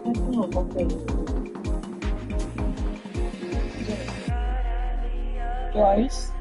No, porque Joyce.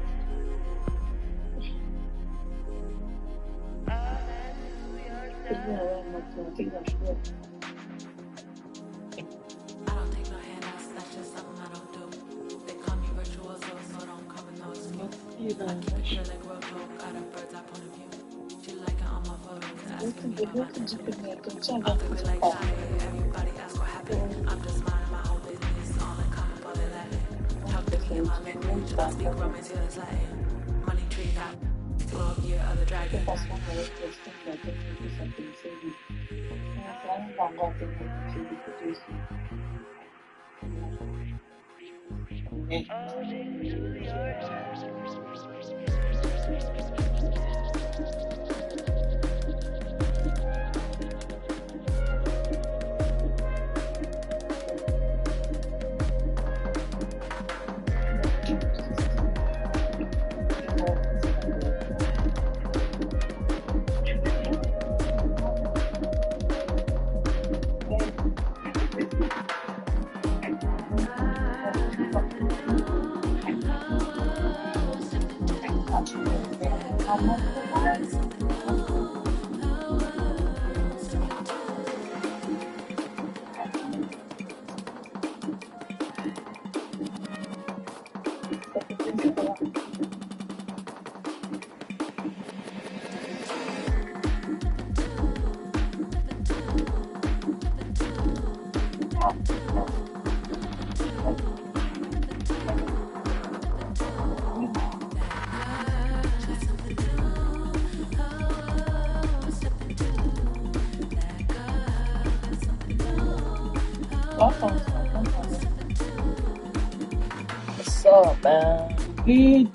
What's up, man? Good.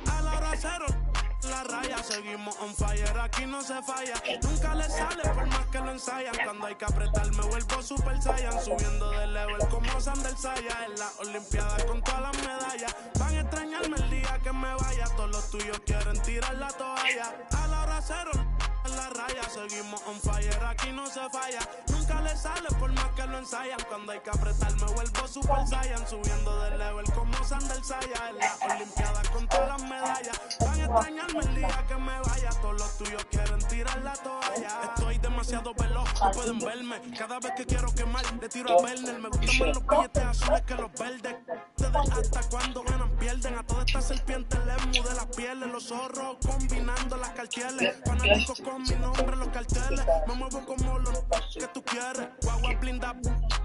A la hora cero, la raya, seguimos on fire, aquí no se falla. Nunca le sale por más que lo ensayan. Cuando hay que apretar me vuelvo super saiyan. Subiendo de level como Sandel Saya. En las olimpiadas con todas las medallas. Van a extrañarme el día que me vaya. Todos los tuyos quieren tirar la toalla. A la hora cero, en la raya, seguimos on fire, aquí no se falla. Nunca le sale por más que lo ensayan. Cuando hay que apretar me vuelvo super saiyan. Subiendo de level como Sandel Saya. En las olimpiadas con todas las medallas. Van a extrañarme el día que me vaya. Todos los tuyos quieren tirar la toalla. Estoy demasiado veloz, no pueden verme. Cada vez que quiero quemar, le tiro a Werner. Me gustan más los billetes azules que los verdes. Hasta cuando ganan pierden. A todas estas serpientes les mude las pieles. Los zorros combinando las carteles. Fanáticos con mi nombre los carteles. Me muevo como los que tú quieres. Guagua blinda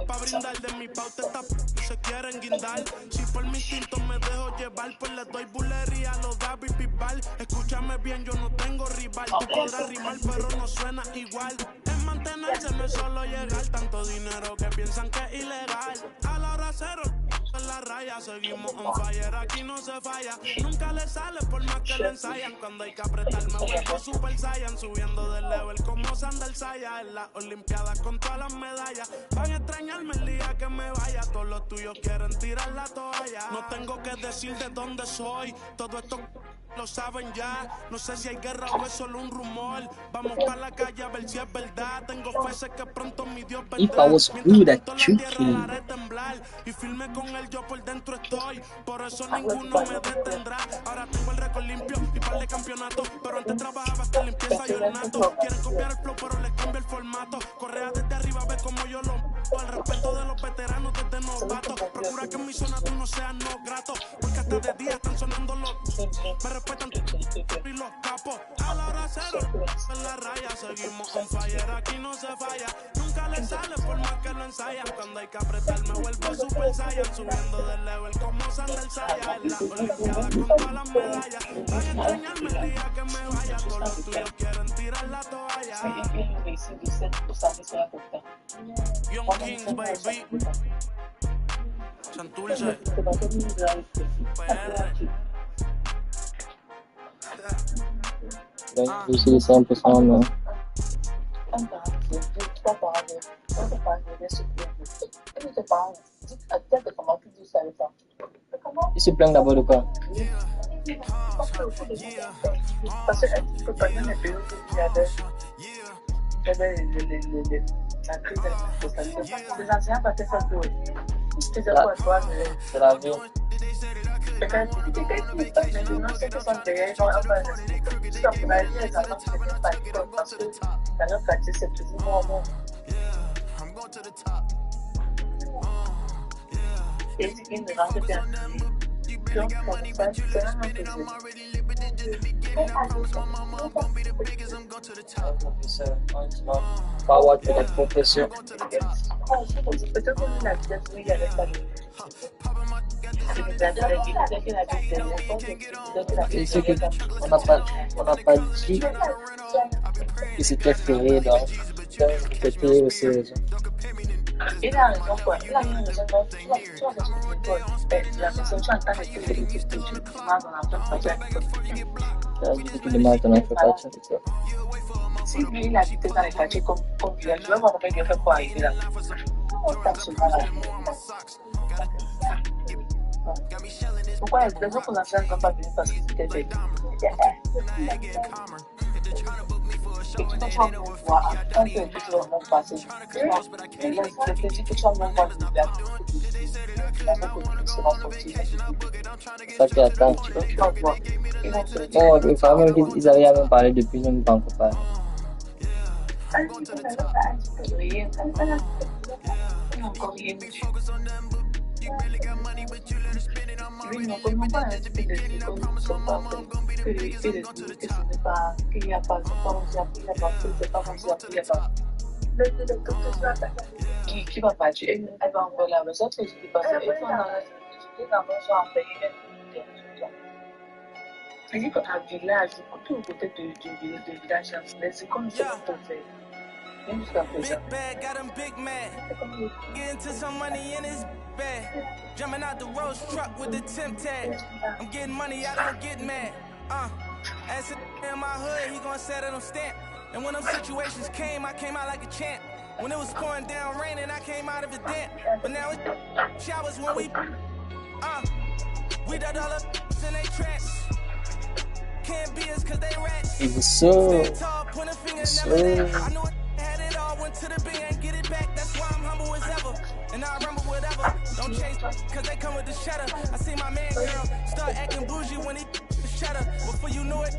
pa' brindar. De mi pauta esta se quieren guindar. Si por mi instinto me dejo llevar, pues le doy bulería a los David Bisbal. Escúchame bien, yo no tengo rival. Tú podrás rimar pero no suena igual. Es mantenerse, no es solo llegar. Tanto dinero que piensan que es ilegal. A la hora cero, en la raya, seguimos on fire, aquí no se falla. Nunca le sale por más que lo ensayan. Cuando hay que apretar me vuelvo super saiyan. Subiendo de level como Sandel Saya. En las olimpiadas con todas las medallas. Van a extrañarme el día que me vaya. Todos los tuyos quieren tirar la toalla. No tengo que decir de dónde soy. Todo esto lo saben ya. No sé si hay guerra o es solo un rumor. Vamos para la calle a ver si es verdad. Tengo fe, sé que pronto mi Dios vendrá. If I was good at Mientras tanto la tierra la drinking, haré temblar. Y firme con él yo por dentro estoy. Por eso ninguno me detendrá. Ahora tengo el récord limpio y par de campeonatos. Pero antes trabajaba hasta limpieza y ornato. Quieren copiar el flow pero les cambio el formato. Correa desde arriba, ve como yo lo mato. El respeto de los veteranos desde novatos. Procura que en mi zona tú no seas no grato. Porque hasta de día están sonando los. Me respetan y los capos. A la hora cero, en la raya, seguimos on fire, aquí no se falla. Nunca le sale por más que lo ensayan. Cuando hay que apretar me vuelvo super ensayan, subiendo de level como Sandel Saya. En la olimpiada con todas las medallas. Van a extrañarme el día que me vaya. Todos los tuyos quieren tirar la toalla. Young Kings, baby. Santurce. PR. Je suis 100%, mais... Il se plaint d'abord de quoi? Parce que tu peux pas donner de la crise de les anciens pas faire pour eux. C'est quoi toi? C'est la vie. Peut-être maintenant c'est que ça derrière ils vont avoir stop la vie les enfants c'est pas parce que dans notre quartier c'est toujours normal. Et ce qui me rend bien donc ça c'est un peu Pas avoir de la profession. peut-être qu'on a dit que il y avait pas de Et c'est que on n'a pas dit que c'était férié, donc c'était aussi raison. Il a raison quoi. Il a une raison donc tu as la personne tu entends les trucs tu mal dans la tête. Ça veut dire que le matin, on ne fait pas de ça. Si lui il habite dans les quartiers comme tu vas voir comment il fait pour arriver là. On tape sur là. Pourquoi les autres anciens ne sont pas venus parce que c'était bébé? Et tu peux pas voir quand tu es juste vraiment passé. Et là, le petit que tu as même pas de date. C'est ça qui attend. Tu vas voir. Ils vont te dire. Bon, il fallait même qu'ils avaient même parlé depuis, je ne pense pas. Rien. Encore rien. Oui, non, comment pas un petit peu de vie comme ça, que lui fait le truc, que ce n'est pas, qu'il n'y a pas, c'est pas comme ça, qu'il n'y a pas, c'est pas comme ça, qu'il n'y a pas. Qui va pas tuer, elle va envoyer la maison, parce que parce qu'ils sont dans la société, dans le genre, payer il dit qu'un village, tout le côté du village, c'est comme ça qu'on peut faire. Big bag, got him big mad. Get into some money in his bag. Jumping out the Rolls truck with the temp tag. I'm getting money, I don't get mad. As in my hood, he gon' set it on stamp. And when them situations came, I came out like a champ. When it was pouring down raining, I came out of it damp. But now it's showers when we the dollar in they traps. Can't be us cause they rats. It was so... I knew it had it all, went to the bank and get it back. That's why I'm humble as ever. And I remember whatever. Don't chase cause they come with the shutter. I see my man girl start acting bougie when he shut up. Before you knew it,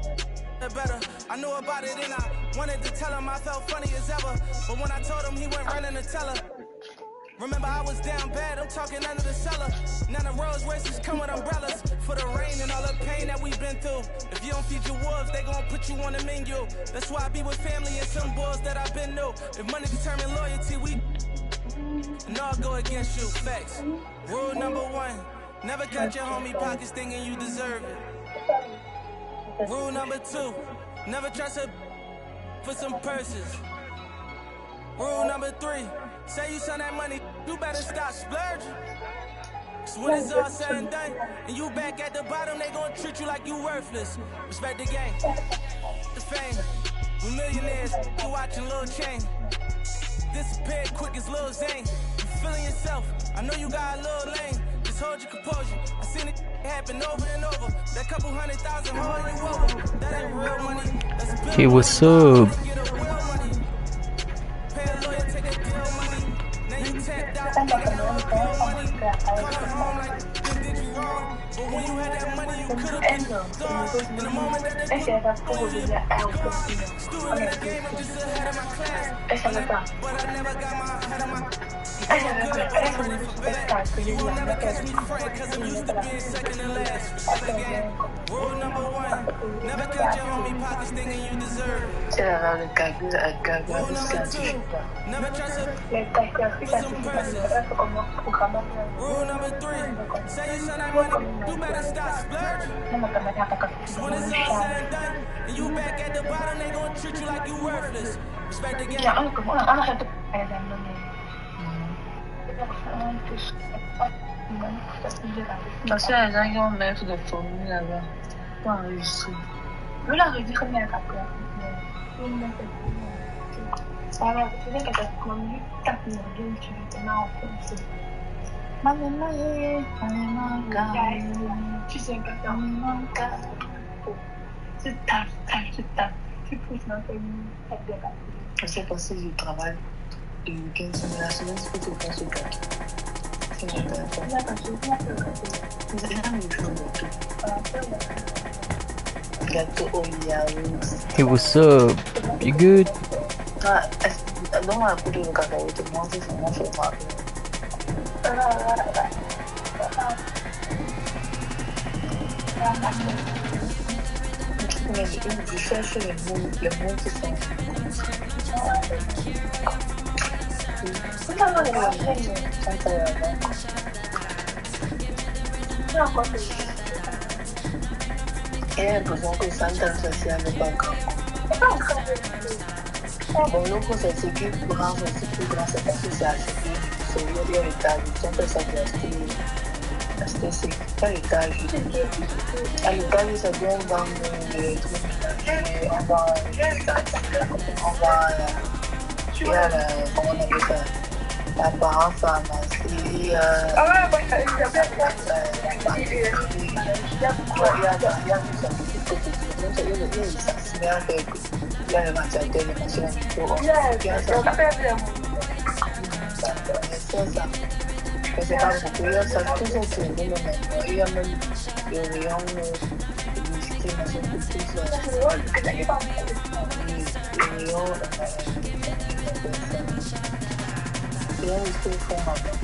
better. I knew about it and I wanted to tell him I felt funny as ever. But when I told him, he went running to tell her. Remember I was down bad, I'm talking under the cellar. Now the Rolls Royces come with umbrellas for the rain and all the pain that we've been through. If you don't feed your wolves, they gon' put you on the menu. That's why I be with family and some boys that I've been new. If money determine loyalty, we and all go against you. Facts. Rule number 1, never cut your homie pockets thinking you deserve it. Rule number 2, never trust a for some purses. Rule number 3, say you send that money, you better stop splurging. So when it's all said and done, and you back at the bottom, they gon' treat you like you worthless. Respect the game, the fame. We millionaires, you watching Lil Chain. Disappeared quick as Lil Zane. You feeling yourself, I know you got a little lane. Just hold your composure, I seen it happen over and over. That couple 100,000 hold you over. That ain't real money, that's bill Hey, what's up? You will never catch me frontin' cause I'm used to being second to last. Respect the game. Rule number one, never catch your homie pockets thinking you deserve it. Rule number two, never trust a with some pressure. Rule number three, say you send that money, you better stop splurging. Cause when it's all said and done, and you back at the bottom, they gon' treat you like you worthless. Respect the game. Parce que les gens qui vont mettre des formules là-bas pour enregistrer. Vous l'enregistrez mais à après. C'est parce que je travaille le week-end, mais la semaine, c'est plutôt pas ce gâteau. C'est mon gâteau. C'est un gâteau au yaourt. Hey, what's up? You good? Non, un peu de cacao, tout le monde, c'est mon fromage. Mais je cherche les mots qui sont. Il y a l'impression que Santa social n'est pas grand. Bon, le coup, c'est ce qui est plus grand, c'est parce que c'est acheté. C'est le étage, ils ont fait ça pour acheter, c'est pas l'étage. À l'étage, ça vient dans le truc ménager, on va, il y a la, comment on appelle ça, la parapharmacie, il y a le matériel, les machines c'est pas beaucoup, il y a ça, tout ça c'est le même. Il y a même le rayon publicité, machin, tout ça. Le rayon, il y a le téléphone là-bas.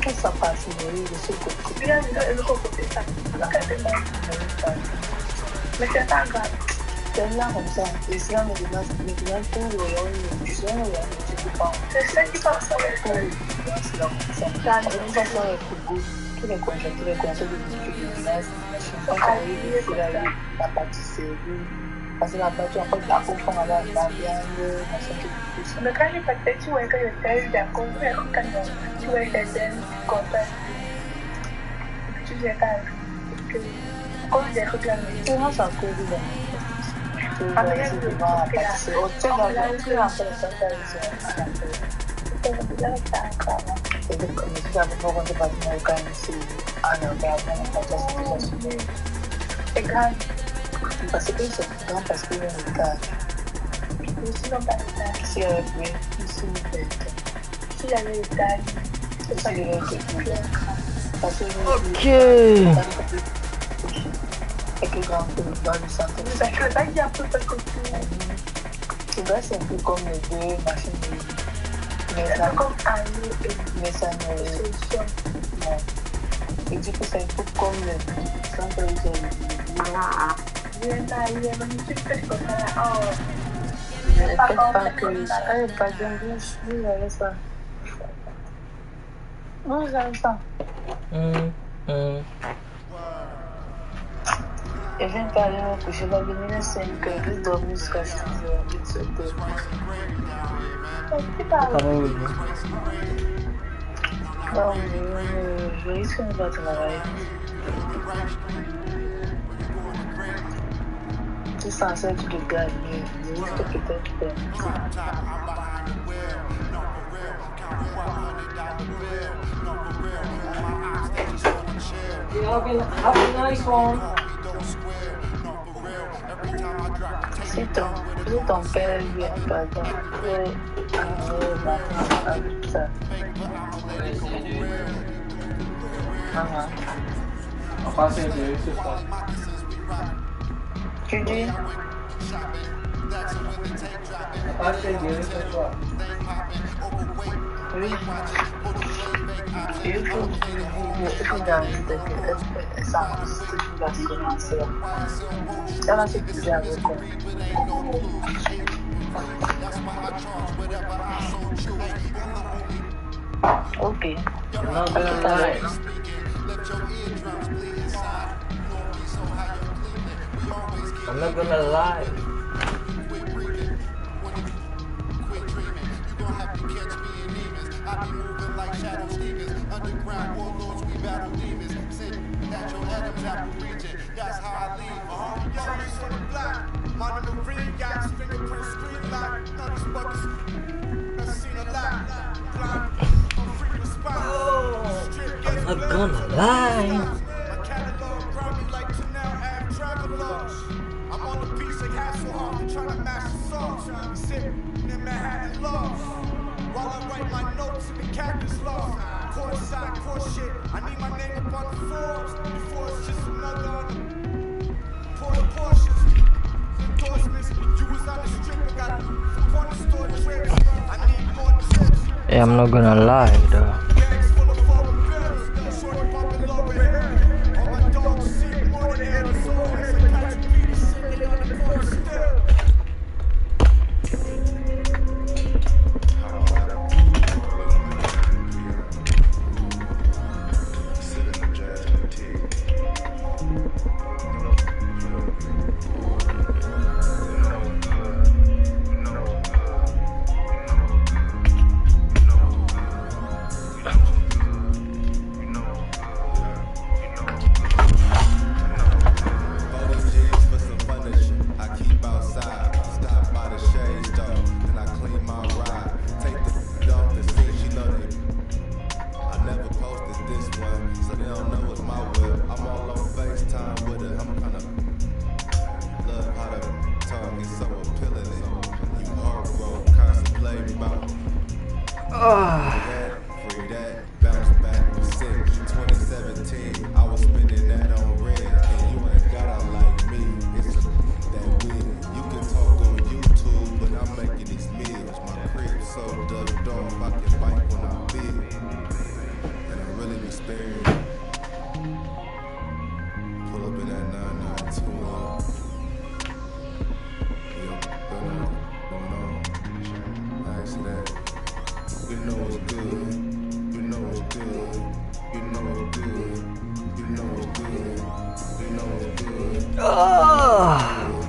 Qu'est-ce que ça passe, de ce côté? Il y a le côté, ça. Mais c'est pas grave. C'est là comme ça. Et cela maintenant tout le rayon, tu sais, le rayon, tu peux pas. C'est ça qui passe sur le coup. C'est là comme ça. Ça sent le goût. Tous les concepts de business, la pâtisserie. Parce que la pâtisserie, en fait, la confond avec la viande, machin, tout ça. Mais quand j'ai fait, tu vois que le tel, il y a compris, quand tu vois les ailes, compris. Tu sais pas. Comme j'ai réclamé. C'est moi, ça coûte bien. Parce que c'est grand parce qu'il y a un cas. Sinon, pas le si avec lui, ici, s'il y avait l'étage, c'est ça qu'il y a. Parce que Ok. avec le grand peu dans le centre. Mais je ne veux pas dire un peu parce que c'est un peu comme les deux machines de. C'est comme mais ça ne. Non. Et du coup, c'est un peu comme le centre de. Pas que. Pas d'English, oui, avec ça. Non, j'aime ça. Je viens pas aller me coucher, je vais venir à 5 heures, je vais dormir jusqu'à 6 heures, 7 heures. Donc, je risque de ne pas travailler. Tu es censé être de gagner, je risque peut-être de perdre. Have a nice one. Si ton père vient, par exemple, avec ça. Tu dis Okay. I'm not gonna lie. I'm not gonna lie. I'm not gonna lie. I'm on the piece of Hasselhoff, trying to master songs. Sitting in Manhattan loft. While I write my notes in the cactus loft. Courtside, course shit. I need my name up on the Forbes. Before it's just another Porsches. Endorsements. You was on the strip, I got corner store trips. I need more trips. Hey, I'm not gonna lie though. Bags full of foreign bills. Shorty bumping low with hair. All my dogs see more than Arizona. It's like Patrick Peters singing on the porch still.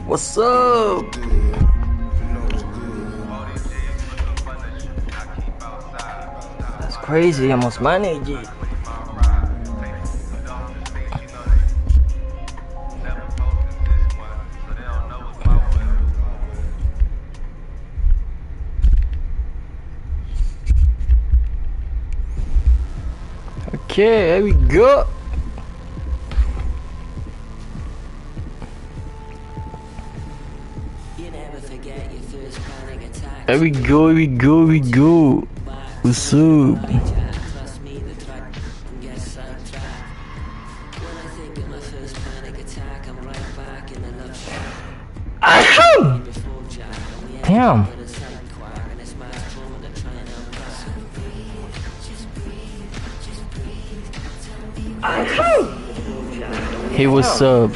What's up? That's crazy, I must manage it. Okay, here we go. Here we go, here we go, here we go. What's up? Damn. Hey, what's up?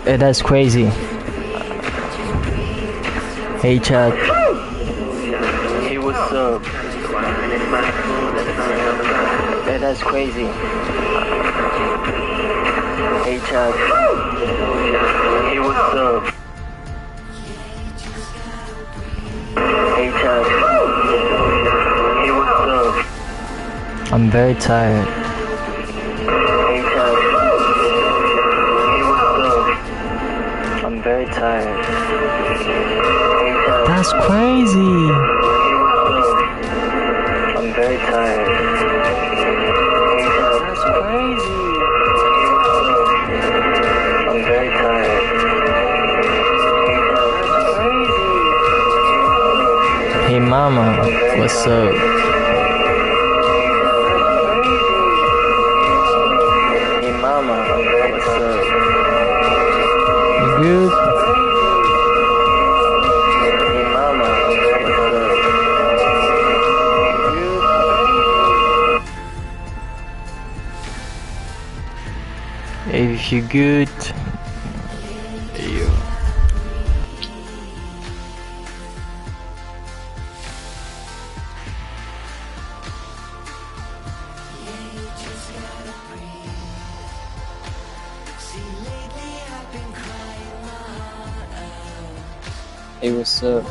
Hey, that's crazy. Hey, Chad. Hey, what's up? Hey, that's crazy. Hey, Chad. Hey, what's up? Hey, Chad. Hey, what's up? I'm very tired. Hey, Chad. Hey, what's up? I'm very tired. That's crazy. I'm very tired. That's crazy. I'm very tired. That's crazy. Hey mama, what's up? Hey mama, what's up? You good? you good. You. Hey, what's up?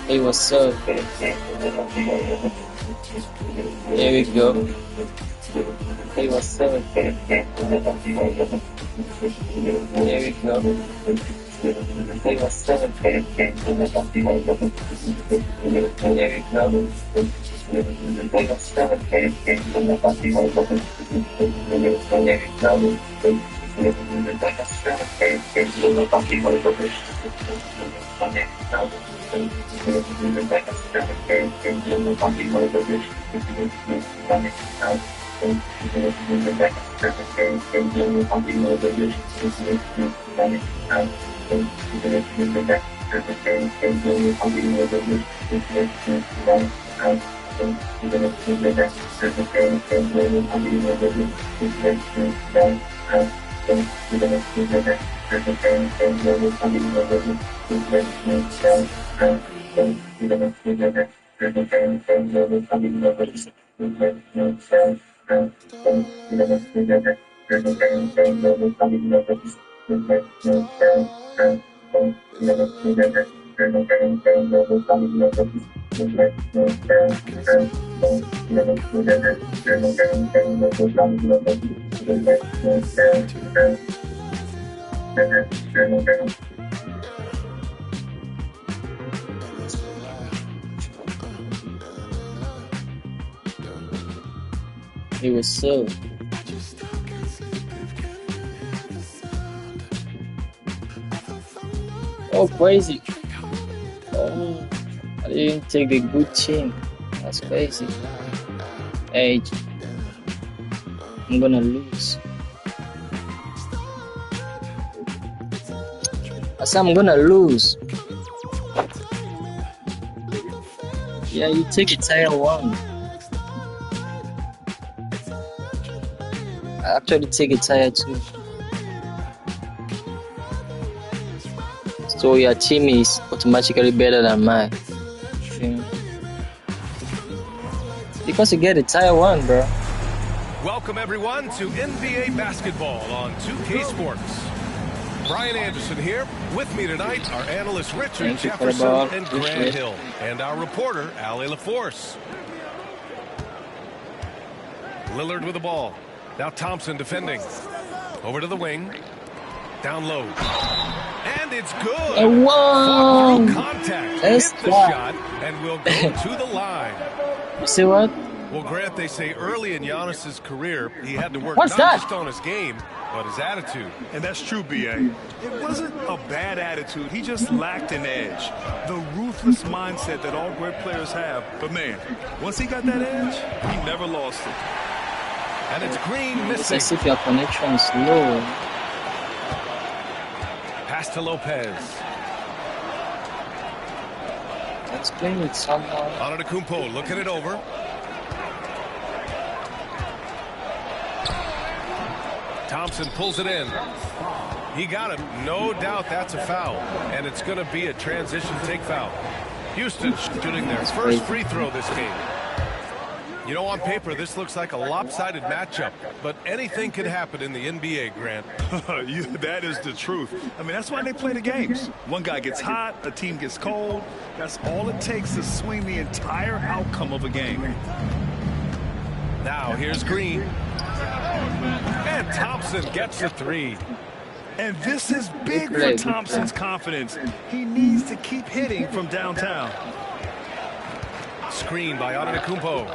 Hey, what's up? Here we go. Hey, what's up? Here we go. Hey, what's up? Here we go. Hey, what's up? Hey, what's up? Hey, what's up? Oh, crazy. Oh, I didn't take the good team. That's crazy. Hey, I'm gonna lose. I said I'm gonna lose. Yeah, you take a tier 1. I actually take a tier 2. So your team is automatically better than mine. Because you get a tier 1, bro. Welcome everyone to NBA basketball on 2K Sports. Brian Anderson here. With me tonight are analysts Richard Jefferson and Grant Hill, and our reporter Ali LaForce. Lillard with the ball. Now Thompson defending. Over to the wing. Down low. And it's good. Wow. Contact. Hit the shot and will go to the line. You see what? Well, Grant, they say early in Giannis's career, he had to work What's not that? just on his game, but his attitude. And that's true, B.A. It wasn't a bad attitude. He just lacked an edge. The ruthless mindset that all great players have. But, man, once he got that edge, he never lost it. And it's Green It's missing. as if your connection is low. Pass to Lopez. Let's play with someone. Antetokounmpo looking it over. Thompson pulls it in. He got him. No doubt that's a foul. And it's going to be a transition take foul. Houston shooting their first free throw this game. You know, on paper, this looks like a lopsided matchup, but anything could happen in the NBA, Grant. That is the truth. I mean, that's why they play the games. One guy gets hot, a team gets cold. That's all it takes to swing the entire outcome of a game. Now, here's Green. And Thompson gets the three. And this is big for Thompson's confidence. He needs to keep hitting from downtown. Screen by Antetokounmpo.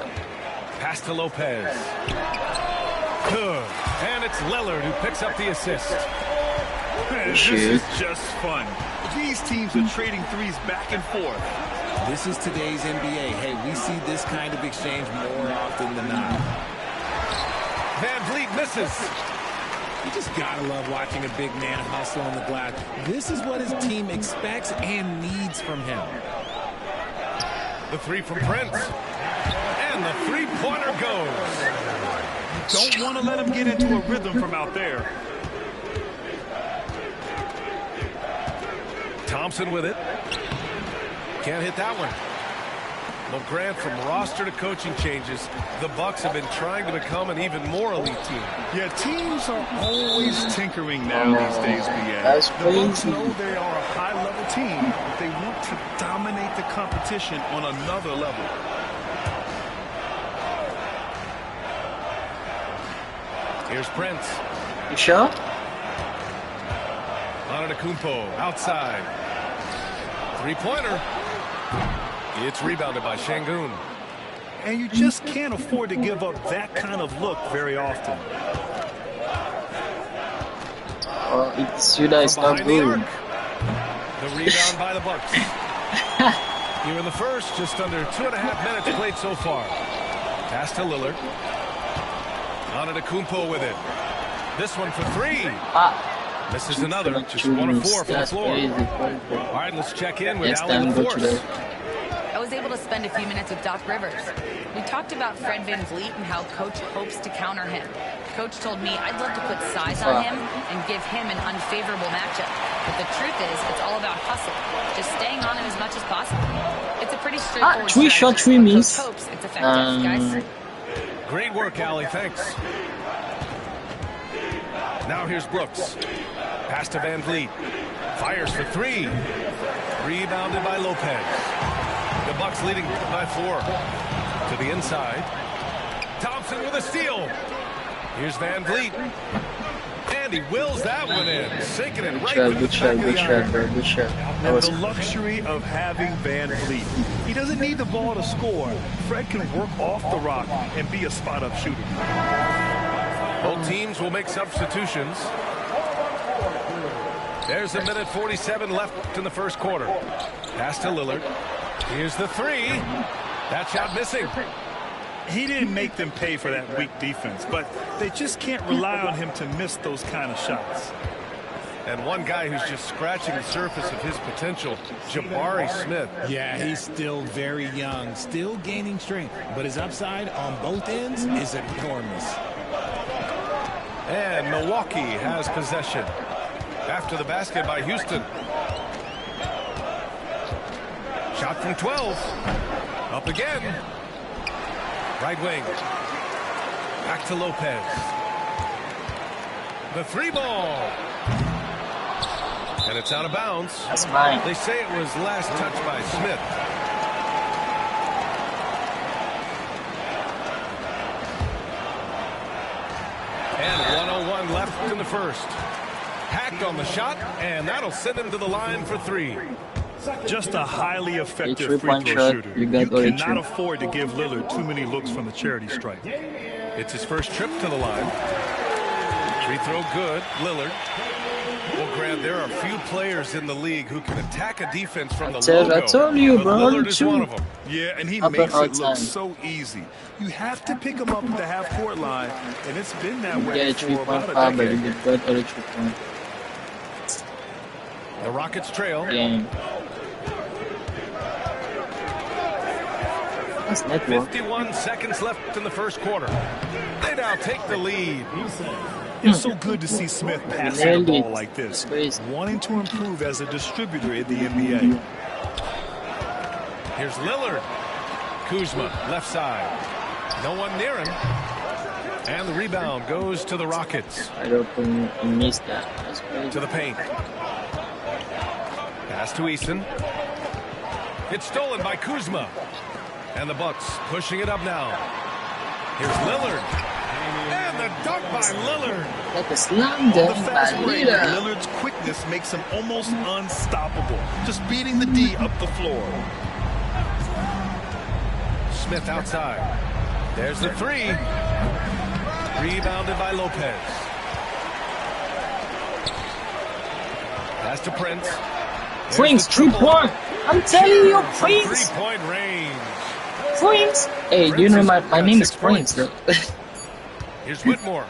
Pass to Lopez. Good. And it's Lillard who picks up the assist. This is just fun. These teams are trading threes back and forth. This is today's NBA. Hey, we see this kind of exchange more often than not. Van Vliet misses. You just gotta love watching a big man hustle on the glass. This is what his team expects and needs from him. The three from Prince. And the three-pointer goes. Don't want to let him get into a rhythm from out there. Thompson with it. Can't hit that one. Well, Grant, from roster to coaching changes, the Bucks have been trying to become an even more elite team. Yeah, teams are always tinkering now these days, BA. That's The Bucks crazy. know they are a high-level team, but they want to dominate the competition on another level. Here's Prince. You sure? Antetokounmpo outside. Three-pointer. It's rebounded by Şengün. And you just can't afford to give up that kind of look very often. Oh, it's Yuda is From not behind the good. arc. The rebound by the Bucks. Here in the first, just under 2.5 minutes played so far. Pass to Lillard. Antetokounmpo with it. This one for three. Misses another. Just 1 of 4 from the floor. All right, let's check in with Allie LaForce. I was able to spend a few minutes with Doc Rivers. We talked about Fred VanVleet and how Coach hopes to counter him. Coach told me I'd love to put size on him and give him an unfavorable matchup. But the truth is, it's all about hustle. Just staying on him as much as possible. It's a pretty straightforward Three shot, strategy, 3 but miss. Coach hopes it's effective, guys. Great work, Allie. Thanks. Now here's Brooks. Pass to VanVleet. Fires for three. Rebounded by Lopez. The Bucks leading by 4. To the inside. Thompson with a steal. Here's VanVleet. And he wills that one in. Sinking it right through the back of the iron. Good shot. And the luxury of having VanVleet. He doesn't need the ball to score. Fred can work off the rock and be a spot-up shooter. Both teams will make substitutions. There's 1:47 left in the first quarter. Pass to Lillard. Here's the three. That shot missing. He didn't make them pay for that weak defense, but they just can't rely on him to miss those kind of shots. And one guy who's just scratching the surface of his potential, Jabari Smith. Yeah, he's still very young, still gaining strength, but his upside on both ends is enormous. And Milwaukee has possession. After the basket by Houston. Shot from 12. Up again. Right wing. Back to Lopez. The three ball. And it's out of bounds. That's mine. They say it was last touched by Smith. And 1:01 left in the first. Hacked on the shot, and that'll send him to the line for three. Just a highly effective free three-point throw shot, shooter. you You got cannot three. afford to give Lillard too many looks from the charity stripe. It's his first trip to the line. Free throw good, Lillard. Well, Grant, there are few players in the league who can attack a defense from the logo. I told you, but bro. Lillard is Two. one of them. Yeah, and he Up makes at all it look time. so easy. You have to pick him up at the half-court line, and it's been that way Yeah, for about 3.5, a but you decade. did good other 3 point. The Rockets trail. Damn. That's network. 51 seconds left in the first quarter. They now take the lead. It's so good to see Smith passing the Nailed ball it. like this, It's crazy. wanting to improve as a distributor in the NBA. Here's Lillard. Kuzma, left side. No one near him. And the rebound goes to the Rockets. I don't think he missed that. That's crazy. To the paint. Pass to Eason. It's stolen by Kuzma. And the Bucks pushing it up now. Here's Lillard. And the dunk by Lillard. Like a slam On the dunk by fast break, Lillard. Lillard's quickness makes him almost unstoppable, just beating the D up the floor. Smith outside. There's the three. Rebounded by Lopez. Pass to Prince. There's Prince, the triple. 3-point. I'm telling you, From Prince. 3-point range. Prince. Hey, do you know my name is Prince, though. Here's Whitmore.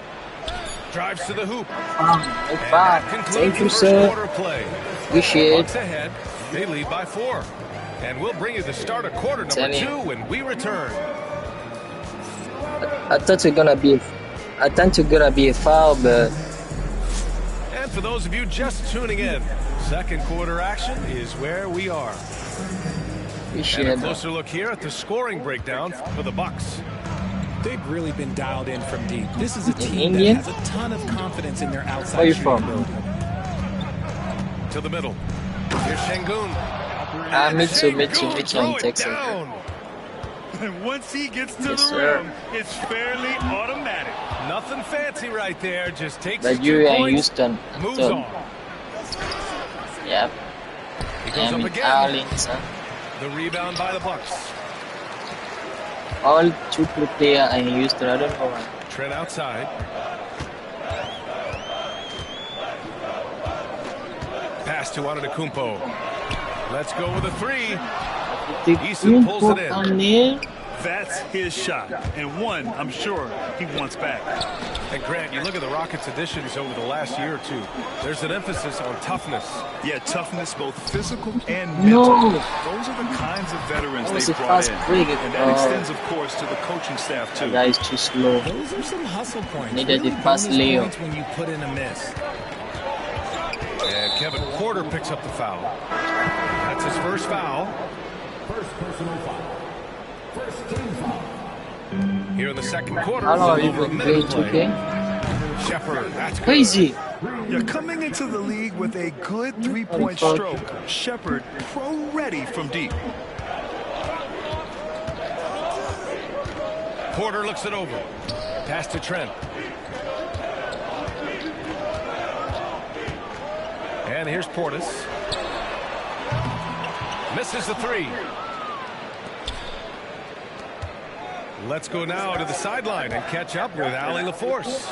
Drives to the hoop. No And that problem. concludes Thank the you, first sir. quarter play. Appreciate Bucks ahead. They lead by 4. And we'll bring you the start of quarter number 2 when we return. I thought it's gonna be a foul, but. And for those of you just tuning in, second quarter action is where we are. And a closer look here at the scoring breakdown for the Bucks. They've really been dialed in from deep. This is a team that has a ton of confidence in their outside. Where are you from? To the middle. Here's Şengün. Me too, Texas. And once he gets to the rim, it's fairly automatic. Nothing fancy right there. Just takes but you and Houston. Moves on. Yep. He goes up again. Arlington. The rebound by the Bucks. All triple player in Houston. I don't know why. Trent outside. Pass to Antetokounmpo. Let's go with a 3. Eason pulls it in. That's his shot, and one I'm sure he wants back. And Grant, you look at the Rockets' additions over the last year or two. There's an emphasis on toughness. Yeah, toughness, both physical and mental. Those are the kinds of veterans they've brought in. And that extends, of course, to the coaching staff, too. That is too slow. Those are some hustle points. Needed the pass Leo. When you put in a miss. And Kevin Porter picks up the foul. That's his first foul. First personal foul. First team foul. Here in the second quarter, How long are you over a been minute playing play. 2K? Shepard, that's Crazy. You're coming into the league with a good three-point stroke. Shepard, pro-ready from deep. Porter looks it over. Pass to Trent. And here's Portis. Misses the 3. Let's go now to the sideline and catch up with Allie LaForce.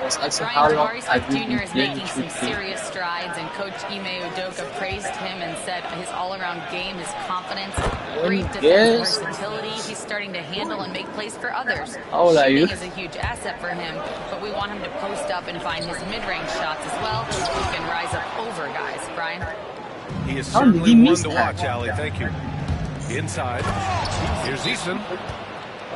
Brian Tavares Jr. is making some serious strides, and Coach Ime Udoka praised him and said his all-around game, his confidence, great defense versatility. He's starting to handle and make plays for others. Shooting is a huge asset for him, but we want him to post up and find his mid-range shots as well. He can rise up over guys. Brian? He is certainly one to watch, Allie. Thank you. Inside. Here's Eason.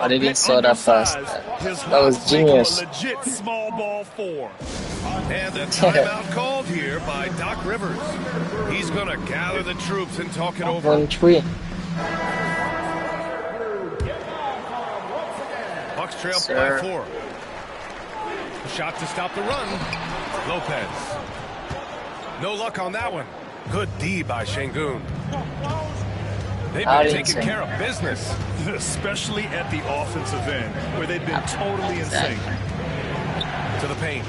I didn't saw that fast. That was genius. Legit small ball 4. And a timeout called here by Doc Rivers. He's going to gather the troops and talk it over. 1-3. Bucks trail by 4. Shot to stop the run. Lopez. No luck on that one. Good D by Şengün. They've been taking care of business. Especially at the offensive end, where they've been totally in sync. To the paint.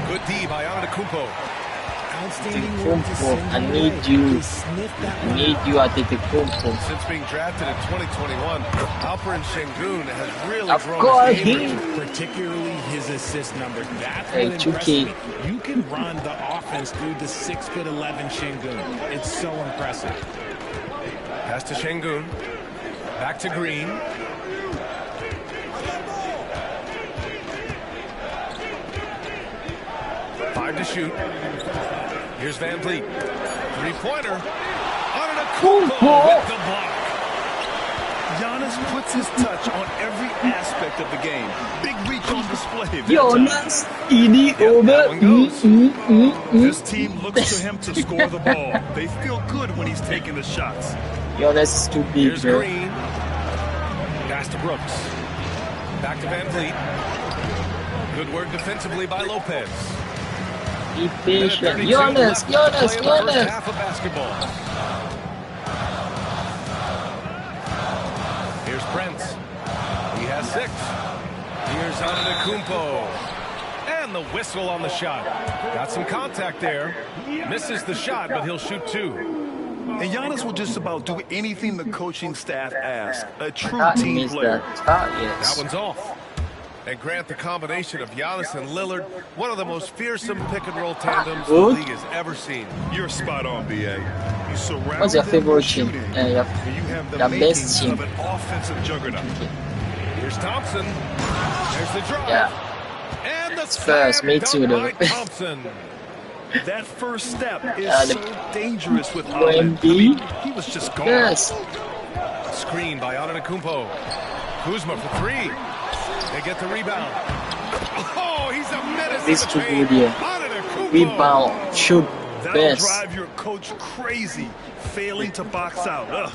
Good D by Antetokounmpo. Outstanding work to send I need you at Antetokounmpo. Since being drafted in 2021, Alperen Şengün has really grown his game, particularly his assist numbers. That's what impressed me. You can run the offense through the 6'11" Şengün. It's so impressive. Pass to Şengün. Back to Green. Five to shoot. Here's Van Vliet. Three-pointer. Antetokounmpo with the block. Giannis puts his touch on every aspect of the game. Big reach on display. Jonas, ini over. This team looks to him to score the ball. They feel good when he's taking the shots. Jonas is too big. Here's Green. Pass to Brooks. Back to Van Vliet. Good work defensively by Lopez. Be patient. Jonas. Half of basketball. Here's Brent. He has 6. Here's Antetokounmpo. And the whistle on the shot. Got some contact there. Misses the shot, but he'll shoot 2. And Giannis will just about do anything the coaching staff asks. A true team player. That one's off. And Grant, the combination of Giannis and Lillard, one of the most fearsome pick-and-roll tandems the league has ever seen. You're spot on, B.A. You surround What's your favorite team? you have the best team. of an offensive juggernaut. Here's Thompson. There's the drive. Yeah. And the First, me too, though. by Thompson. That first step is so dangerous with Holland. I mean, he was just gone. Yes. Screen by Antetokounmpo. Kuzma for three. They get the rebound. Oh, he's a menace. This too good here. Rebound, shoot, That'll best. drive your coach crazy, failing to box out. Ugh.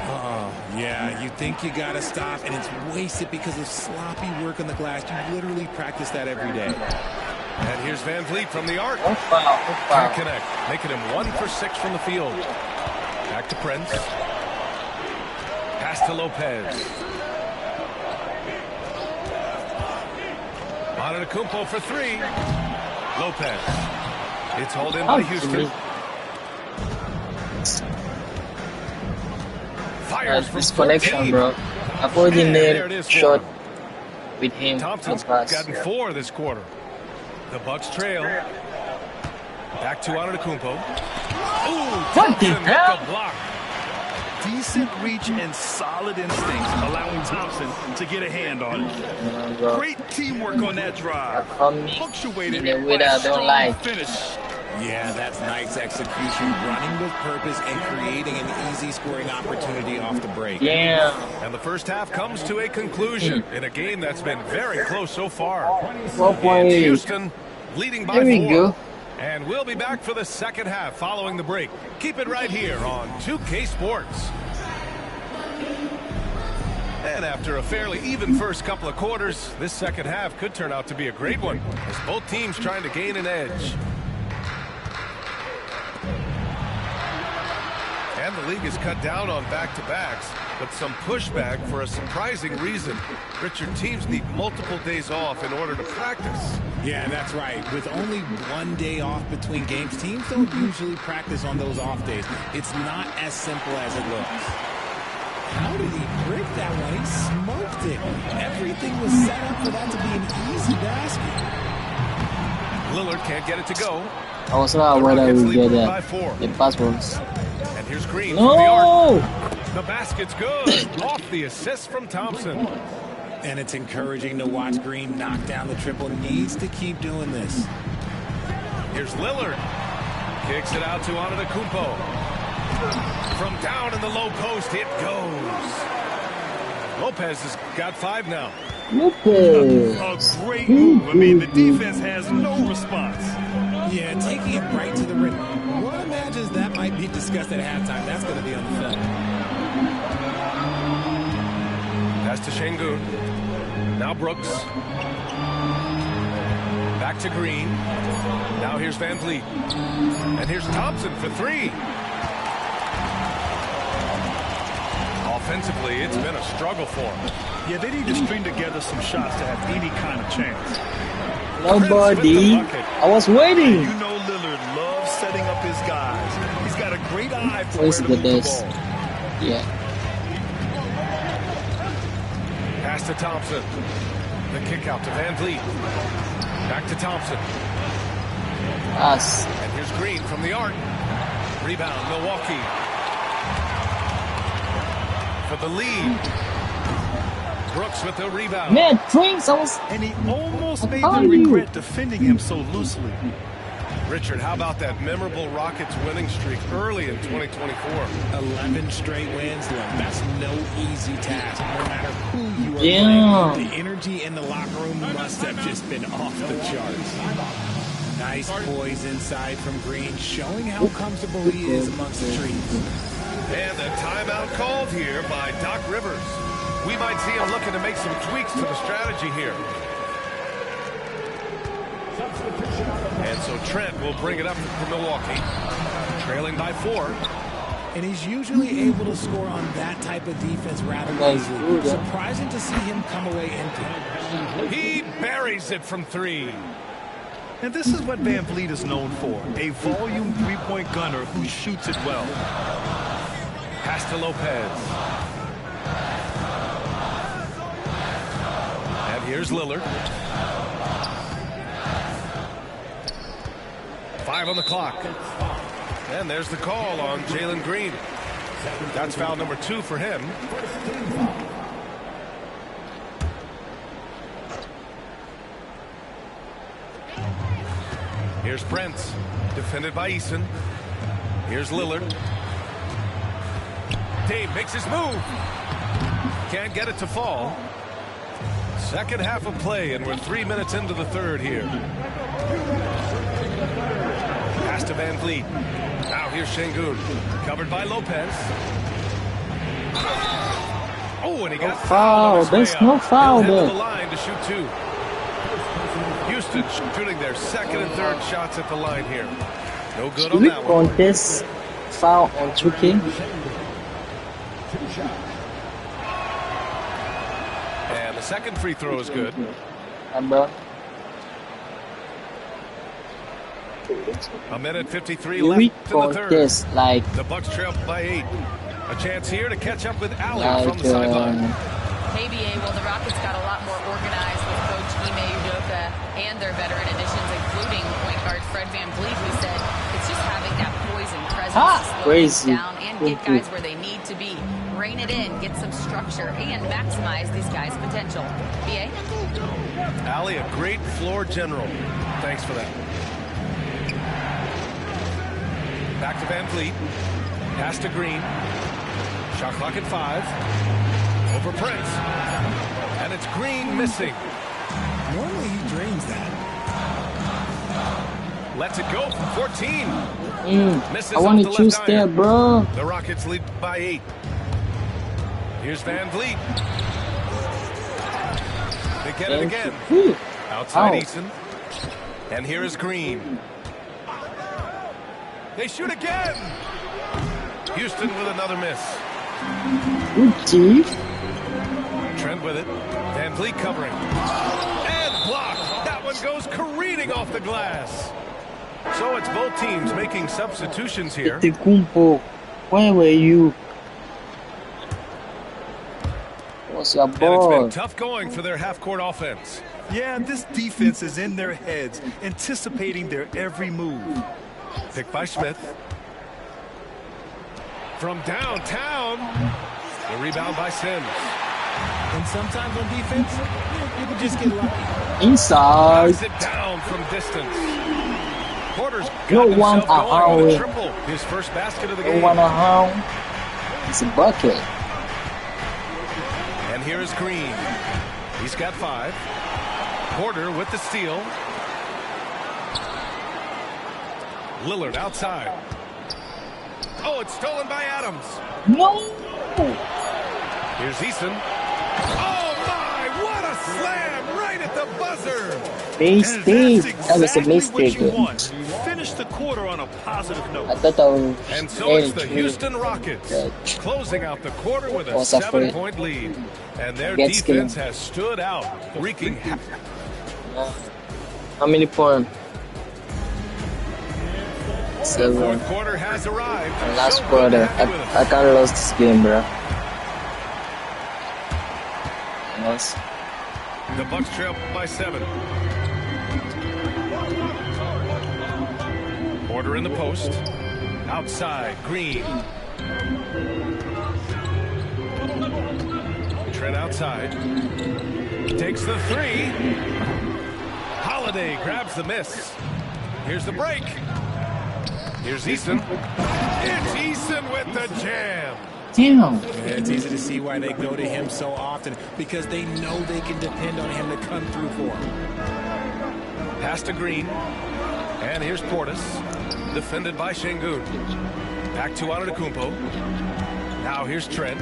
Oh, yeah, you think you got to stop, and it's wasted because of sloppy work on the glass. You literally practice that every day. And here's Van Vliet from the arc. Oh, foul, oh, foul. Can't connect, making him 1 for 6 from the field. Back to Prince. Pass to Lopez. Antetokounmpo for three. Lopez. It's hauled in by Houston. Fires from this connection, bro. Avoiding the shot with him. Thompson's gotten 4 this quarter. The Bucks trail. Back to Antetokounmpo. Ooh, What the hell? with the block. Decent reach and solid instincts, allowing Thompson to get a hand on it. Great teamwork on that drive. Punctuated in a way by that a I don't strong like. finish. Yeah, that's nice execution, running with purpose and creating an easy scoring opportunity off the break. Yeah. And the first half comes to a conclusion in a game that's been very close so far. 4 It's points. Houston leading by There we 4. go. And we'll be back for the second half following the break. Keep it right here on 2K Sports. And after a fairly even first couple of quarters, this second half could turn out to be a great one, as both teams trying to gain an edge. And the league has cut down on back-to-backs, but some pushback for a surprising reason. Richard, teams need multiple days off in order to practice. Yeah, that's right. With only 1 day off between games, teams don't usually practice on those off days. It's not as simple as it looks. How did he break that one? He smoked it. Everything was set up for that to be an easy basket. Lillard can't get it to go. I was not aware that we get the pass ones. And here's Green from the No! arc. The basket's good. Off the assist from Thompson. And it's encouraging to watch Green knock down the triple. Needs to keep doing this. Here's Lillard. Kicks it out to Antetokounmpo. From down in the low post, it goes. Lopez has got 5 now. Lopez. A great move. I mean, the defense has no response. Yeah, taking it right to the rim. One imagines that might be discussed at halftime. That's going to be on the film. Pass to Şengün. Now Brooks. Back to Green. Now here's Van Vliet. And here's Thompson for 3. Offensively, it's been a struggle for him. Yeah, they need to string together some shots to have any kind of chance. Nobody. I was waiting. You know Lillard loves setting up his guys. He's got a great eye for Where's where to the move the best? ball. Yeah. Pass to Thompson. The kick out to Van Vliet. Back to Thompson. Us. And here's Green from the arc. Rebound, Milwaukee. For the lead. Brooks with the rebound. Man, Prince, I was... And he almost made me regret defending him so loosely. Richard, how about that memorable Rockets winning streak early in 2024? 11 straight wins, that's no easy task. No matter who you are playing, the energy in the locker room must have just been off the charts. Nice poise inside from Green, showing how comfortable he is amongst the trees. And a timeout called here by Doc Rivers. We might see him looking to make some tweaks to the strategy here. And so Trent will bring it up for Milwaukee, trailing by 4. And he's usually able to score on that type of defense rather easily. Surprising to see him come away empty. He buries it from 3. And this is what Van Vliet is known for, a volume three-point gunner who shoots it well. Pass to Lopez. And here's Lillard. 5 on the clock. And there's the call on Jalen Green. That's foul number 2 for him. Here's Prince, defended by Eason. Here's Lillard. Dave makes his move. Can't get it to fall. Second half of play, and we're 3 minutes into the third here. Pass to Van Vliet. Now here's Şengün, covered by Lopez. Oh, and he got foul. There's no foul there. there. The line to shoot two. Houston shooting their second and third shots at the line here. No good on that one. Contest foul on 2K. And the second free throw is good. Number. A minute 53 left in the third. Like the Bucks trail by 8. A chance here to catch up with Allen from the sideline. KBA, well, the Rockets got a lot more organized with Coach Ime Udoka and their veteran additions, including point guard Fred Van Vliet, who said it's just having that poise and presence to slow things down and get guys where they need to be. Rein it in, get some structure, and maximize these guys' potential. BA? Allie, a great floor general. Thanks for that. Back to Van Vliet. Pass to Green. Shot clock at 5. Over Prince. And it's Green missing. Normally he drains that. Lets it go from 14. Misses I want off to the choose left there, iron. bro. The Rockets lead by 8. Here's Van Vliet. They get it again. Outside Eason. And here is Green. They shoot again. Houston with another miss. Good Chief. Trent with it. Van Vliet covering. And blocked. That one goes careening off the glass. So it's both teams making substitutions here. Kumpo, where were you? What's your ball? And it's been tough going for their half-court offense. Yeah, this defense is in their heads, anticipating their every move. Picked by Smith. From downtown. The rebound by Sims. And sometimes on defense, you can just get lucky. Inside. Knocks it down from distance. Porter's No got one himself going with a around. triple. His first basket of the No game. one around. It's a bucket. And here is Green. He's got 5. Porter with the steal. Lillard outside. Oh, it's stolen by Adams. No. Here's Eason. Oh, my, what a slam right at the buzzer. Mistake. That was a mistake. What you want. Finish the quarter on a positive note. I thought I was. And so it's the Houston Rockets closing out the quarter with a 7-point lead. And their defense has stood out, wreaking havoc. How many points? The 7. fourth quarter has arrived. Last quarter. I can't lose this game, bro. Yes. The Bucks trail by 7. Porter in the post. Outside, Green. Trent outside. Takes the 3. Holiday grabs the miss. Here's the break. Here's Eason. It's Eason with the jam. Damn. Yeah, it's easy to see why they go to him so often, because they know they can depend on him to come through for them. Pass to Green. And here's Portis. Defended by Şengün. Back to Antetokounmpo. Now here's Trent.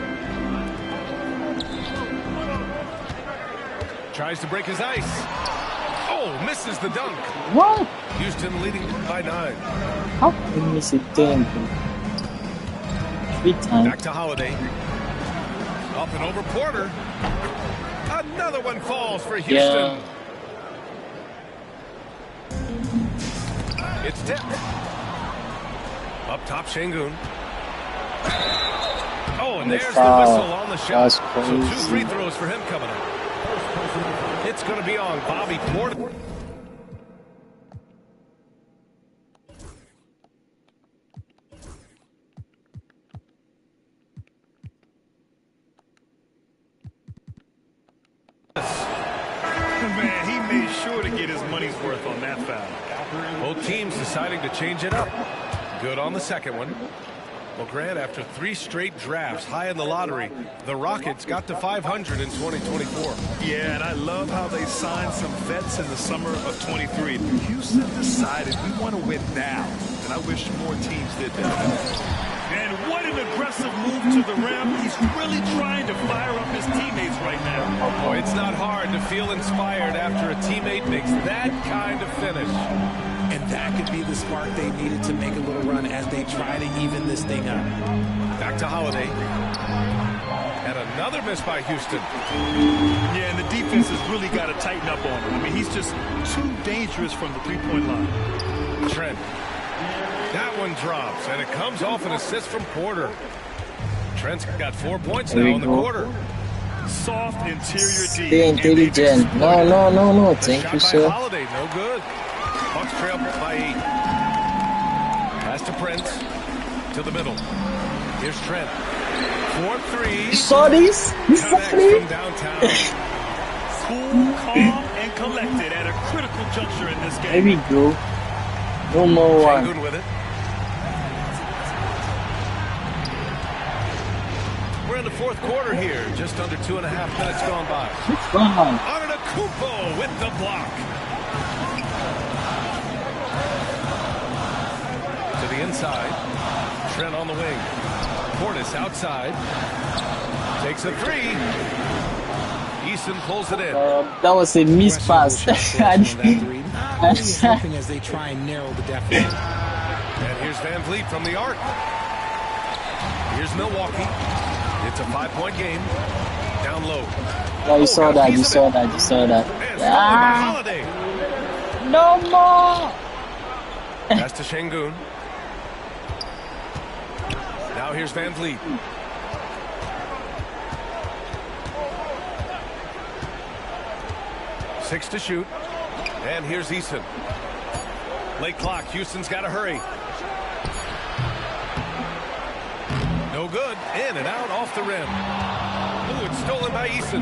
Tries to break his ice. Oh, misses the dunk. What? Houston leading by 9. How can you miss it then? 3 times. Back to Holiday. Up and over Porter. Another one falls for Houston. It's tipped. Up top, Şengün. Oh, and there's the whistle on the shot. So 2 free throws for him coming up. It's going to be on Bobby Porter. Man, he made sure to get his money's worth on that foul. Both teams deciding to change it up. Good on the second one. Well, Grant, after 3 straight drafts high in the lottery, the Rockets got to 500 in 2024. Yeah, and I love how they signed some vets in the summer of 23. Houston decided we want to win now, and I wish more teams did that. And what an aggressive move to the rim. He's really trying to fire up his teammates right now. Oh, boy, it's not hard to feel inspired after a teammate makes that kind of finish. And that could be the spark they needed to make a little run as they try to even this thing up. Back to Holiday. And another miss by Houston. Yeah, and the defense has really got to tighten up on him. I mean, he's just too dangerous from the three-point line. Trent. That one drops, and it comes off an assist from Porter. Trent's got 4 points now in the quarter. Soft interior D. Stay intelligent. No. Thank you, sir. Holiday, no good. Bucks trail by 8. Pass to Prince. To the middle. Here's Trent. 4-3. You saw this? You saw Connects this? from downtown. Cool, calm, and collected at a critical juncture in this game. There we go. No more one. Good with it. We're in the fourth quarter here. Just under 2.5 minutes gone by. Antetokounmpo with the block. To the inside. Trent on the wing. Portis outside. Takes a 3. Eason pulls it in. That was a miss pass. Hoping as they try and narrow the deficit. And here's Van Vliet from the arc. Here's Milwaukee. It's a 5-point game. Down low. Yeah, you saw that. Ah. No more. Pass to Şengün. Now here's Van Vliet. Six to shoot. And here's Eason. Late clock. Houston's got to hurry. No good. In and out off the rim. Ooh, it's stolen by Eason.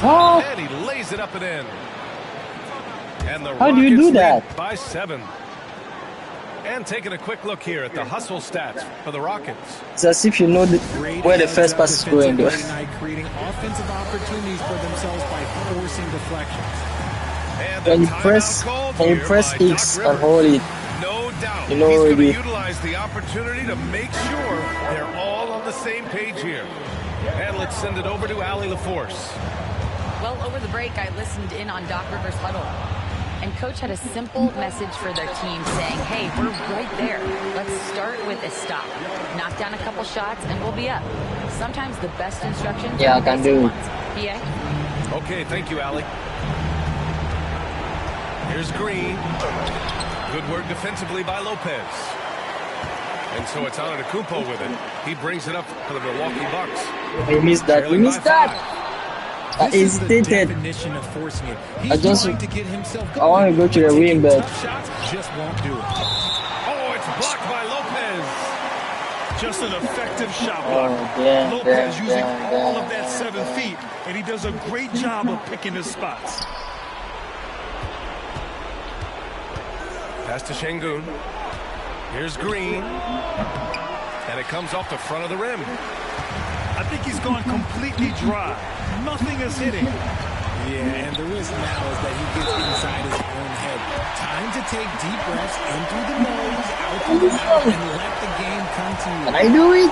Oh. And he lays it up and in. And the How do you do that? lead by 7. And taking a quick look here at the hustle stats for the Rockets. It's as if you know where the first pass is going, though. Creating offensive opportunities for themselves by forcing deflections. And When you press X and hold it, no doubt, you know he's going to already. utilize the opportunity to make sure they're all on the same page here. And let's send it over to Allie LaForce. Well, over the break, I listened in on Doc Rivers' huddle. And Coach had a simple message for their team saying, hey, we're right there. Let's start with a stop. Knock down a couple shots and we'll be up. Sometimes the best instructions Yeah, are I can basic do it. ones. PA? Okay, thank you, Allie. Here's Green. Good work defensively by Lopez. And so it's Antetokounmpo with it. He brings it up for the Milwaukee Bucks. You missed that. You missed that. I This is the hesitated. definition of forcing it. I just- Trying to get himself I want to go to the wing, but tough shots just won't do it. Oh, it's blocked by Lopez. Just an effective shot block. yeah, Lopez yeah, using yeah, all yeah. of that 7 feet, and he does a great job of picking his spots. Pass to Şengün. Here's Green. And it comes off the front of the rim. I think he's gone completely dry. Nothing is hitting. Yeah, and the risk now is that he gets inside his own head. Time to take deep breaths in through the nose, out through the mouth, and let the game come to you. can I do it?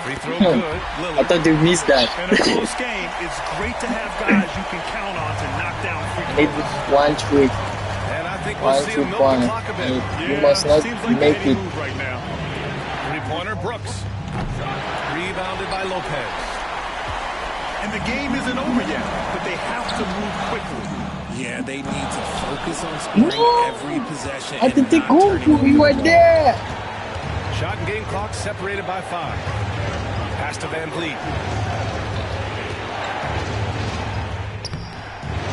Free throw good. I Lillard. thought you missed that. In a close game, it's great to have guys you can count on to knock down free Need throws. one trick. And I think we'll One see two him milk the point. clock a bit. You must not seems like make any it. move right now. Three-pointer, Brooks. Rebounded by Lopez. And the game isn't over yet, but they have to move quickly. Yeah, they need to focus on scoring every possession. I did and the not goal. turning over You the were ball. there. Shot and game clock separated by 5. Pass to Van Vliet.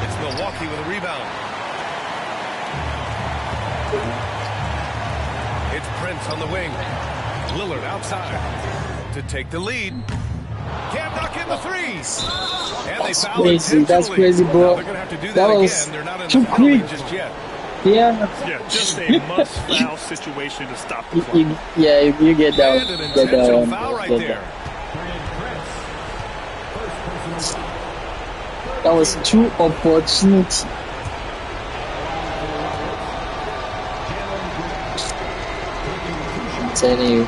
It's Milwaukee with a rebound. It's Prince on the wing. Lillard outside to take the lead. Can't knock in the three. And That's they foul crazy. That's crazy, Now bro. they're going to have to do That that was again. They're not in too the foul lead quick. just yet. Yeah. Yeah, just a must-foul situation to stop the clock. Yeah, you get that. And an Get that intentional one. foul right Get there. That was true opportunity. I'm telling you.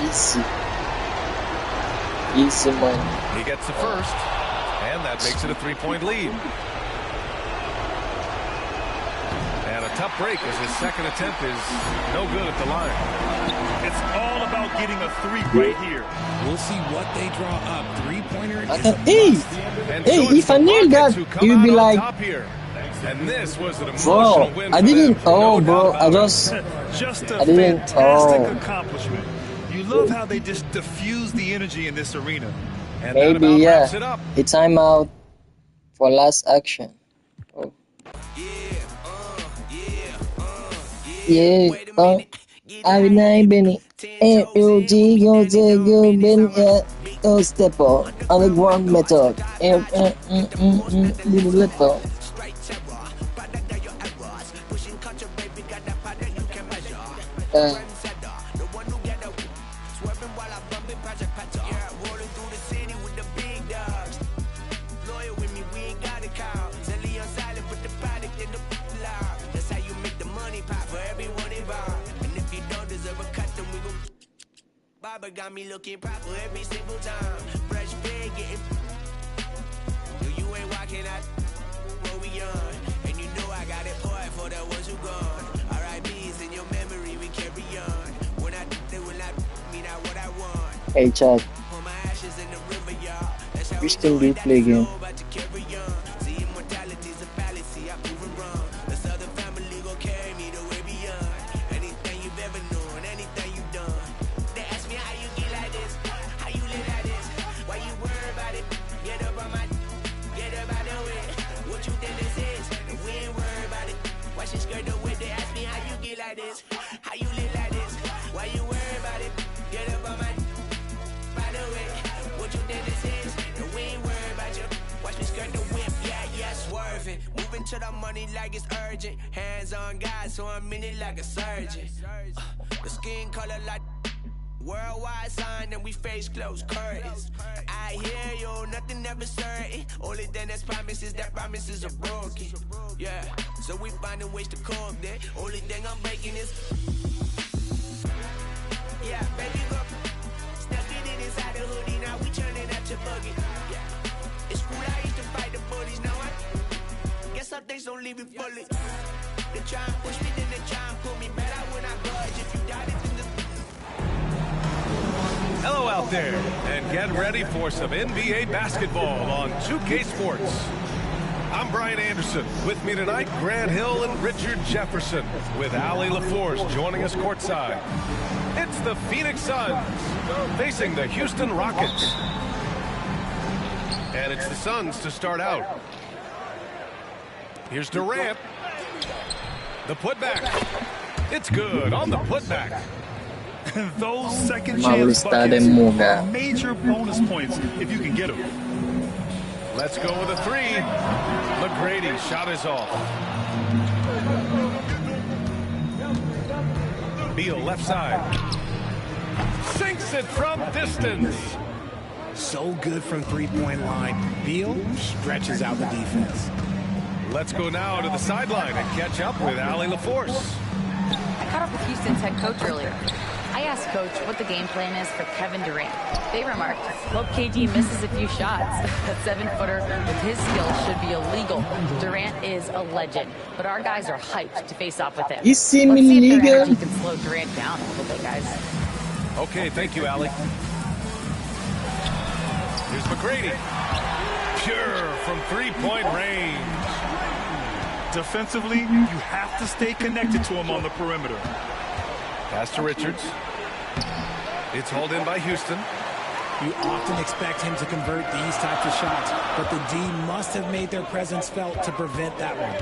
Easy. Easy money. He gets the first, and that makes it a 3-point lead. And a tough break as his second attempt is no good at the line. It's all about getting a three right here. We'll see what they draw up. Three-pointer is Hey, And hey, so it's if I the knew Rockets that, who come you'd be out on like, top here. And this was an emotional bro, win I for didn't, them, no oh, bro, doubt I about it. just, Just a I didn't, fantastic oh. accomplishment. You love how they just diffuse the energy in this arena. And that Maybe, about yeah, wraps it up. a timeout for last action. Oh. Yeah, I've been it. N-U-G, go to go, been don't step on the ground method. Little. Baba got me looking proper every single time. Fresh big getting. You ain't walking out where we on. And you know I got it poured for the ones who gone. R.I.P.'s in your memory, we carry on. When I mean out what I want. Hey, Chad. Pour my ashes in the river, y'all. That's how Which team do you play again? about to carry on. See, immortality's a fallacy, I prove it wrong. The Southern family gon' carry me the way beyond. Anything you've ever known, anything you've done. They ask me how you get like this, how you live like this. Why you worry about it? Get up on my, get up out the way. What you think this is? If we ain't worried about it. Watch your skirt the way they ask me how you get like this, how you live like this. Why you worry about it? Get up on my, by the way. What you think this is? If we ain't worried about you. Watch me skirt the whip, yeah, swerving. Moving to the money like it's urgent. Hands on God, so I'm in it like a surgeon. The skin color like worldwide sign, and we face closed curtains. I hear you, nothing ever certain. Only thing that's promises that promises are broken. Yeah, so we finding ways to cope that. Only thing I'm breaking is. Yeah, baby girl, stuck it in inside the hoodie. Now we turning out to buggy. Yeah, it's cool. I used to fight the bullies. Now I guess some things don't leave me fully. They try and push me, then they try and pull me back out when I budge. If you doubt it, then just. Hello out there, and get ready for some NBA basketball on 2K Sports. I'm Brian Anderson. With me tonight, Grant Hill and Richard Jefferson, with Ali LaForce joining us courtside. It's the Phoenix Suns facing the Houston Rockets. And it's the Suns to start out. Here's Durant. The putback. It's good on the putback. Those second Mauro chance está de buckets moda. are major bonus points if you can get them. Let's go with a three. McGrady shot is off. Beal left side. Sinks it from distance. So good from three-point line. Beal stretches out the defense. Let's go now to the sideline and catch up with Ali LaForce. I caught up with Houston's head coach earlier. I asked Coach what the game plan is for Kevin Durant. They remarked, hope KD misses a few shots. That 7-footer with his skills should be illegal. Durant is a legend, but our guys are hyped to face off with him. You see Let's me, see if their nigga? energy can slow Durant down a little bit, guys. Okay, thank you, Ali. Here's McGrady. Pure from three-point range. Defensively, you have to stay connected to him on the perimeter. Pass to Richards. It's hauled in by Houston. You often expect him to convert these types of shots, but the D must have made their presence felt to prevent that one.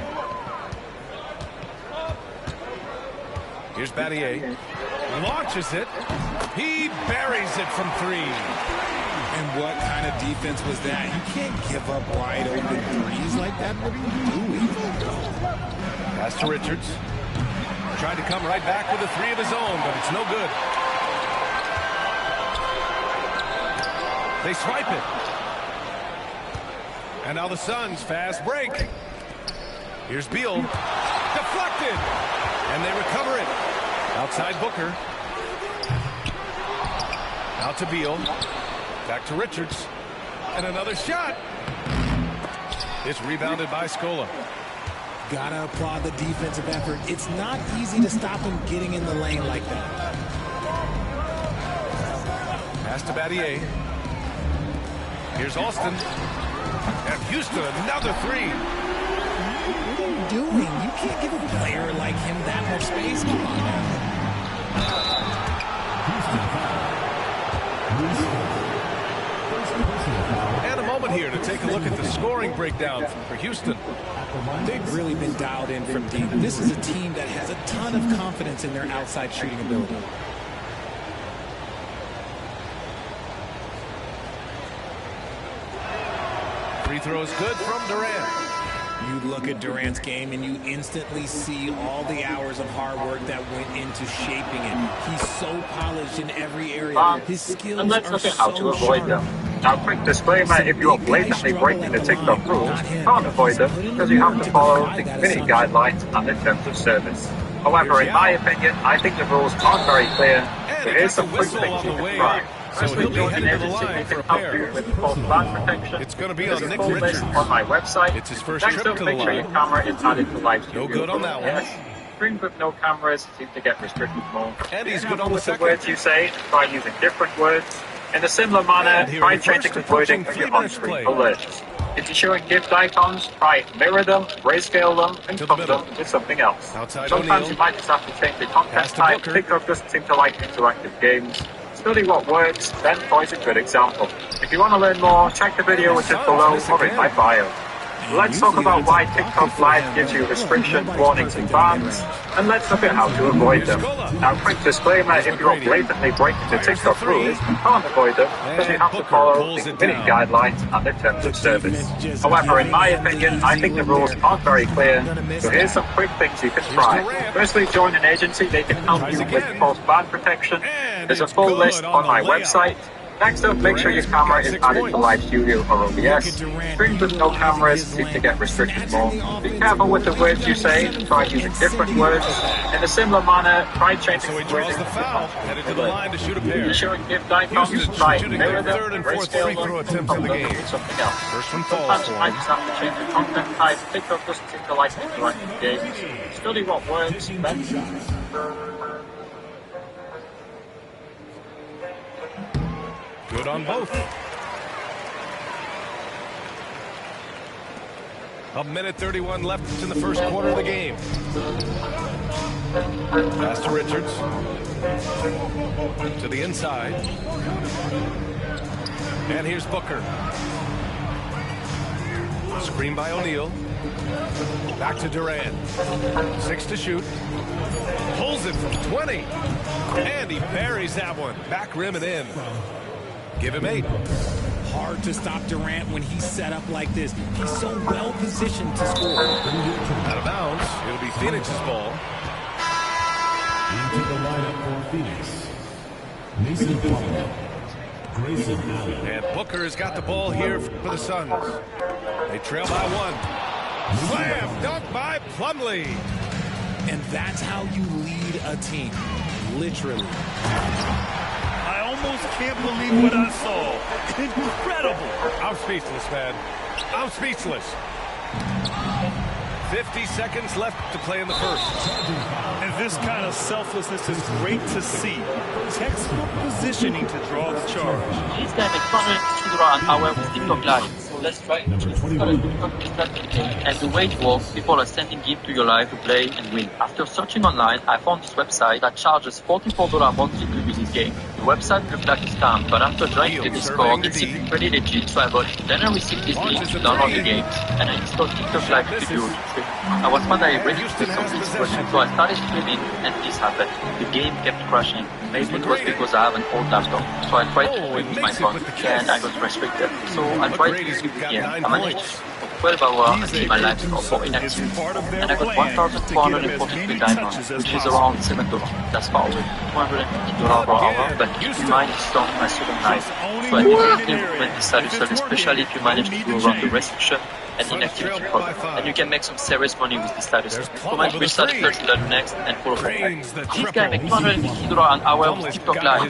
Here's Battier. Launches it. He buries it from three. And what kind of defense was that? You can't give up wide open threes like that. What are you doing? Pass to Richards. Tried to come right back with a three of his own, but it's no good. They swipe it. And now the Suns fast break. Here's Beal. Deflected. And they recover it. Outside Booker. Out to Beal. Back to Richards. And another shot. It's rebounded by Scola. Gotta applaud the defensive effort. It's not easy to stop him getting in the lane like that. Pass to Battier. Here's Alston. And Houston, another three. What are you doing? You can't give a player like him that much space. Come on now. And a moment here to take a look at the scoring breakdown for Houston. They've really been dialed in from deep. This is a team that has a ton of confidence in their outside shooting ability. Free throws good from Durant. You look at Durant's game and you instantly see all the hours of hard work that went into shaping it. He's so polished in every area. His skills and let's are look at how to avoid them. Now, quick disclaimer, if you are blatantly breaking the TikTok rules, you can't avoid them because you have to follow the community guidelines and the terms of service. However, in my opinion, I think the rules aren't very clear, so here's some quick things you can try. Firstly, join an agency that can help you with false land protection. It's going to be There's on a Nick full Richards. list on my website. It's his first Next trip up, to the make sure your line. camera is added to live No studio. good on that one. Yes. Streams with no cameras seem to get restricted more. And he's Be good careful on the with the second. words you say. Try using different words. In a similar And manner, here try in the changing first the wording approaching of your 3 minutes on-screen play. alerts. If you're showing gift icons, try mirror them, grayscale them, and To the cover them middle. with something else. Outside Sometimes O'Neal. you might just have to change the content Pass to type. Booker. TikTok doesn't seem to like interactive games. Study what works, then choose a good example. If you want to learn more, check the video which is below or in my bio. Let's talk about why TikTok Live gives you restrictions, warnings, and bans, and let's look at how to avoid them. Now, quick disclaimer, if you're blatantly breaking the TikTok rules, you can't avoid them because you have to follow the community guidelines and the terms of service. However, in my opinion, I think the rules aren't very clear, so here's some quick things you can try. Firstly, join an agency. They can help you with false ban protection. There's a full list on my website. Next up, make sure your camera is added to Live Studio or OBS. Streams with no cameras seem to get restricted more. Be careful with the words you say and try using different words. In a similar manner, try changing So he the draws wording the of foul. Headed to the line to shoot a If pair. you're showing gift icons, Houston try shooting mirror their them, third and fourth grayscale free them, throw and attempts of the cover them game. with something else. First one falls Sometimes for you might him. just have to change the content type. TikTok doesn't seem to like interactive games. Study what works, then Good on both. A minute 31 left in the first quarter of the game. Pass to Richards. To the inside. And here's Booker. Screen by O'Neal. Back to Durant. 6 to shoot. Pulls it from 20. And he buries that one. Back rim and in. Give him 8. Hard to stop Durant when he's set up like this. He's so well positioned to score. Out of bounds. It'll be Phoenix's ball. Into the lineup for Phoenix, Mason Plumlee, Grayson Allen. And Booker has got the ball here for the Suns. They trail by 1. Slam dunk by Plumlee. And that's how you lead a team. Literally. I almost can't believe what I saw. Incredible. I'm speechless, man. I'm speechless. 50 seconds left to play in the first. And this kind of selflessness is great to see. Textbook positioning to draw the charge. This time it's 200 an hour with TikTok Live. So let's try it. And the way it works, people are sending gifts to your live to play and win. After searching online, I found this website that charges $44 monthly to use this game. The website looked like a scam, but after joining the Discord, it seemed pretty legit, so I bought it. Then I received this link to download the games, and I installed TikTok Live Studio to stream. I was finally ready to do something special, so I started streaming, and this happened. The game kept crashing. Maybe it was because I have an old laptop, so I tried to stream with my phone, and I got restricted. So I tried to stream again. I managed for 12 hours until my life got for inactive, and I got 1,443 diamonds, which is around $7. That's far away, $250 per hour, but keep in mind it's not my second life. So I definitely recommend this side hustle, especially if you manage to go around the restriction and inactivity problem. And you can make some serious money with this side hustle. Comment which side hustle to learn next and follow for more. This guy makes $250 an hour with TikTok Live.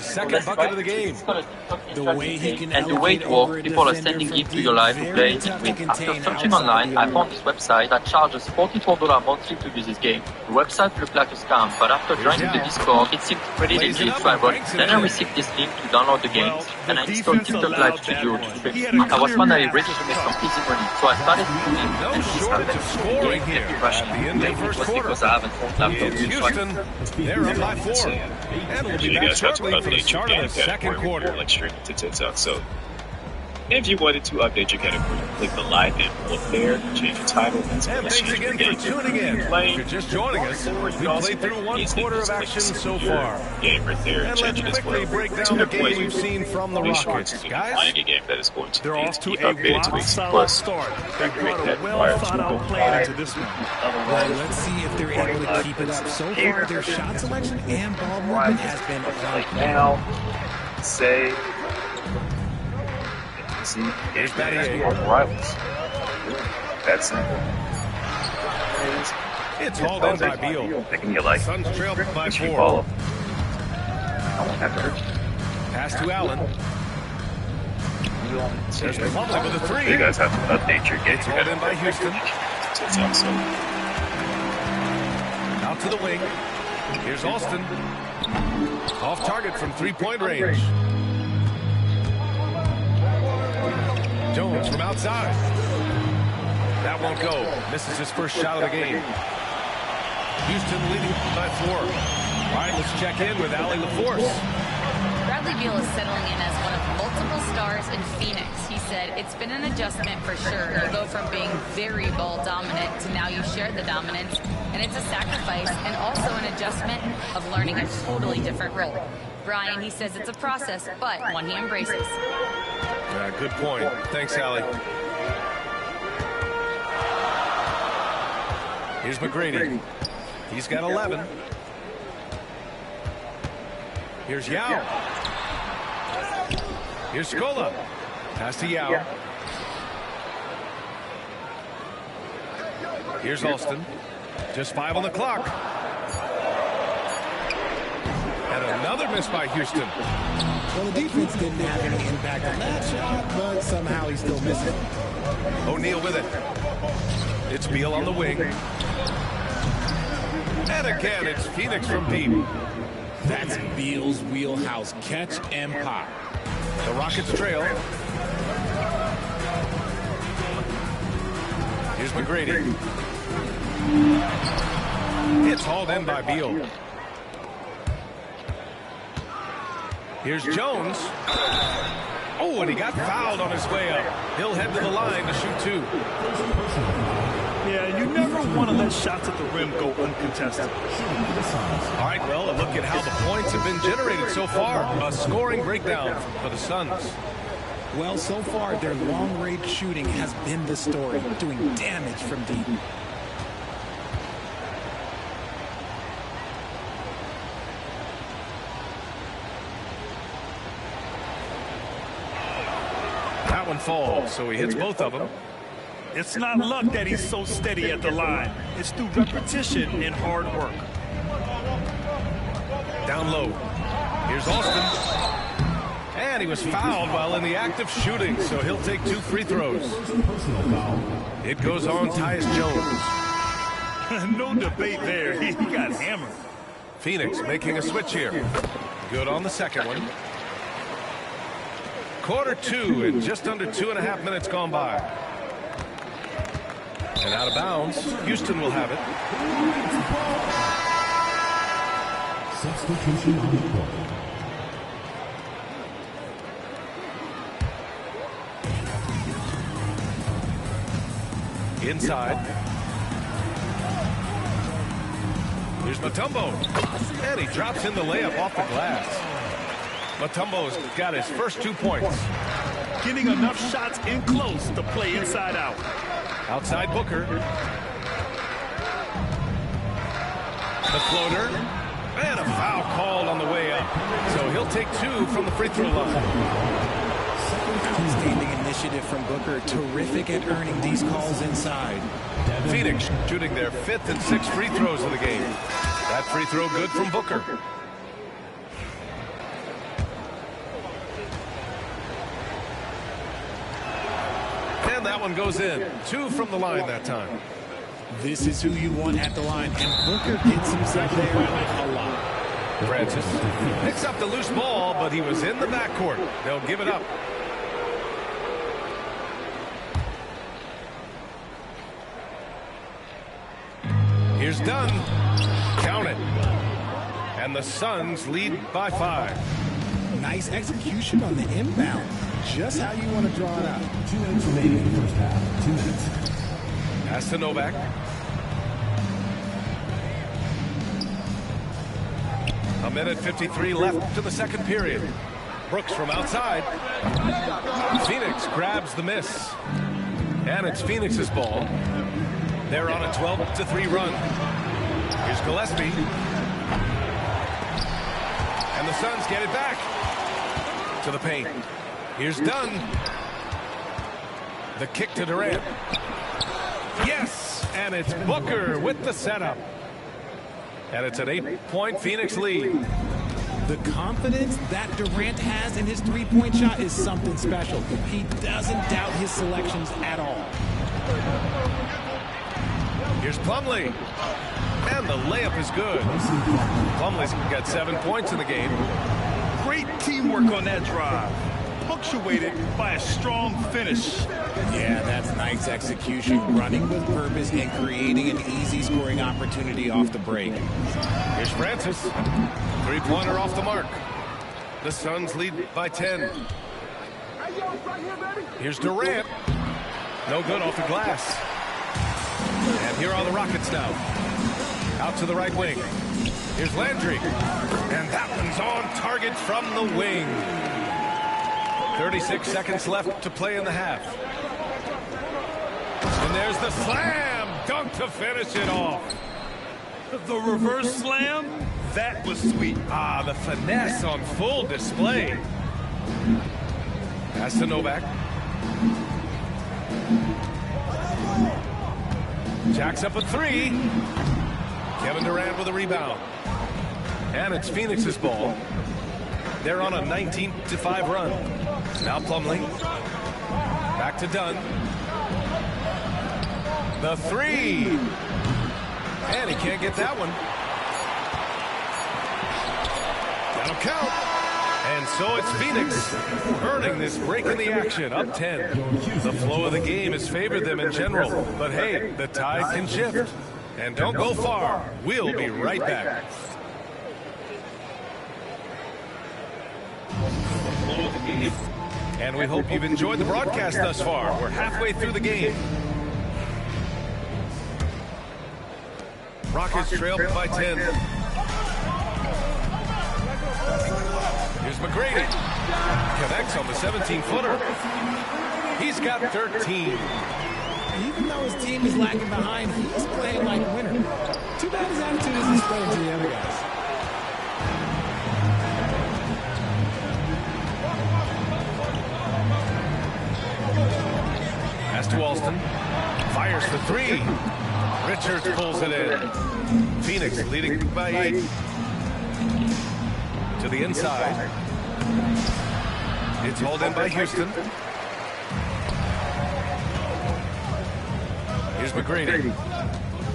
And the way it works, people are sending it to your live to play it with. After searching online, I found this website that charges $44 monthly to use this game. The website looked like a scam, but after joining the Discord, it seemed pretty legit, so I bought it. Then I received this link to download the games, and I installed TikTok Live Studio to stream. I was finally ready to make some easy money, so I started streaming, and this happened. The game kept crashing. Maybe it was because I haven't owned laptop. Houston, they're up by 4. And we'll be back shortly for the start of the second quarter. Like streaming to TikTok. So if you wanted to update your category, click the live input up there, change the title, and thanks again for tuning in. If you're just joining us, we played through one quarter of action so far. Game right there, and let's quickly break down the game we've seen from the Rockets. Guys, a game that is going to they're off to a updated to solid start. They brought a well-thought-out plan into this one. Well, let's see if they're able to keep it up. So far, their shot selection and ball movement has been right now. Say. See, here's Batty rivals. That's it. It's hauled in by Beal. Thinking you like Suns trail by 4. Pass to Allen. There's Plumlee with a 3. You guys have to update your game. It's hauled in by Houston. Out to the wing. Here's Austin. Off target from 3-point range. Jones from outside. That won't go. Misses his first shot of the game. Houston leading by 4. All right, let's check in with Allie LaForce. Bradley Beal is settling in as one of multiple stars in Phoenix. He said, it's been an adjustment for sure. You go from being very ball dominant to now you share the dominance. And it's a sacrifice and also an adjustment of learning a totally different role. Brian, he says it's a process, but one he embraces. Good point. Thanks, Allie. Here's McGrady. He's got 11. Here's Yao. Here's Scola. Pass to Yao. Here's Alston. Just 5 on the clock. And another miss by Houston. Well, the defense didn't have any impact on that shot, but somehow he's still missing. O'Neal with it. It's Beal on the wing. And again, it's Phoenix from deep. That's Beal's wheelhouse. Catch and pop. The Rockets trail. Here's McGrady. It's hauled in by Beal. Here's Jones. Oh, and he got fouled on his way up. He'll head to the line to shoot 2. Yeah, you never want to let shots at the rim go uncontested. All right, well, a look at how the points have been generated so far. A scoring breakdown for the Suns. Well, so far, their long-range shooting has been the story, doing damage from deep. That one falls, so he hits both of them. It's not luck that he's so steady at the line. It's through repetition and hard work. Down low. Here's Austin. And he was fouled while in the act of shooting, so he'll take 2 free throws. It goes on Tyus Jones. No debate there. He got hammered. Phoenix making a switch here. Good on the second one. Quarter 2 and just under 2.5 minutes gone by. And out of bounds. Houston will have it. Substitution on the court. Inside. Here's Mutombo. And he drops in the layup off the glass. Mutombo's got his first 2 points. Getting enough shots in close to play inside out. Outside Booker. The floater. And a foul called on the way up. So he'll take 2 from the free throw line. Outstanding initiative from Booker. Terrific at earning these calls inside. Phoenix shooting their 5th and 6th free throws of the game. That free throw good from Booker. And that one goes in. 2 from the line that time. This is who you want at the line, and Booker gets himself there a lot. Francis picks up the loose ball, but he was in the backcourt. They'll give it up. Here's Dunn. Count it. And the Suns lead by 5. Nice execution on the inbound. Just how you want to draw it out. 2 minutes remaining in the first half. 2 minutes. Pass to Novak. A minute 53 left to the second period. Brooks from outside. Phoenix grabs the miss. And it's Phoenix's ball. They're on a 12-3 run. Here's Gillespie. And the Suns get it back. To the paint. Here's Dunn. The kick to Durant. Yes! And it's Booker with the setup. And it's an 8-point Phoenix lead. The confidence that Durant has in his three-point shot is something special. He doesn't doubt his selections at all. Here's Plumlee. And the layup is good. Plumlee's got 7 points in the game. Great teamwork on that drive. Punctuated by a strong finish. Yeah, that's nice execution. Running with purpose and creating an easy scoring opportunity off the break. Here's Francis. Three-pointer off the mark. The Suns lead by 10. Here's Durant. No good off the glass. And here are the Rockets now. Out to the right wing. Here's Landry. And that one's on target from the wing. 36 seconds left to play in the half. And there's the slam dunk to finish it off. The reverse slam? That was sweet. Ah, the finesse on full display. Pass to Novak. Jacks up a 3. Kevin Durant with a rebound. And it's Phoenix's ball. They're on a 19-5 run. Now Plumlee. Back to Dunn. The 3. And he can't get that one. That'll count. And so it's Phoenix earning this break in the action, up 10. The flow of the game has favored them in general. But hey, the tide can shift. And don't go far. We'll be right back. And we hope you've enjoyed the broadcast thus far. We're halfway through the game. Rockets trail by 10. Here's McGrady. Connects on the 17-footer. He's got 13. Even though his team is lagging behind, he's playing like a winner. Too bad his attitude isn't spreading to the other guys. Pass to Alston. Fires for 3. Richards pulls it in. Phoenix leading by 8. To the inside. It's hauled in by Houston. Here's McGrady.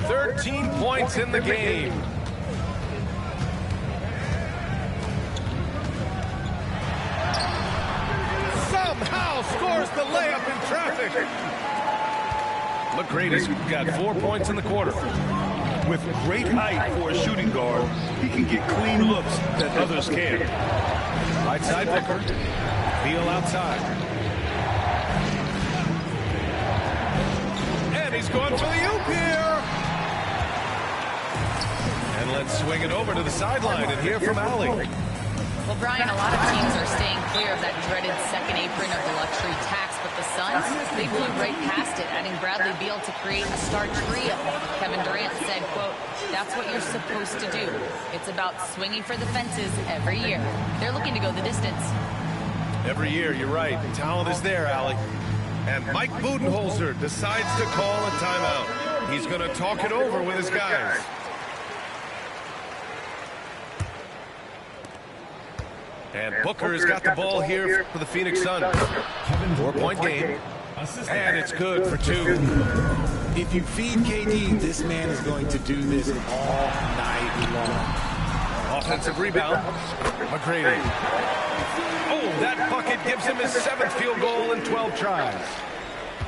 13 points in the game. Somehow scores the layup in traffic. McGrady's got 4 points in the quarter. With great height for a shooting guard, he can get clean looks that others can't. Right side Booker. Beal outside. And And he's going for the oop here. And let's swing it over to the sideline and hear from Allie. Well, Brian, a lot of teams are staying clear of that dreaded second apron of the luxury tax, but the Suns, they flew right past it, adding Bradley Beal to create a star trio. Kevin Durant said, quote, "That's what you're supposed to do. It's about swinging for the fences every year." They're looking to go the distance. Every year, you're right. Talent is there, Allie. And Mike Budenholzer decides to call a timeout. He's going to talk it over with his guys. And Booker has got the ball here for the Phoenix Suns. 4-point game. And it's good for 2. If you feed KD, this man is going to do this all night long. Offensive rebound. McGrady. Oh, that bucket gives him his 7th field goal in 12 tries.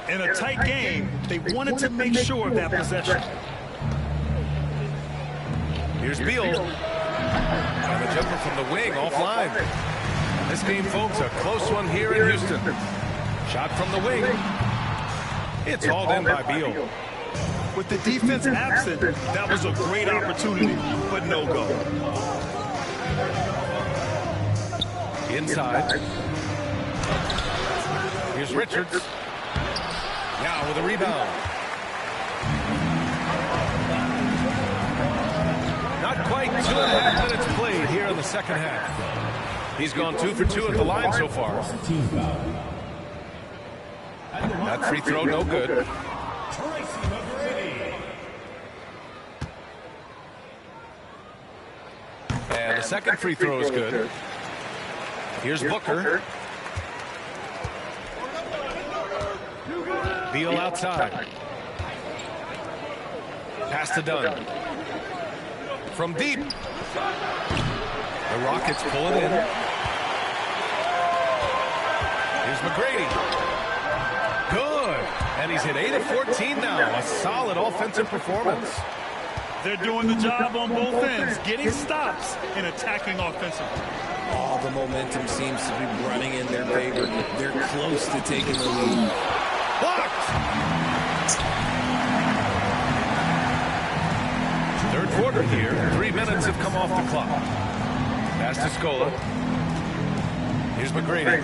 In a tight game, they wanted to make sure of that possession. Here's Beal. And the jumper from the wing offline. This game, folks, a close one here in Houston. Shot from the wing. It's hauled in by Beal. With the defense absent, that was a great opportunity, but no go. Inside. Here's Richards. Now with a rebound. Not quite 2.5 minutes played here in the second half. He's gone 2 for 2 at the line so far. That free throw no good. And the second free throw is good. Here's Booker. Beal outside. Pass to Dunn. From deep. The Rockets pull it in. Here's McGrady. Good. And he's hit 8 of 14 now. A solid offensive performance. They're doing the job on both ends, getting stops and attacking offensively. All the momentum seems to be running in their favor. They're close to taking the lead. Blocked. Third quarter here. 3 minutes have come off the clock. Pass to Scola. Here's McGrady.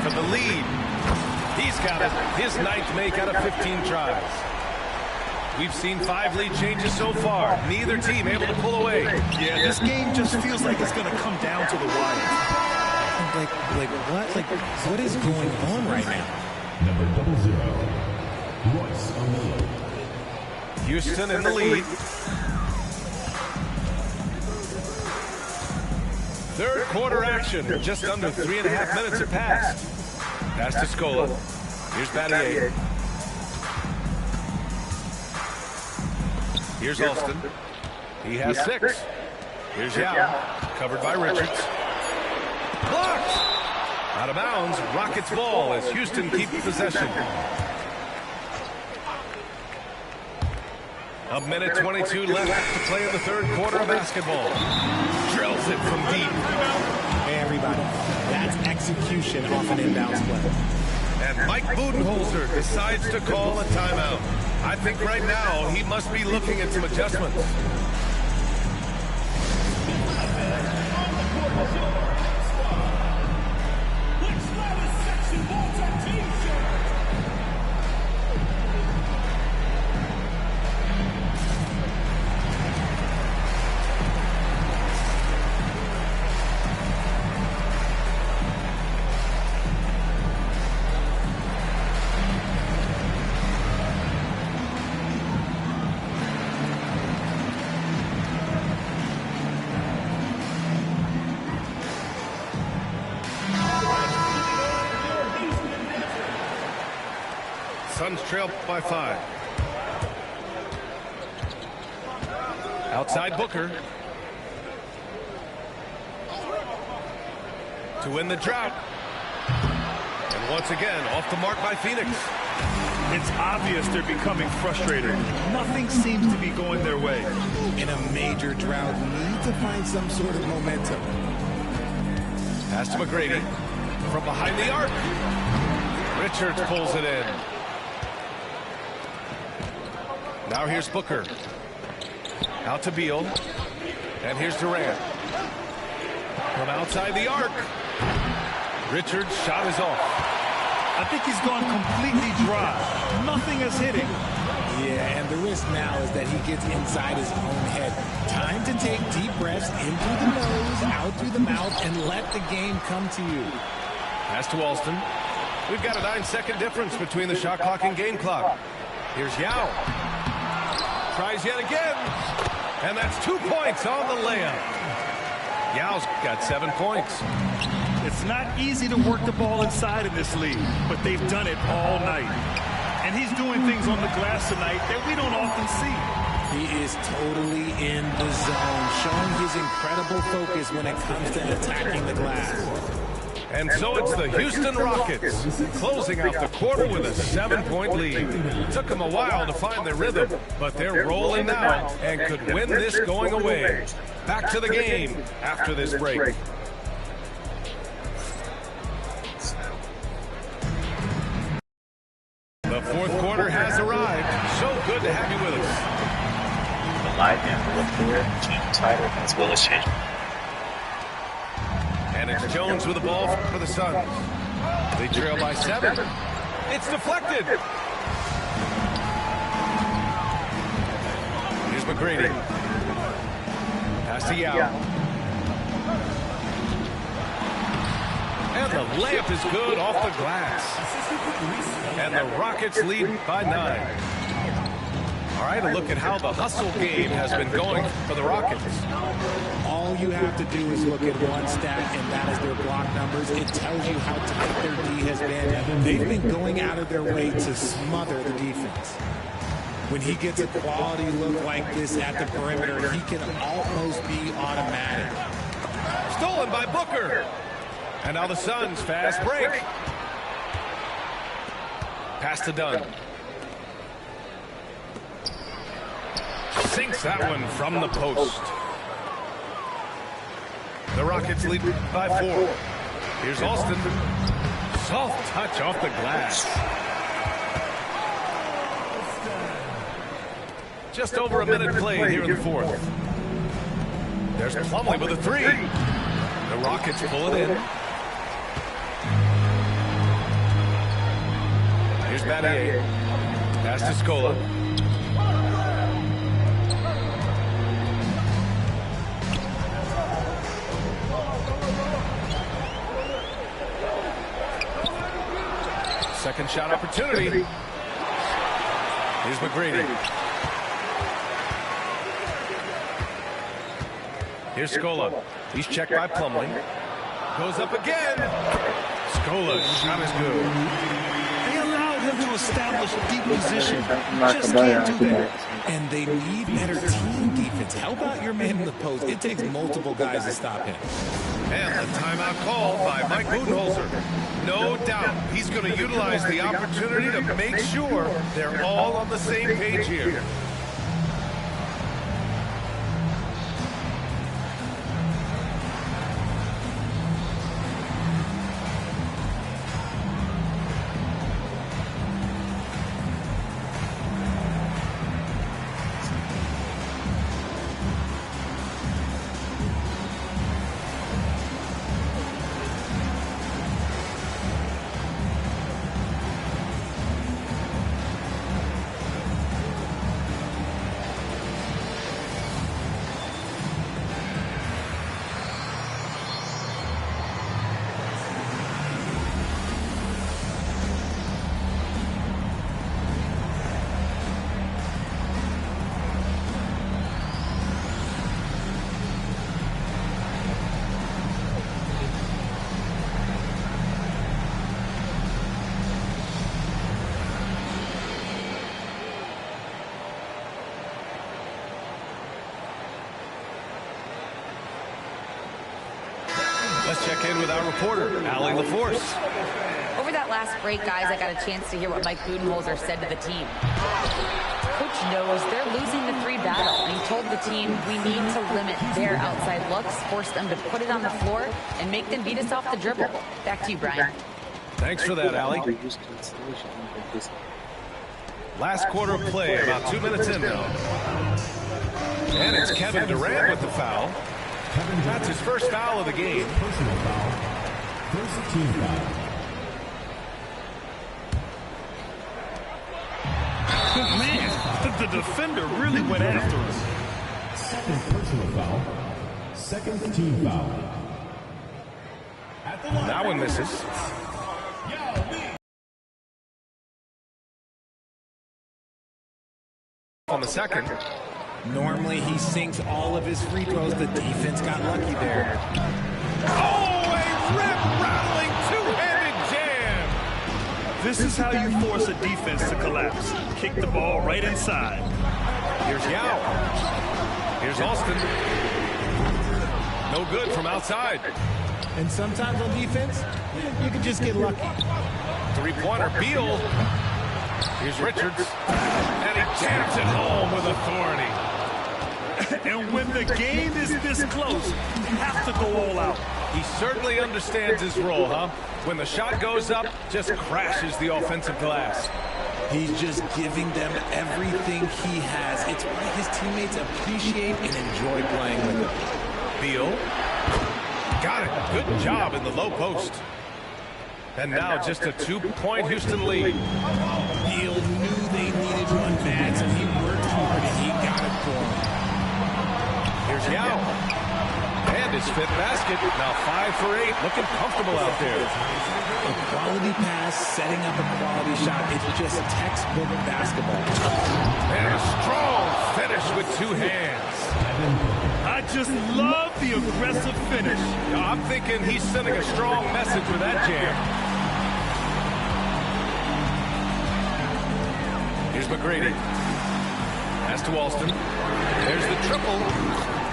For the lead. He's got it. His 9th make out of 15 tries. We've seen 5 lead changes so far. Neither team able to pull away. Yeah, this game just feels like it's going to come down to the wire. What is going on right now? Number 00, Royce O'Neal. Houston in the lead. Third quarter action. Just under 3.5 minutes have passed. Pass to Scola. Here's Battier. Here's Alston. He has 6. Here's Yao. Covered by Richards. Blocked! Out of bounds. Rockets ball as Houston keeps possession. A minute 22 left to play in the third quarter of basketball. Drills it from deep. Hey, everybody. That's execution off an inbounds play. And Mike Budenholzer decides to call a timeout. I think right now he must be looking at some adjustments. Suns trail by 5. Outside Booker. To win the drought. And once again, off the mark by Phoenix. It's obvious they're becoming frustrated. Nothing seems to be going their way. In a major drought, need to find some sort of momentum. Pass to McGrady. From behind the arc. Richards pulls it in. Now here's Booker. Out to Beal. And here's Durant. From outside the arc. Richards' shot is off. I think he's gone completely dry. Nothing is hitting. Yeah, and the risk now is that he gets inside his own head. Time to take deep breaths in through the nose, out through the mouth, and let the game come to you. Pass to Alston. We've got a 9-second difference between the shot clock and game clock. Here's Yao. Tries yet again. And that's 2 points on the layup. Yao's got 7 points. It's not easy to work the ball inside in this league, but they've done it all night. And he's doing things on the glass tonight that we don't often see. He is totally in the zone, showing his incredible focus when it comes to attacking the glass. And so it's the Houston Rockets closing out the quarter with a 7-point lead. It took them a while to find their rhythm, but they're rolling now and could win this going away. Back to the game after this break. The fourth quarter has arrived. So good to have you with us. The live handle up there, change title as well as change. And it's Jones with the ball for the Suns. They trail by 7. It's deflected. Here's McGrady. Pass to Yao. And the layup is good off the glass. And the Rockets lead by 9. All right, a look at how the hustle game has been going for the Rockets. All you have to do is look at one stat, and that is their block numbers. It tells you how tight their D has been. They've been going out of their way to smother the defense. When he gets a quality look like this at the perimeter, he can almost be automatic. Stolen by Booker. And now the Suns fast break. Pass to Dunn. Sinks that one from the post. The Rockets lead by 4. Here's Alston. Soft touch off the glass. Just over a minute played here in the fourth. There's Plumlee with a 3. The Rockets pull it in. Here's Battier. Pass to Scola. Second shot opportunity. Here's McGrady. Here's Scola. He's checked by Plumlee. Goes up again. Scola's shot is good. They allowed him to establish deep position. Just can't do that. And they need better team defense. How about your man in the post? It takes multiple guys to stop him. And the timeout called by Mike Budenholzer. No doubt he's going to utilize the opportunity to make sure they're all on the same page here. Let's check in with our reporter, Allie LaForce. Over that last break, guys, I got a chance to hear what Mike Budenholzer said to the team. Coach knows they're losing the 3 battle, and he told the team we need to limit their outside looks, force them to put it on the floor, and make them beat us off the dribble. Back to you, Brian. Thanks for that, Allie. Last quarter of play, about 2 minutes in now. And it's Kevin Durant with the foul. That's his first foul of the game. Personal foul. First team foul. Man, the defender really went after him. Second personal foul. Second team foul. That one misses. On the second. Normally he sinks all of his free throws. The defense got lucky there. Oh, a rip-rattling two-handed jam. This is how you force a defense to collapse. Kick the ball right inside. Here's Yao. Here's Alston. No good from outside. And sometimes on defense, you can just get lucky. Three-pointer, Beal. Here's Richards. And he jams it home with authority. And when the game is this close, you have to go all out. He certainly understands his role, huh? When the shot goes up, just crashes the offensive glass. He's just giving them everything he has. It's why his teammates appreciate and enjoy playing with him. Beal. Got it. Good job in the low post. And now just a 2-point Houston lead. Beal knew they needed one bad, so he worked hard and he got it for him. Here's Yao. And his fifth basket. Now 5 for 8. Looking comfortable out there. A quality pass, setting up a quality shot. It's just textbook basketball. And a strong finish with 2 hands. I just love the aggressive finish. I'm thinking he's sending a strong message with that jam. Here's McGrady. Pass to Alston. There's the triple.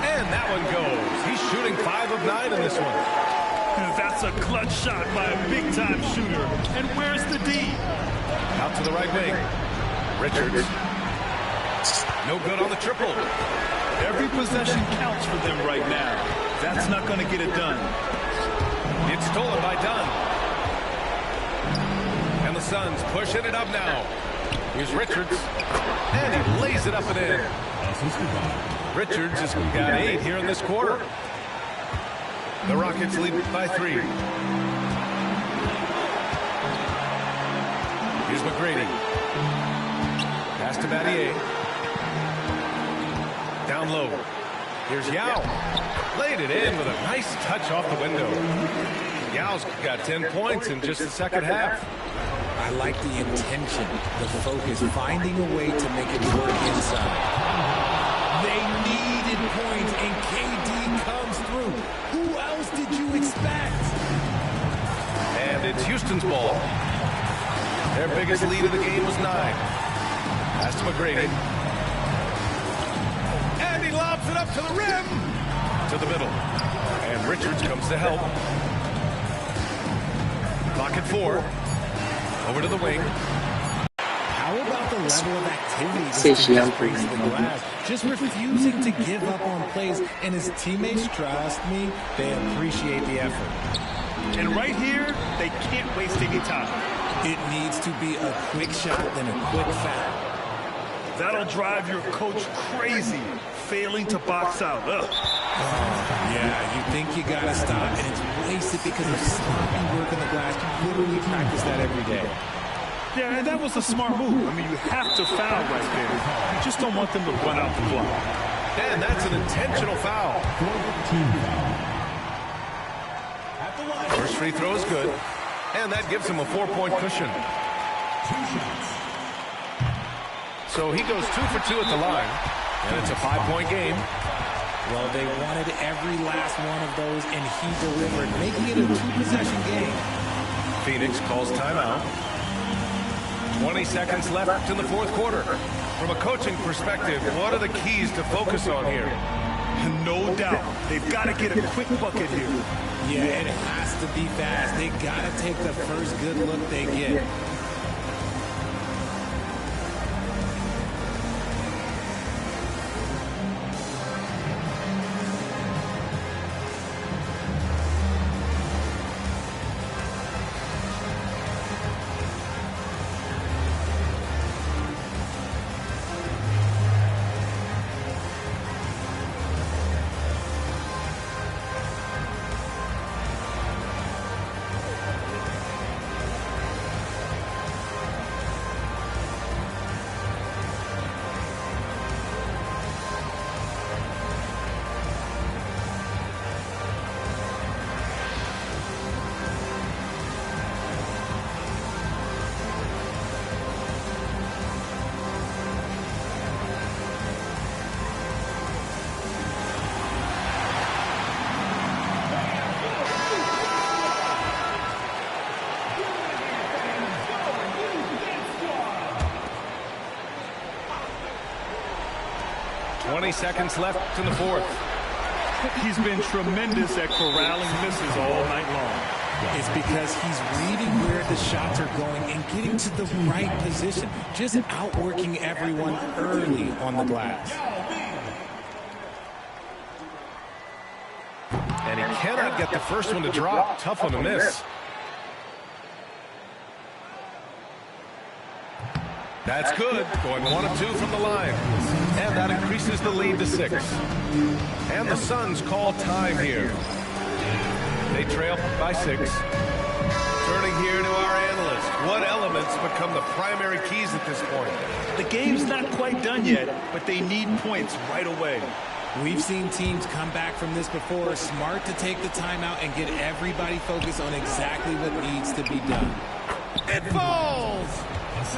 And that one goes. He's shooting 5 of 9 in this one. That's a clutch shot by a big-time shooter. And where's the D? Out to the right wing. Richards. No good on the triple. Every possession counts for them right now. That's not going to get it done. It's stolen by Dunn. And the Suns pushing it up now. Here's Richards. And he lays it up and in. Richards has got 8 here in this quarter. The Rockets lead by 3. Here's McGrady. Pass to Battier. Down low. Here's Yao. Laid it in with a nice touch off the window. Yao's got 10 points in just the second half. I like the intention, the focus, finding a way to make it work inside. They needed points, and KD comes through. Who else did you expect? And it's Houston's ball. Their biggest lead of the game was 9. Pass to McGrady. And he lobs it up to the rim. To the middle. And Richards comes to help. Clock at 4. Over to the wing. How about the level of activity this team brings to the glass? Just refusing to give up on plays, and his teammates, trust me, they appreciate the effort. And right here, they can't waste any time. It needs to be a quick shot, then a quick foul. That'll drive your coach crazy, failing to box out. Ugh. Yeah, you think you gotta stop, and it's wasted because of sloppy work on the glass. You literally practice that every day. Yeah, and that was a smart move. I mean, you have to foul right there. You just don't want them to run out the block. And that's an intentional foul. First free throw is good. And that gives him a 4-point cushion. So he goes 2 for 2 at the line. And it's a 5-point game. Well, they wanted every last one of those, and he delivered, making it a 2-possession game. Phoenix calls timeout. 20 seconds left in the fourth quarter. From a coaching perspective, what are the keys to focus on here? No doubt. They've got to get a quick bucket here. Yeah, it has to be fast. They got to take the first good look they get. 20 seconds left in the fourth. He's been tremendous at corralling misses all night long. It's because he's reading where the shots are going and getting to the right position. Just outworking everyone early on the glass. And he cannot get the first one to drop. Tough one to miss. That's good. Going 1 of 2 from the line. And that increases the lead to 6. And the Suns call time here. They trail by 6. Turning here to our analyst. What elements become the primary keys at this point? The game's not quite done yet, but they need points right away. We've seen teams come back from this before. Smart to take the timeout and get everybody focused on exactly what needs to be done. It falls!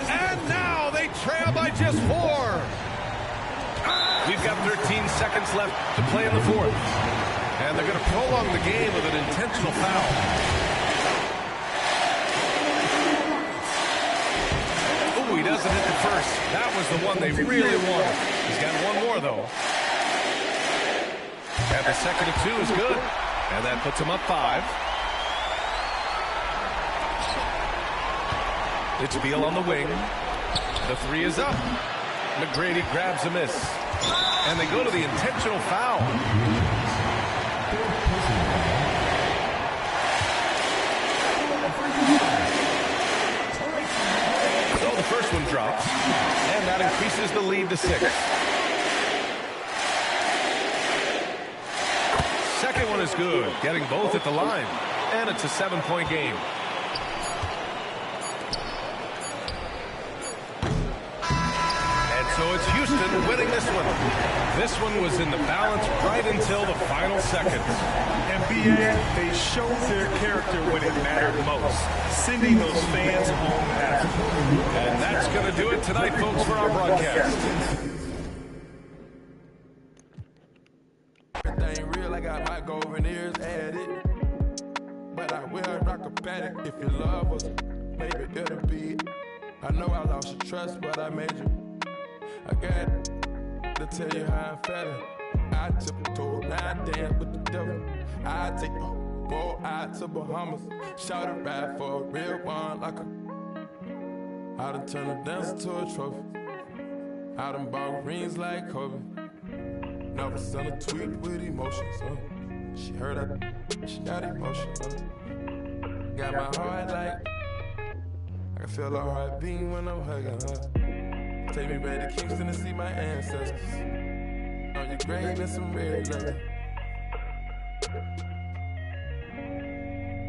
And now they trail by just 4. We've got 13 seconds left to play in the fourth. And they're going to prolong the game with an intentional foul. Oh, he doesn't hit the first. That was the one they really wanted. He's got one more, though. And the second of 2 is good. And that puts him up 5. It's Beal on the wing. The 3 is up. McGrady grabs a miss. And they go to the intentional foul. So the first one drops. And that increases the lead to 6. Second one is good. Getting both at the line. And it's a 7-point game. So it's Houston winning this one. This one was in the balance right until the final seconds. And BA, they showed their character when it mattered most, sending those fans home happy. And that's going to do it tonight, folks, for our broadcast. Everything real, I got my golden ears added. But I will rock a paddock if you love us. Maybe it'll be. I know I lost your trust, but I made you. I got to tell you how I felt. I tiptoe around, dance with the devil. I take the boat out to Bahamas. Shout it ride for a real one like a. I done turn a dancer to a trophy. I done bought rings like Kobe. Never sent a tweet with emotions. She heard that, she got emotions. Got my heart like. I can feel her heart beating when I'm hugging her. Take me back to Kingston to see my ancestors. On your grave and some red leather.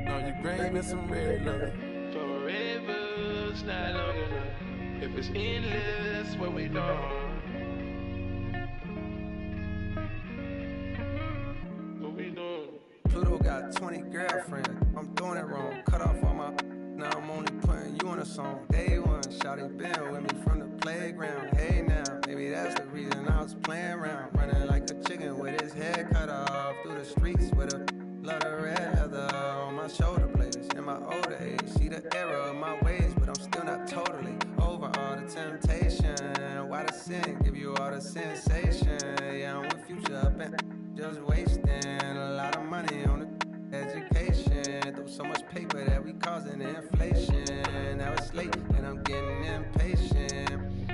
On your grave and some red leather. Forever's not long enough. If it's endless, what we done. What we doing? Pluto got 20 girlfriends. I'm doing it wrong. Cut off all my. Now I'm only putting you on a song. Day one, shawty been with me from the playground. Hey now, maybe that's the reason I was playing around. Running like a chicken with his head cut off. Through the streets with a lot of red leather on my shoulder blades. In my older age, see the error of my ways, but I'm still not totally over all the temptation. Why the sin give you all the sensation? Yeah, I'm with Future up and just wasting a lot of money on the education. Through so much paper that we causing inflation. Now it's late and I'm getting impatient.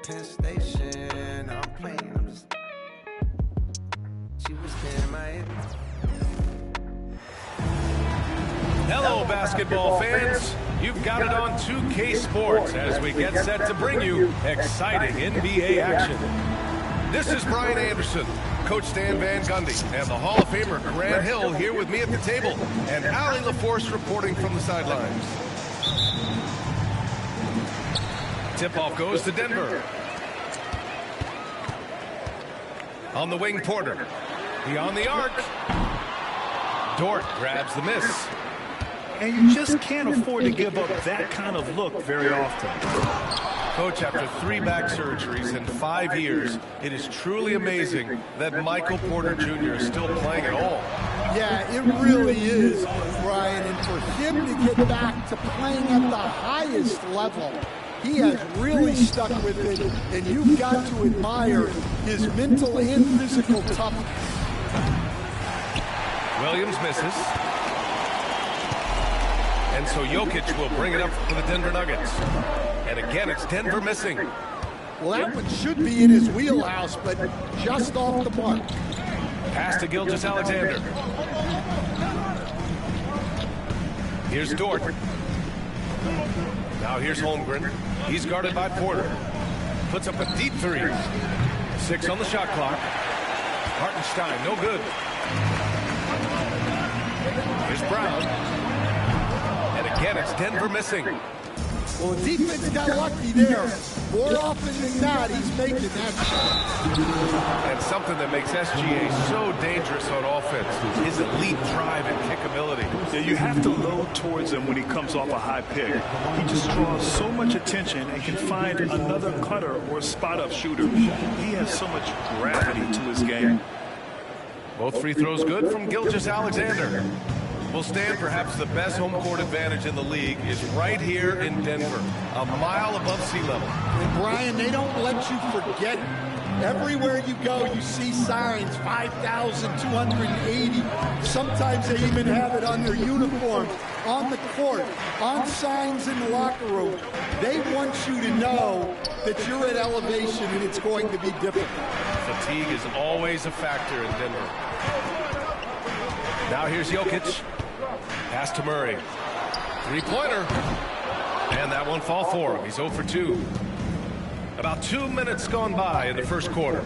Penn Station, now I'm playing. I'm just. She was in my head. Hello, basketball fans. You've got it on 2K Sports as we get set to bring you exciting NBA action. This is Brian Anderson, Coach Stan Van Gundy, and the Hall of Famer Grant Hill here with me at the table, and Allie LaForce reporting from the sidelines. Tip-off goes to Denver. On the wing, Porter. Beyond the arc. Dort grabs the miss. And you just can't afford to give up that kind of look very often. Coach, after 3 back surgeries in 5 years, it is truly amazing that Michael Porter Jr. is still playing at all. Yeah, it really is, Brian. And for him to get back to playing at the highest level he has really stuck with it, and you've got to admire his mental and physical toughness. Williams misses. And so Jokic will bring it up for the Denver Nuggets. And again, it's Denver missing. Well, that one should be in his wheelhouse, but just off the mark. Pass to Gilgeous-Alexander. Here's Dort. Now here's Holmgren. He's guarded by Porter. Puts up a deep three. 6 on the shot clock. Hartenstein, no good. Here's Brown. And again, it's Denver missing. Well, the defense got lucky there. More often than not, he's making that shot. And something that makes SGA so dangerous on offense is his elite drive and kick ability. Yeah, you have to load towards him when he comes off a high pick. He just draws so much attention and can find another cutter or spot-up shooter. He has so much gravity to his game. Both free throws good from Gilgeous-Alexander. Will stand perhaps the best home court advantage in the league is right here in Denver, a mile above sea level. And Brian, they don't let you forget. Everywhere you go, you see signs, 5,280. Sometimes they even have it on their uniform, on the court, on signs in the locker room. They want you to know that you're at elevation and it's going to be difficult. Fatigue is always a factor in Denver. Now here's Jokic. Pass to Murray. Three-pointer. And that won't fall for him. He's 0 for 2. About 2 minutes gone by in the first quarter.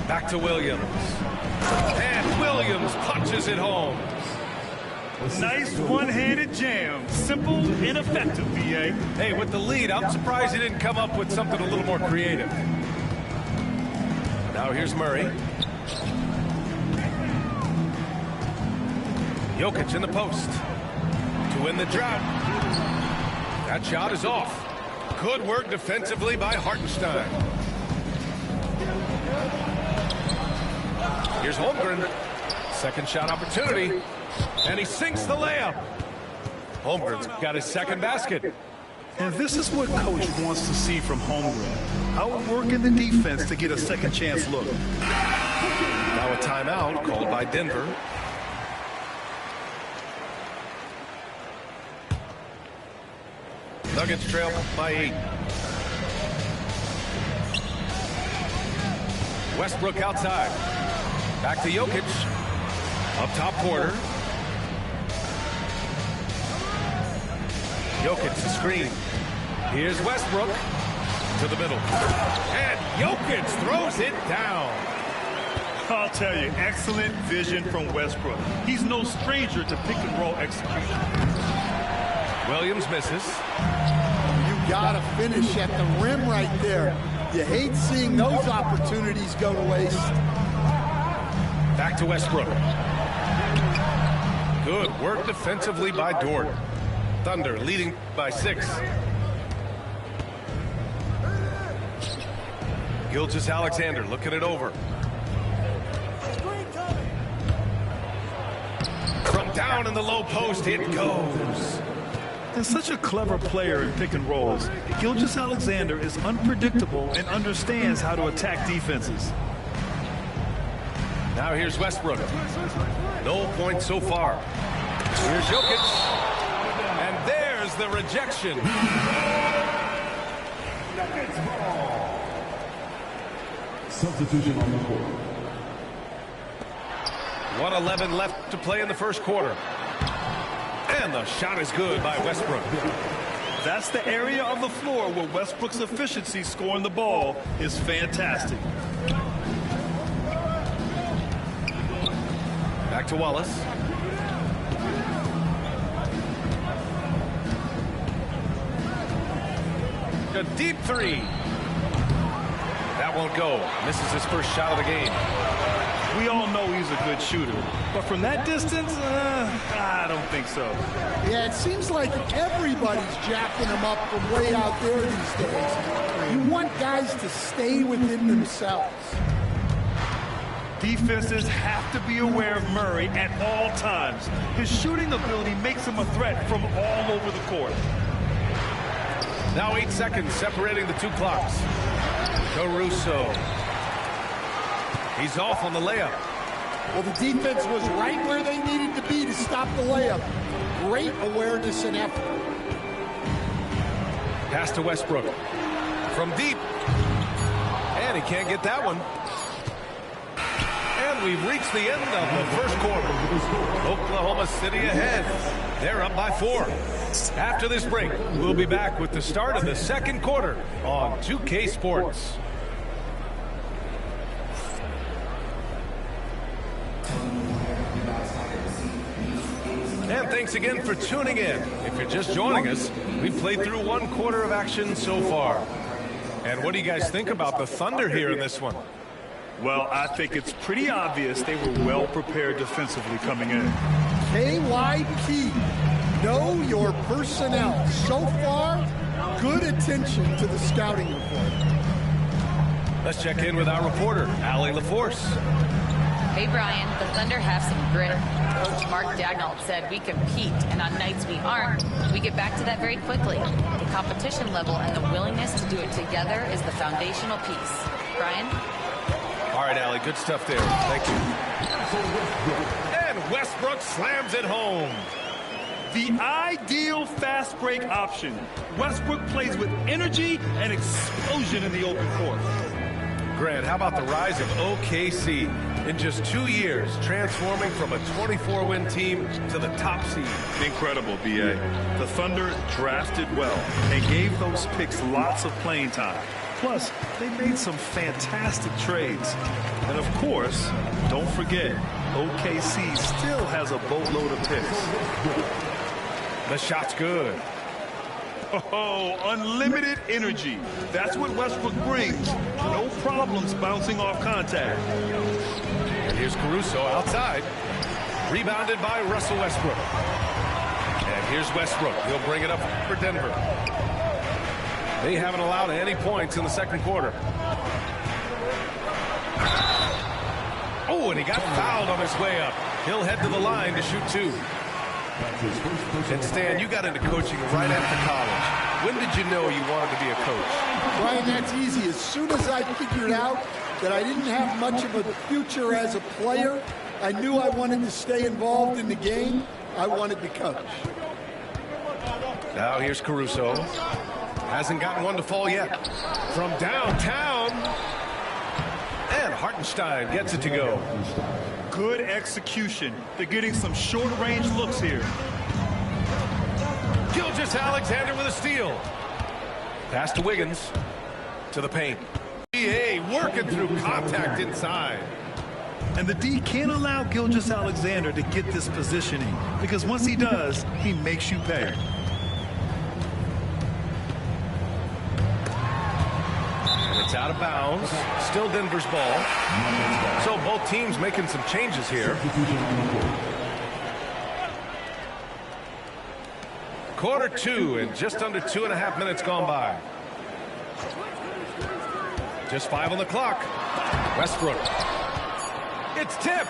Back to Williams. And Williams punches it home. Nice one-handed jam. Simple and effective, B.A. Hey, with the lead, I'm surprised he didn't come up with something a little more creative. Now here's Murray. Jokic in the post to win the drought. That shot is off. Good work defensively by Hartenstein. Here's Holmgren. Second shot opportunity. And he sinks the layup. Holmgren's got his second basket. And this is what Coach wants to see from Holmgren. Outworking the defense to get a second chance look. Now a timeout called by Denver. Nuggets trail by 8. Westbrook outside. Back to Jokic. Up top, Porter. Jokic the screen. Here's Westbrook to the middle. And Jokic throws it down. I'll tell you, excellent vision from Westbrook. He's no stranger to pick and roll execution. Williams misses. You got to finish at the rim right there. You hate seeing those opportunities go to waste. Back to Westbrook. Good work defensively by Dort. Thunder leading by 6. Gilgeous-Alexander looking it over. From down in the low post, it goes. And such a clever player in pick and rolls, Gilgeous-Alexander is unpredictable and understands how to attack defenses. Now here's Westbrook. No points so far. Here's Jokic. And there's the rejection. Substitution on the court. 1:11 left to play in the first quarter. And the shot is good by Westbrook. That's the area of the floor where Westbrook's efficiency scoring the ball is fantastic. Back to Wallace. A deep three. That won't go. Misses his first shot of the game. We all know he's a good shooter, but from that distance, I don't think so. Yeah, it seems like everybody's jacking him up from way out there these days. You want guys to stay within themselves. Defenses have to be aware of Murray at all times. His shooting ability makes him a threat from all over the court. Now 8 seconds separating the two clocks. Caruso. He's off on the layup. Well, the defense was right where they needed to be to stop the layup. Great awareness and effort. Pass to Westbrook. From deep. And he can't get that one. And we've reached the end of the first quarter. Oklahoma City ahead. They're up by 4. After this break, we'll be back with the start of the second quarter on 2K Sports. And thanks again for tuning in. If you're just joining us, we've played through 1 quarter of action so far. And what do you guys think about the Thunder here in this one? Well, I think it's pretty obvious they were well prepared defensively coming in. KYP, know your personnel. So far, good attention to the scouting report. Let's check in with our reporter, Allie LaForce. Hey, Brian, the Thunder have some grit. Coach Mark Dagnall said we compete, and on nights we aren't, we get back to that very quickly. The competition level and the willingness to do it together is the foundational piece. Brian? All right, Allie, good stuff there. Thank you. And Westbrook slams it home. The ideal fast break option. Westbrook plays with energy and explosion in the open court. Grant, how about the rise of OKC? In just 2 years, transforming from a 24-win team to the top seed. Incredible, B.A. The Thunder drafted well and gave those picks lots of playing time. Plus, they made some fantastic trades. And of course, don't forget, OKC still has a boatload of picks. The shot's good. Oh, unlimited energy. That's what Westbrook brings. No problems bouncing off contact. And here's Caruso outside. Rebounded by Russell Westbrook. And here's Westbrook. He'll bring it up for Denver. They haven't allowed any points in the second quarter. Oh, and he got fouled on his way up. He'll head to the line to shoot 2. And Stan, you got into coaching right after college. When did you know you wanted to be a coach? Brian, that's easy. As soon as I figured out that I didn't have much of a future as a player, I knew I wanted to stay involved in the game. I wanted to coach. Now here's Caruso. Hasn't gotten one to fall yet. From downtown. And Hartenstein gets it to go. Good execution. They're getting some short-range looks here. Gilgeous-Alexander with a steal. Pass to Wiggins. To the paint. EA working through contact inside. And the D can't allow Gilgeous-Alexander to get this positioning, because once he does, he makes you pay. It's out of bounds. Still Denver's ball. So both teams making some changes here. Quarter 2 and just under 2.5 minutes gone by. Just 5 on the clock. Westbrook. It's tipped.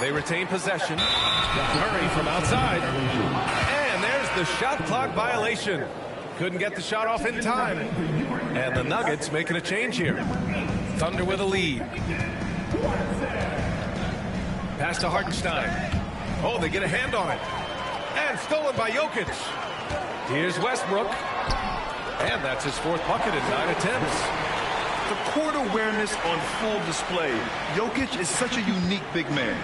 They retain possession. Murray from outside. And there's the shot clock violation. Couldn't get the shot off in time. And the Nuggets making a change here. Thunder with a lead. Pass to Hartenstein. Oh, they get a hand on it. And stolen by Jokic. Here's Westbrook. And that's his 4th bucket in 9 attempts. The court awareness on full display. Jokic is such a unique big man.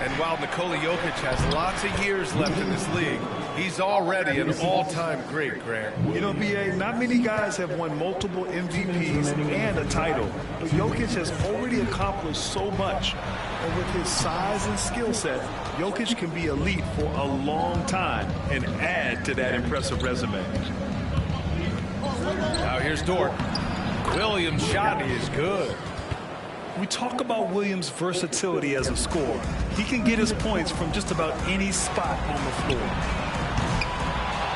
And while Nikola Jokic has lots of years left in this league, he's already an all-time great, Grant. You know, B.A., not many guys have won multiple MVPs and a title, but Jokic has already accomplished so much. And with his size and skill set, Jokic can be elite for a long time and add to that impressive resume. Now here's Dort. Williams' shot is good. We talk about Williams' versatility as a scorer. He can get his points from just about any spot on the floor.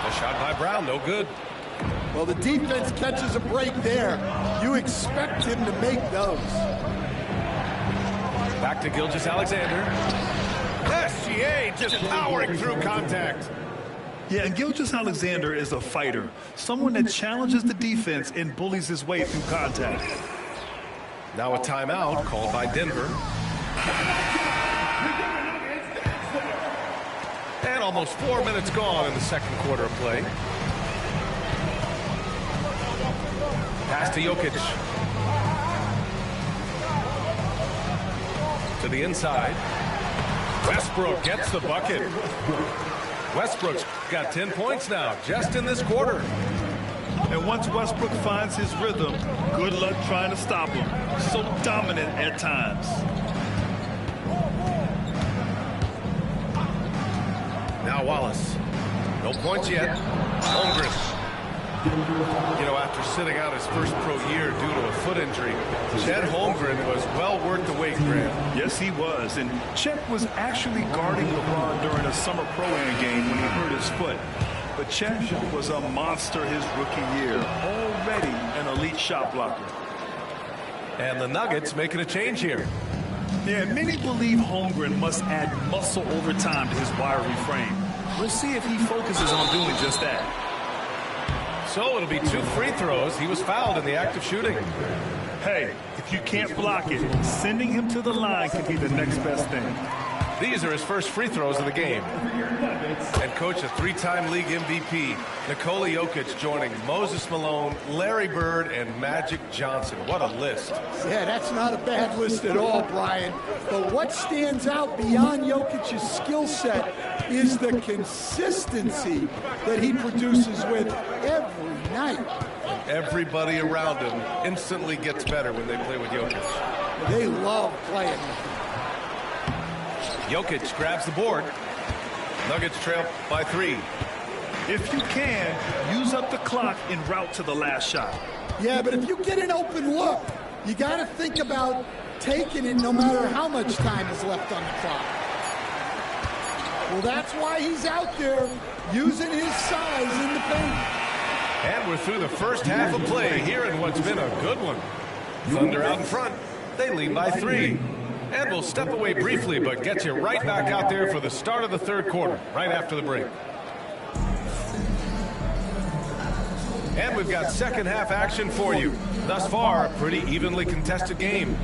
A shot by Brown, no good. Well, the defense catches a break there. You expect him to make those. Back to Gilgeous-Alexander. SGA just powering through contact. Yeah, and Gilgeous-Alexander is a fighter. Someone that challenges the defense and bullies his way through contact. Now a timeout called by Denver. And almost 4 minutes gone in the second quarter of play. Pass to Jokic. To the inside. Westbrook gets the bucket. Westbrook's got 10 points now, just in this quarter. And once Westbrook finds his rhythm, good luck trying to stop him. So dominant at times. Now Wallace. No points yet. Holmgren. You know, after sitting out his first pro year due to a foot injury, Chet Holmgren was well worth the wait, Graham. Yes, he was. And Chet was actually guarding LeBron during a summer pro-am game when he hurt his foot. But Chet was a monster his rookie year. Already an elite shot blocker. And the Nuggets making a change here. Yeah, many believe Holmgren must add muscle over time to his wiry frame. We'll see if he focuses on doing just that. So it'll be 2 free throws. He was fouled in the act of shooting. Hey, if you can't block it, sending him to the line could be the next best thing. These are his first free throws of the game. And coach, a 3-time league MVP, Nikola Jokic joining Moses Malone, Larry Bird, and Magic Johnson. What a list. Yeah, that's not a bad list at all, Brian. But what stands out beyond Jokic's skill set is the consistency that he produces with every night. Everybody around him instantly gets better when they play with Jokic. They love playing with him. Jokic grabs the board. Nuggets trail by 3. If you can, use up the clock en route to the last shot. Yeah, but if you get an open look, you got to think about taking it no matter how much time is left on the clock. Well, that's why he's out there using his size in the paint. And we're through the first half of play here in what's been a good one. Thunder out in front. They lead by 3. And we'll step away briefly, but get you right back out there for the start of the third quarter, right after the break. And we've got second half action for you. Thus far, a pretty evenly contested game.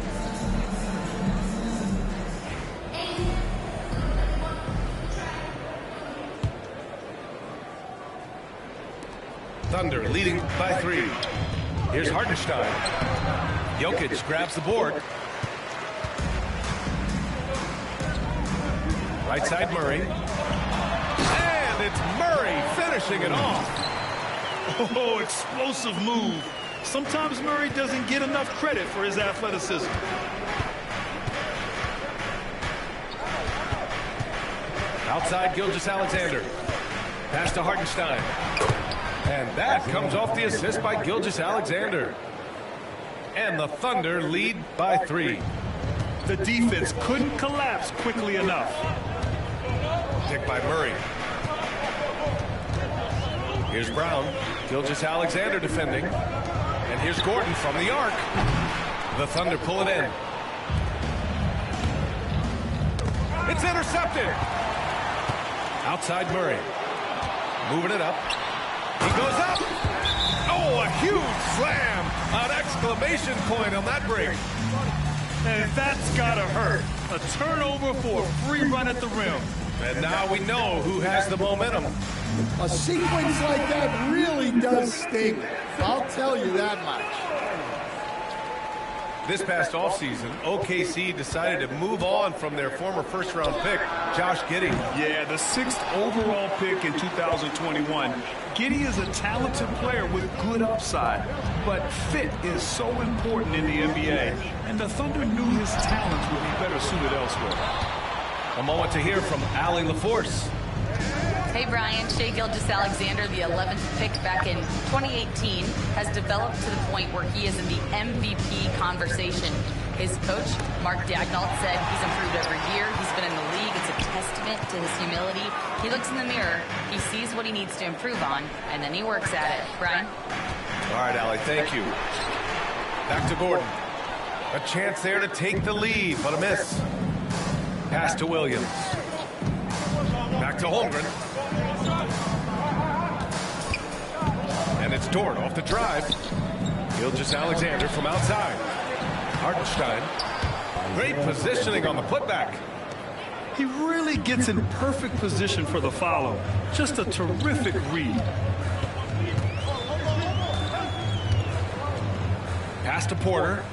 Thunder leading by 3. Here's Hartenstein. Jokic grabs the board. Right side Murray. And it's Murray finishing it off. Oh, explosive move. Sometimes Murray doesn't get enough credit for his athleticism. Outside Gilgeous-Alexander. Pass to Hartenstein. And that comes off the assist by Gilgeous-Alexander. And the Thunder lead by 3. The defense couldn't collapse quickly enough. Pick by Murray. Here's Brown. Gilgeous-Alexander defending. And here's Gordon from the arc. The Thunder pull it in. It's intercepted. Outside Murray. Moving it up. He goes up. Oh, a huge slam. An exclamation point on that break. And that's gotta hurt. A turnover for a free run at the rim. And now we know who has the momentum. A sequence like that really does sting. I'll tell you that much. This past offseason, OKC decided to move on from their former first-round pick, Josh Giddey. Yeah, the 6th overall pick in 2021. Giddey is a talented player with good upside, but fit is so important in the NBA, and the Thunder knew his talents would be better suited elsewhere. A moment to hear from Allie LaForce. Hey, Brian. Shai Gilgeous-Alexander, the 11th pick back in 2018, has developed to the point where he is in the MVP conversation. His coach, Mark Daignault, said he's improved every year. He's been in the league. It's a testament to his humility. He looks in the mirror, he sees what he needs to improve on, and then he works at it. Brian? All right, Allie, thank you. Back to Gordon. A chance there to take the lead, but a miss. Pass to Williams. Back to Holmgren. And it's Dort off the drive. Gilgeous-Alexander from outside. Hartenstein. Great positioning on the putback. He really gets in perfect position for the follow. Just a terrific read. Pass to Porter.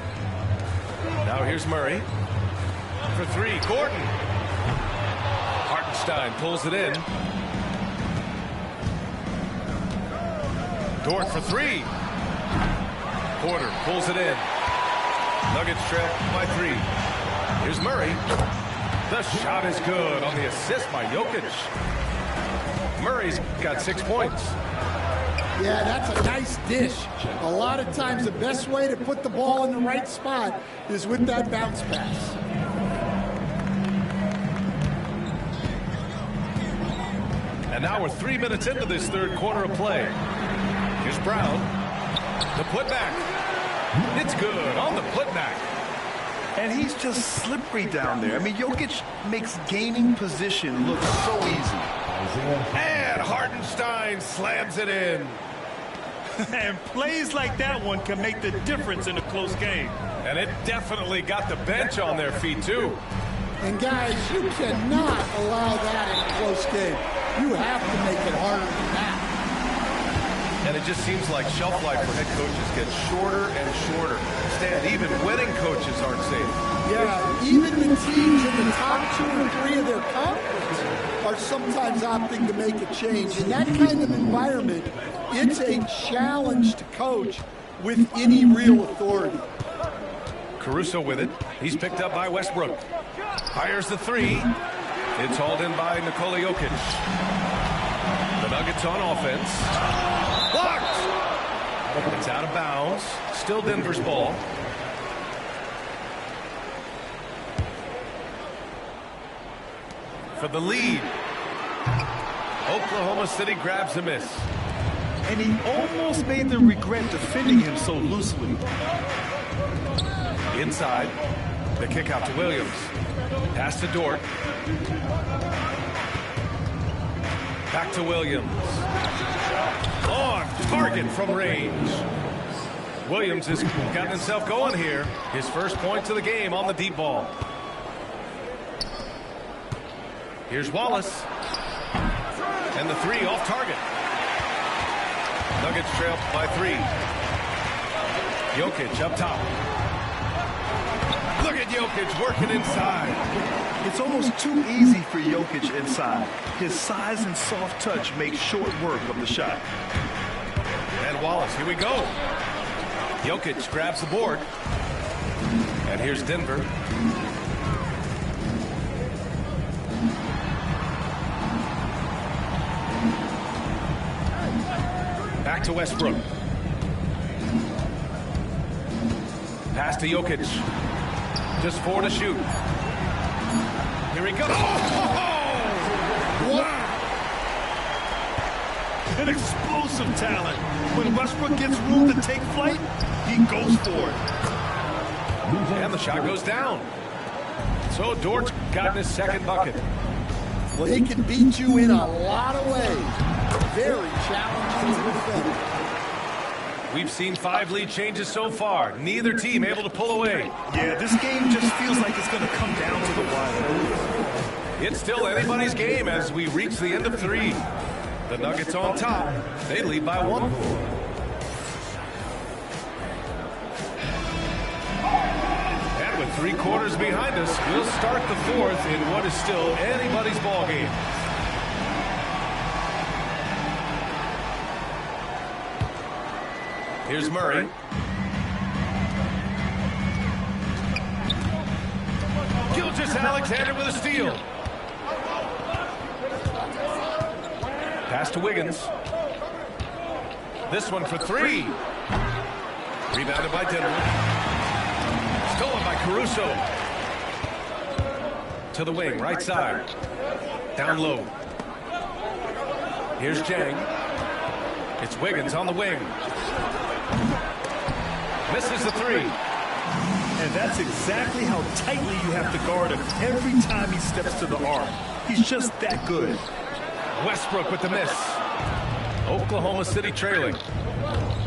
Now here's Murray. For three, Gordon. Hartenstein pulls it in. Dort for three. Porter pulls it in. Nuggets trail by three. Here's Murray. The shot is good on the assist by Jokic. Murray's got 6 points. Yeah, that's a nice dish. A lot of times the best way to put the ball in the right spot is with that bounce pass. And now we're 3 minutes into this third quarter of play. Here's Brown. The putback. It's good on the putback. And he's just slippery down there. I mean, Jokic makes gaining position look so easy. And Hartenstein slams it in. And plays like that one can make the difference in a close game. And it definitely got the bench on their feet, too. And guys, you cannot allow that in a close game. You have to make it harder than that. And it just seems like shelf life for head coaches gets shorter and shorter. Stan, even winning coaches aren't safe. Yeah, even the teams in the top 2 or 3 of their conference are sometimes opting to make a change. In that kind of environment, it's a challenge to coach with any real authority. Caruso with it. He's picked up by Westbrook. Fires the three. It's hauled in by Nikola Jokic. The Nuggets on offense. Blocked! It's out of bounds. Still Denver's ball. For the lead. Oklahoma City grabs the miss. And he almost made them regret defending him so loosely. Inside. The kick out to Williams. Pass to Dort. Back to Williams. On target from range. Williams has gotten himself going here. His first points of the game on the deep ball. Here's Wallace. And the three off target. Nuggets trail by 3. Jokic up top. Look at Jokic working inside. It's almost too easy for Jokic inside. His size and soft touch make short work of the shot. And Wallace, here we go. Jokic grabs the board. And here's Denver. Back to Westbrook. Pass to Jokic. Just 4 to shoot. Here he goes. Wow! An explosive talent. When Westbrook gets room to take flight, he goes for it. And the shot goes down. So Dort's gotten his second bucket. Well, he can beat you in a lot of ways. Very challenging to defend. We've seen 5 lead changes so far. Neither team able to pull away. Yeah, this game just feels like it's going to come down to the wire. It's still anybody's game as we reach the end of 3. The Nuggets on top. They lead by 1. And with 3 quarters behind us, we'll start the 4th in what is still anybody's ball game. Here's Murray. Gilgeous-Alexander with a steal. Pass to Wiggins. This one for 3. Rebounded by Denver. Stolen by Caruso. To the wing, right side. Down low. Here's Jang. It's Wiggins on the wing. Misses the 3. And that's exactly how tightly you have to guard him every time he steps to the arc. He's just that good. Westbrook with the miss. Oklahoma City trailing.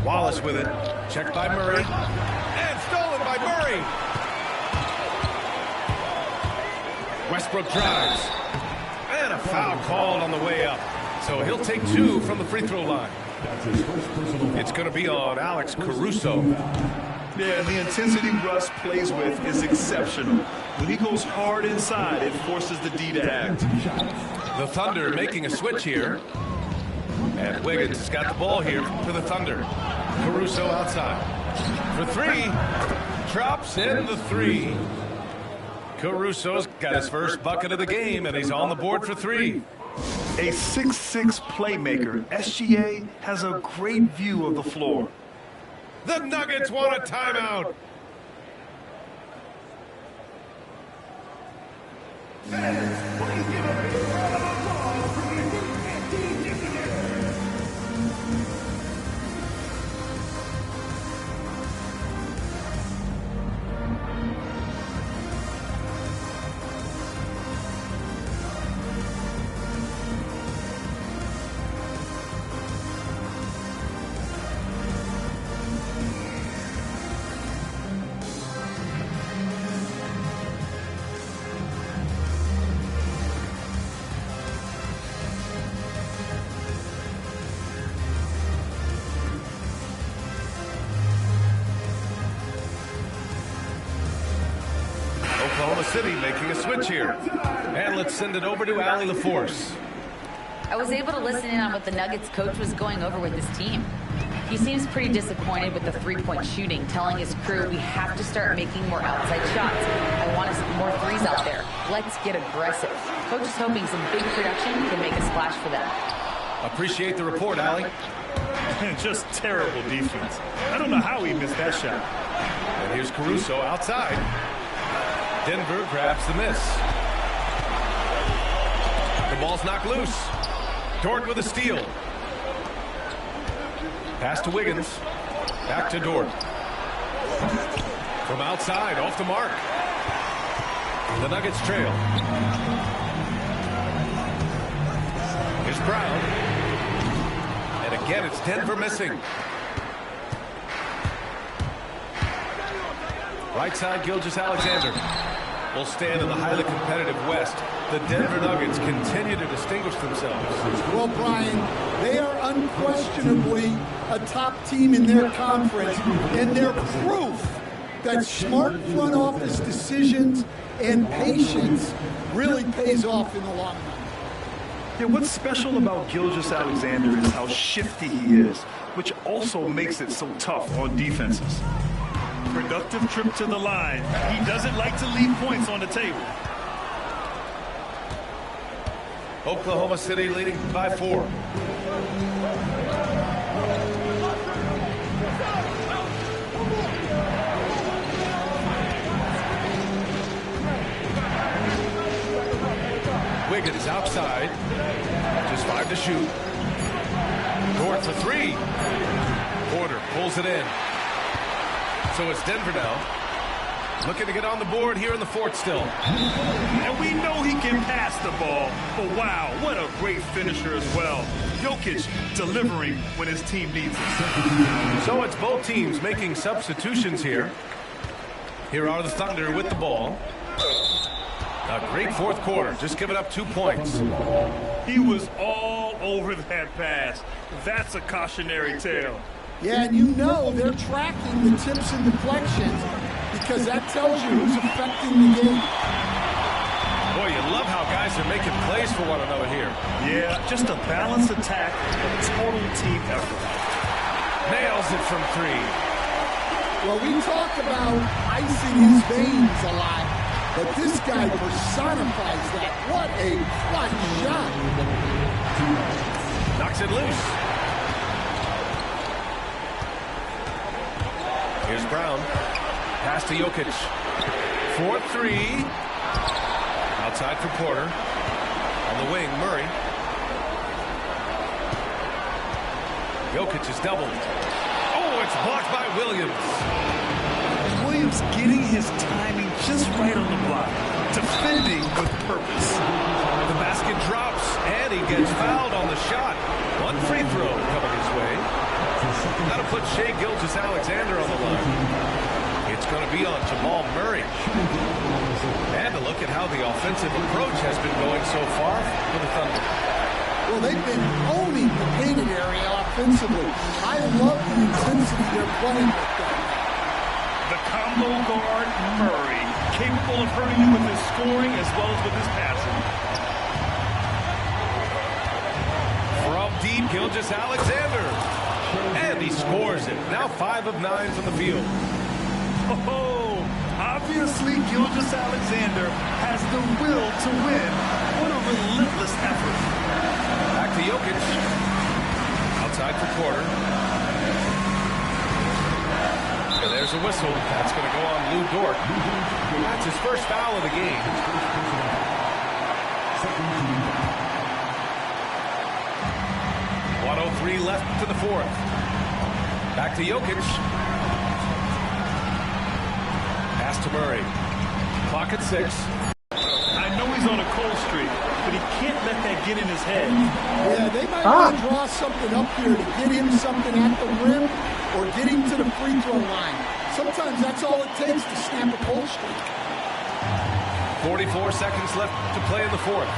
Wallace with it. Checked by Murray. And stolen by Murray. Westbrook drives. And a foul called on the way up. So he'll take 2 from the free throw line. It's going to be on Alex Caruso. Yeah, the intensity Russ plays with is exceptional. When he goes hard inside, it forces the D to act. The Thunder making a switch here. And Wiggins has got the ball here for the Thunder. Caruso outside. For 3. Drops in the 3. Caruso's got his first bucket of the game, and he's on the board for 3. A 6'6" playmaker, SGA has a great view of the floor. The Nuggets want a timeout. Oklahoma City making a switch here. And let's send it over to Allie LaForce. I was able to listen in on what the Nuggets coach was going over with his team. He seems pretty disappointed with the three-point shooting, telling his crew we have to start making more outside shots. I want to see more threes out there. Let's get aggressive. Coach is hoping some big production can make a splash for them. Appreciate the report, Allie. Just terrible defense. I don't know how he missed that shot. And here's Caruso outside. Denver grabs the miss. The ball's knocked loose. Dort with a steal. Pass to Wiggins. Back to Dort. From outside, off the mark. The Nuggets trail. Here's Brown. And again, it's Denver missing. Right side, Gilgeous-Alexander will stand in the highly competitive West. The Denver Nuggets continue to distinguish themselves. Well, Brian, they are unquestionably a top team in their conference, and they're proof that smart front office decisions and patience really pays off in the long run. Yeah, what's special about Gilgeous-Alexander is how shifty he is, which also makes it so tough on defenses. Productive trip to the line. He doesn't like to leave points on the table. Oklahoma City leading by 4. Wiggins outside. Just 5 to shoot. Dort for 3. Porter pulls it in. So it's Denver now. Looking to get on the board here in the fourth still. And we know he can pass the ball. But wow, what a great finisher as well. Jokic delivering when his team needs it. So it's both teams making substitutions here. Here are the Thunder with the ball. A great fourth quarter, just giving up 2 points. He was all over that pass. That's a cautionary tale. Yeah, and you know they're tracking the tips and deflections because that tells you who's affecting the game. Boy, you love how guys are making plays for one another here. Yeah, just a balanced attack, a total team effort. Nails it from 3. Well, we talk about icing his veins a lot, but this guy personifies that. What a clutch shot. Knocks it loose. Here's Brown. Pass to Jokic. 4-3. Outside for Porter. On the wing, Murray. Jokic is doubled. Oh, it's blocked by Williams. Williams getting his timing just right on the block. Defending with purpose. The basket drops, and he gets fouled on the shot. One free throw coming his way. That'll put Shai Gilgeous-Alexander on the line. It's going to be on Jamal Murray. And to look at how the offensive approach has been going so far for the Thunder. Well, they've been owning the painted area offensively. I love the intensity they're playing with that. The combo guard, Murray, capable of hurting you with his scoring as well as with his passing. From deep, Gilgeous-Alexander. And he scores it. Now 5 of 9 from the field. Oh, obviously Gilgeous-Alexander has the will to win. What a relentless effort. Back to Jokic. Outside for Porter. And there's a whistle. That's going to go on Lou Dort. That's his first foul of the game. 1:03 left to the fourth. Back to Jokic. Pass to Murray. Clock at 6. I know he's on a cold streak, but he can't let that get in his head. Yeah, they might want to draw something up here to get him something at the rim or get him to the free throw line. Sometimes that's all it takes to snap a cold streak. 44 seconds left to play in the fourth.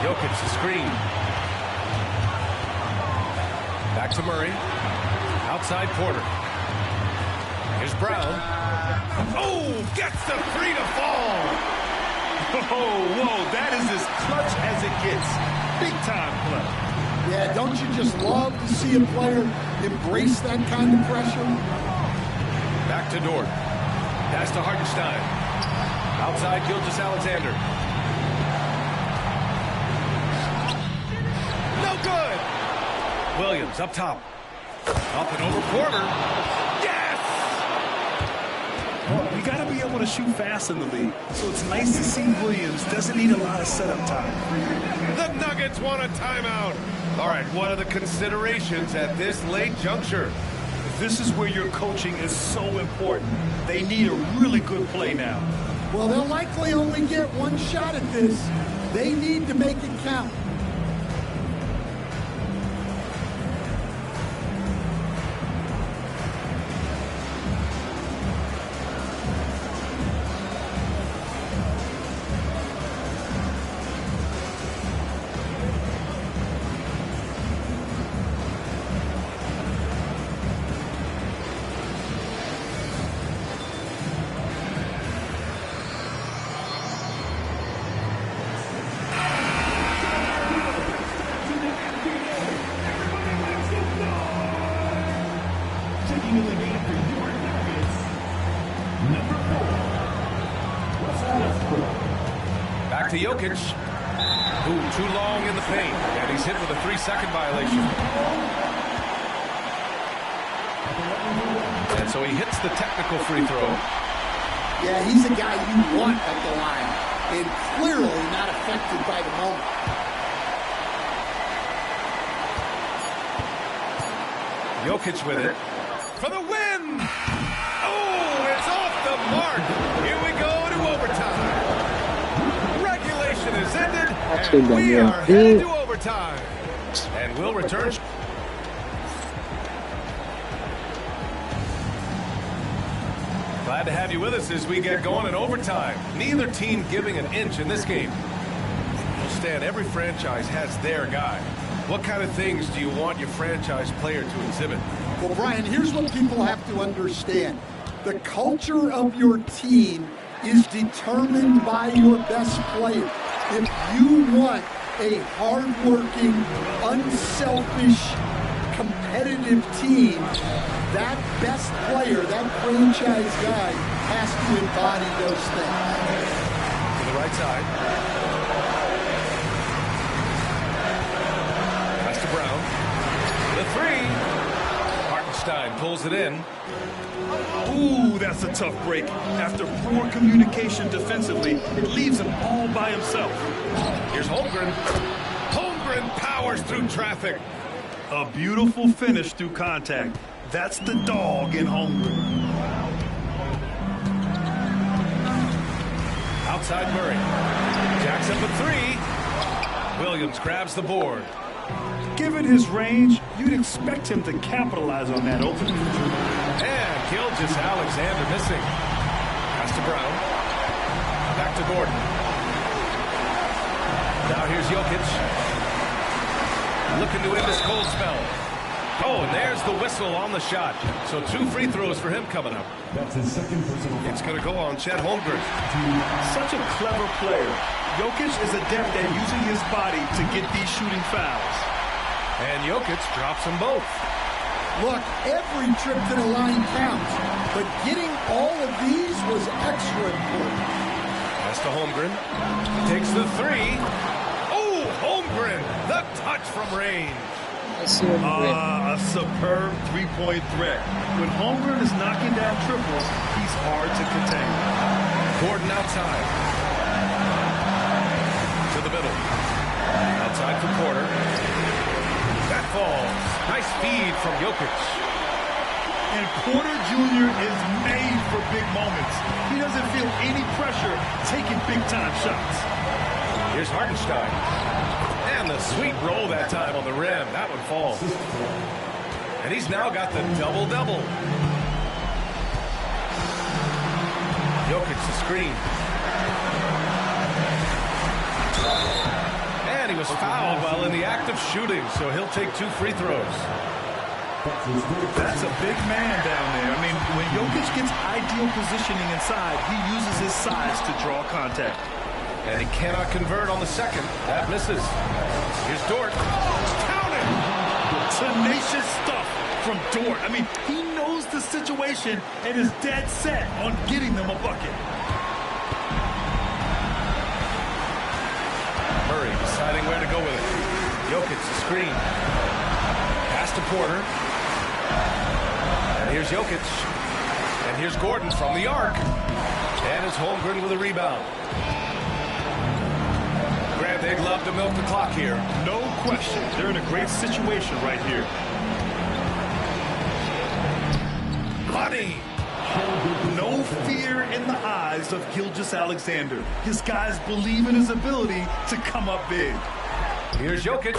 Jokic, the screen. Back to Murray. Outside Porter. Here's Brown. Oh, gets the 3 to fall. Oh, whoa, that is as clutch as it gets. Big time play. Yeah, don't you just love to see a player embrace that kind of pressure? Back to Dort. Pass to Hartenstein. Outside Gilgeous-Alexander. No good. Williams up top. Up and over Porter. Yes! Well, you got to be able to shoot fast in the league. So it's nice to see Williams doesn't need a lot of setup time. The Nuggets want a timeout. All right, what are the considerations at this late juncture? This is where your coaching is so important. They need a really good play now. Well, they'll likely only get one shot at this. They need to make it count. Back to Jokic. Ooh, too long in the paint. And he's hit with a 3-second violation. And so he hits the technical free throw. Yeah, he's a guy you want at the line. And clearly not affected by the moment. Jokic with it. For the win! Oh, it's off the mark. Here we go to overtime. Regulation is ended, and we are headed to overtime. And we'll return. Glad to have you with us as we get going in overtime. Neither team giving an inch in this game. Well, Stan, every franchise has their guy. What kind of things do you want your franchise player to exhibit? Well, Brian, here's what people have to understand. The culture of your team is determined by your best player. If you want a hardworking, unselfish, competitive team, that best player, that franchise guy, has to embody those things. To the right side. Pass to Brown. The 3. Hartenstein pulls it in. Ooh, that's a tough break. After poor communication defensively, it leaves him all by himself. Here's Holmgren. Holmgren powers through traffic. A beautiful finish through contact. That's the dog in Holmgren. Outside Murray. Jacks up a three. Williams grabs the board. Given his range, you'd expect him to capitalize on that opening. And Gilgeous-Alexander missing. Pass to Brown. Back to Gordon. Now here's Jokic. Looking to end this cold spell. Oh, and there's the whistle on the shot. So 2 free throws for him coming up. That's his second personal foul. It's going to go on Chet Holmgren. Such a clever player. Jokic is adept at using his body to get these shooting fouls. And Jokic drops them both. Look, every trip to the line counts, but getting all of these was extra important. Pass to Holmgren. Takes the three. Oh, Holmgren, the touch from range. A superb three-point threat. When Holmgren is knocking down triples, he's hard to contain. Gordon outside. To the middle. Outside for Porter. That falls. Nice feed from Jokic. And Porter Jr. is made for big moments. He doesn't feel any pressure taking big-time shots. Here's Hartenstein. And the sweet roll that time on the rim. That one falls. And he's now got the double-double. Jokic the screen. And he was fouled while in the act of shooting, so he'll take 2 free throws. That's a big man down there. I mean, when Jokic gets ideal positioning inside, he uses his size to draw contact. And he cannot convert on the second. That misses. Here's Dort. Counted! Tenacious stuff from Dort. I mean, he knows the situation and is dead set on getting them a bucket. Murray deciding where to go with it. Jokic the screen. Pass to Porter. And here's Jokic. And here's Gordon from the arc. And it's Holmgren with a rebound. Grant, they'd love to milk the clock here. No question. They're in a great situation right here. Money. No fear in the eyes of Gilgeous-Alexander. His guys believe in his ability to come up big. Here's Jokic.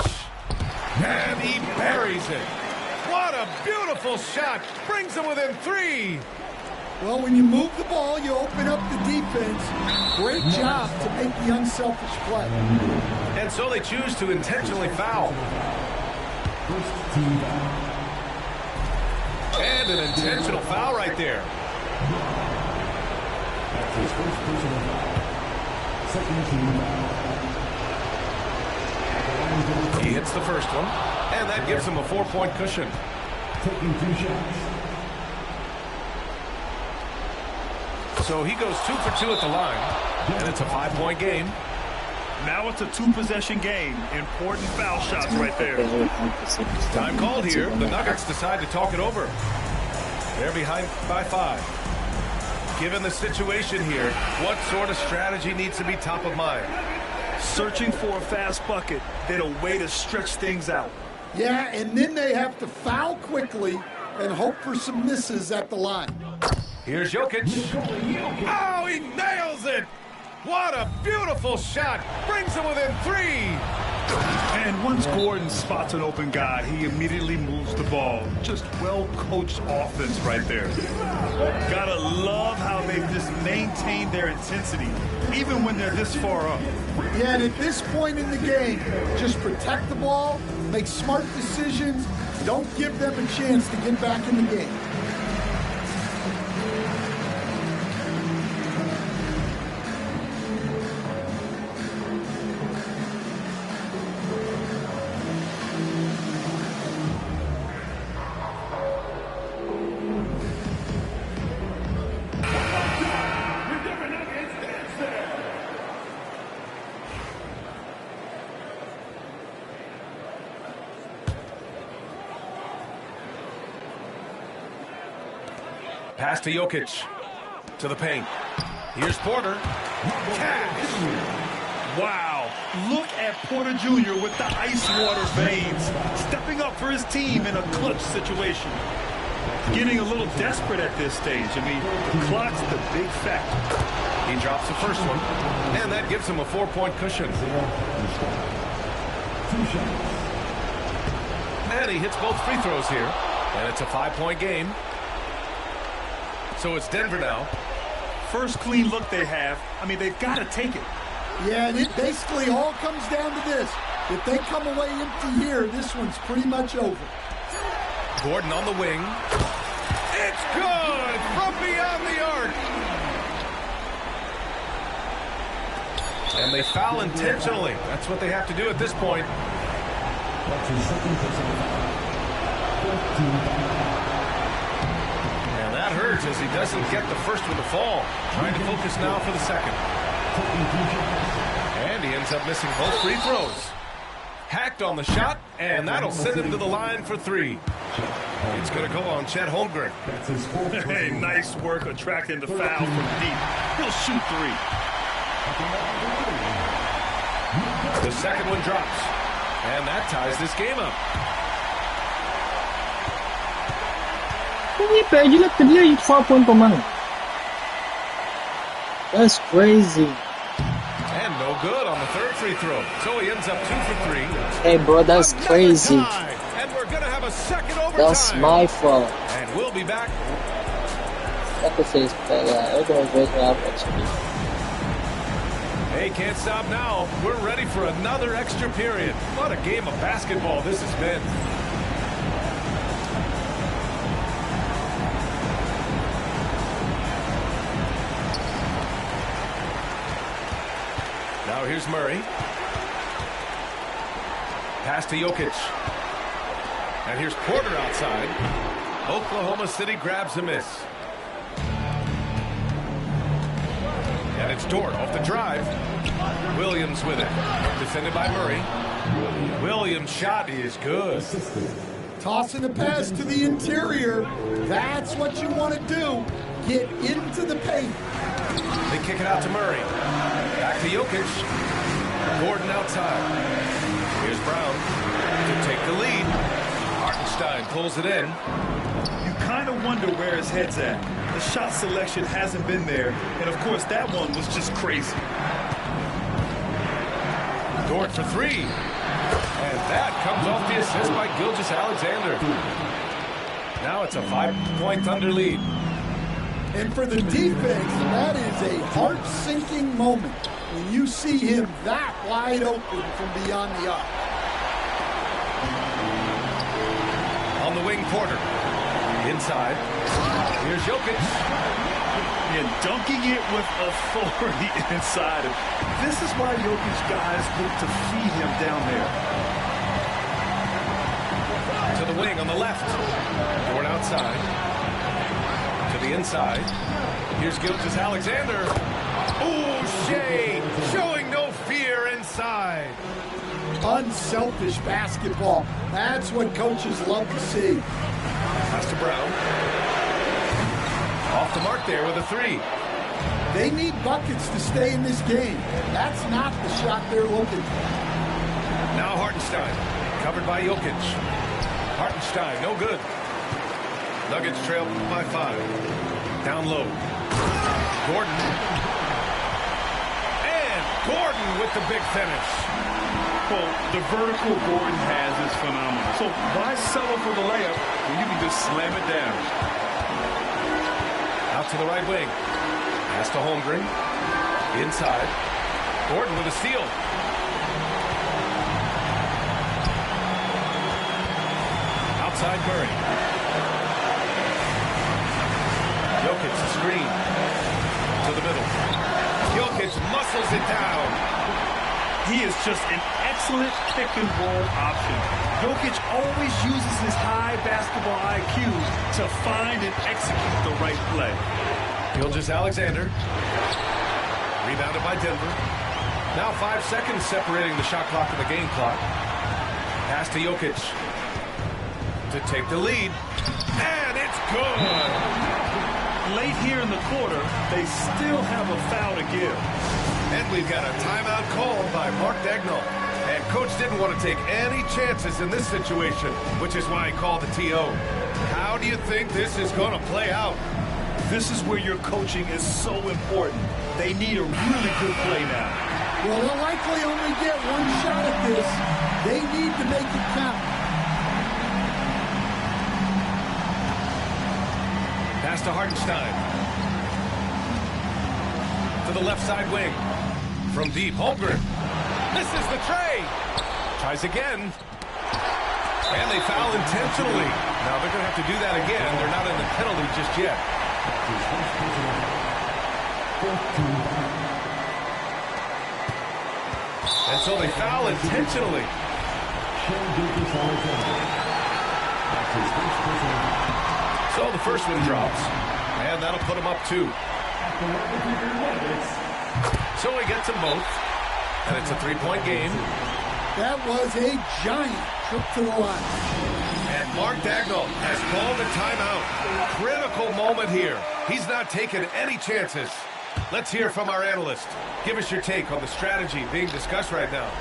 And he buries it. What a beautiful shot. Brings him within 3. Well, when you move the ball, you open up the defense. Great job to make the unselfish play. And so they choose to intentionally foul. And an intentional foul right there. That's his first personal foul. Second team foul. He hits the first one, and that gives him a 4-point cushion. Taking 2 shots. So he goes 2 for 2 at the line, and it's a 5-point game. Now it's a 2-possession game. Important foul shots right there. Time called here. The Nuggets decide to talk it over. They're behind by 5. Given the situation here, what sort of strategy needs to be top of mind? Searching for a fast bucket, then a way to stretch things out. Yeah, and then they have to foul quickly and hope for some misses at the line. Here's Jokic. Oh, he nails it! What a beautiful shot! Brings him within 3. And once Gordon spots an open guy, he immediately moves the ball. Just well-coached offense right there. Gotta love how they've just maintained their intensity, even when they're this far up. Yeah, and at this point in the game, just protect the ball, make smart decisions, don't give them a chance to get back in the game. Pass to Jokic. To the paint. Here's Porter. Cash. Wow. Look at Porter Jr. with the ice water veins, stepping up for his team in a clutch situation. getting a little desperate at this stage. I mean, the clock's the big factor. He drops the first one, and that gives him a 4-point cushion. And he hits both free throws here, and it's a 5-point game. So it's Denver now. First clean look they have. I mean, they've got to take it. Yeah, and it basically all comes down to this. If they come away empty here, this one's pretty much over. Gordon on the wing. It's good from beyond the arc. And they foul intentionally. That's what they have to do at this point. And that hurts as he doesn't get the first one to fall. Trying to focus now for the second. And he ends up missing both free throws. Hacked on the shot, and that'll send him to the line for 3. It's going to go on Chet Holmgren. Hey, nice work attracting the foul from deep. He'll shoot 3. The second one drops, and that ties this game up. Ele perde, ele perdia de 4 points per mano. That's crazy. And no good on the third free throw. So he ends up 2 for 3. Hey, bro, that's crazy. And we're going to have a second overtime. That's my fault. And we'll be back. É que fez pegar. Eu não vejo a partida. Hey, can't stop now. We're ready for another extra period. What a game of basketball this has been. Now here's Murray. Pass to Jokic. And here's Porter outside. Oklahoma City grabs a miss. And it's Dort off the drive. Williams with it. Defended by Murray. Williams' shot is good. Tossing a pass to the interior. That's what you want to do. Get into the paint. They kick it out to Murray. Back to Jokic. Gordon outside. Here's Brown to take the lead. Hartenstein pulls it in. You kind of wonder where his head's at. The shot selection hasn't been there. And, of course, that one was just crazy. Dort for 3. And that comes off the assist by Gilgeous-Alexander. Now it's a 5-point Thunder lead. And for the defense, that is a heart-sinking moment when you see him that wide open from beyond the arc. On the wing, Porter. Inside. Here's Jokic. And dunking it with authority inside. This is why Jokic guys look to feed him down there. To the wing on the left. Dort outside. To the inside. Here's Gilgeous-Alexander. Oh, Shea showing no fear inside. Unselfish basketball. That's what coaches love to see. Pass to Brown. Off the mark there with a 3. They need buckets to stay in this game. That's not the shot they're looking for. Now Hartenstein, covered by Jokic. Hartenstein, no good. Nuggets trail by 5. Down low. Gordon. And Gordon with the big finish. Well, the vertical Gordon has is phenomenal. So why settle for the layup when you can just slam it down? Out to the right wing. Pass to Holmgren. Inside. Gordon with a steal. Outside Murray. Jokic screen. To the middle. Jokic muscles it down. He is just an excellent pick-and-roll option. Jokic always uses his high basketball IQ to find and execute the right play. Gilgeous-Alexander. Rebounded by Denver. Now 5 seconds separating the shot clock and the game clock. Pass to Jokic to take the lead. And it's good. Late here in the quarter, they still have a foul to give. And we've got a timeout called by Mark Dagnall. And Coach didn't want to take any chances in this situation, which is why he called the TO. How do you think this is going to play out? This is where your coaching is so important. They need a really good play now. Well, they'll likely only get one shot at this. They need to make it count. Pass to Hartenstein. To the left side wing. From deep, Holmgren. Misses the tray. Tries again. And they foul intentionally. Now they're going to have to do that again. They're not in the penalty just yet. And so they foul intentionally. So the first one drops. And that'll put him up 2. So he gets them both. And it's a 3-point game. That was a giant trip to the line. And Mark Dagnall has called a timeout. Critical moment here. He's not taking any chances. Let's hear from our analyst. Give us your take on the strategy being discussed right now.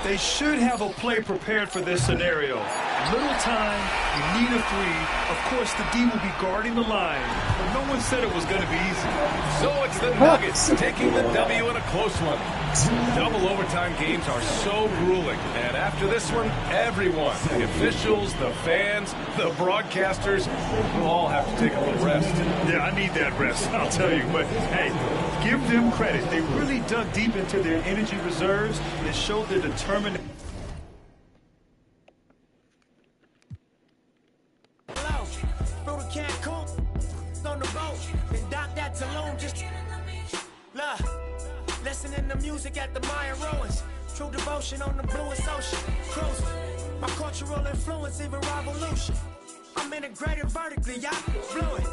They should have a play prepared for this scenario. Little time, you need a 3. Of course, the D will be guarding the line, but no one said it was going to be easy. So it's the Nuggets taking the W in a close one. Double overtime games are so grueling, and after this one, everyone, the officials, the fans, the broadcasters, will all have to take a little rest. Yeah, I need that rest, I'll tell you. But, hey, give them credit. They really dug deep into their energy reserves and showed their determination. Listening to music at the Mayan ruins. True devotion on the bluest ocean. Cruising. My cultural influence, even revolution. I'm integrated vertically, y'all fluid.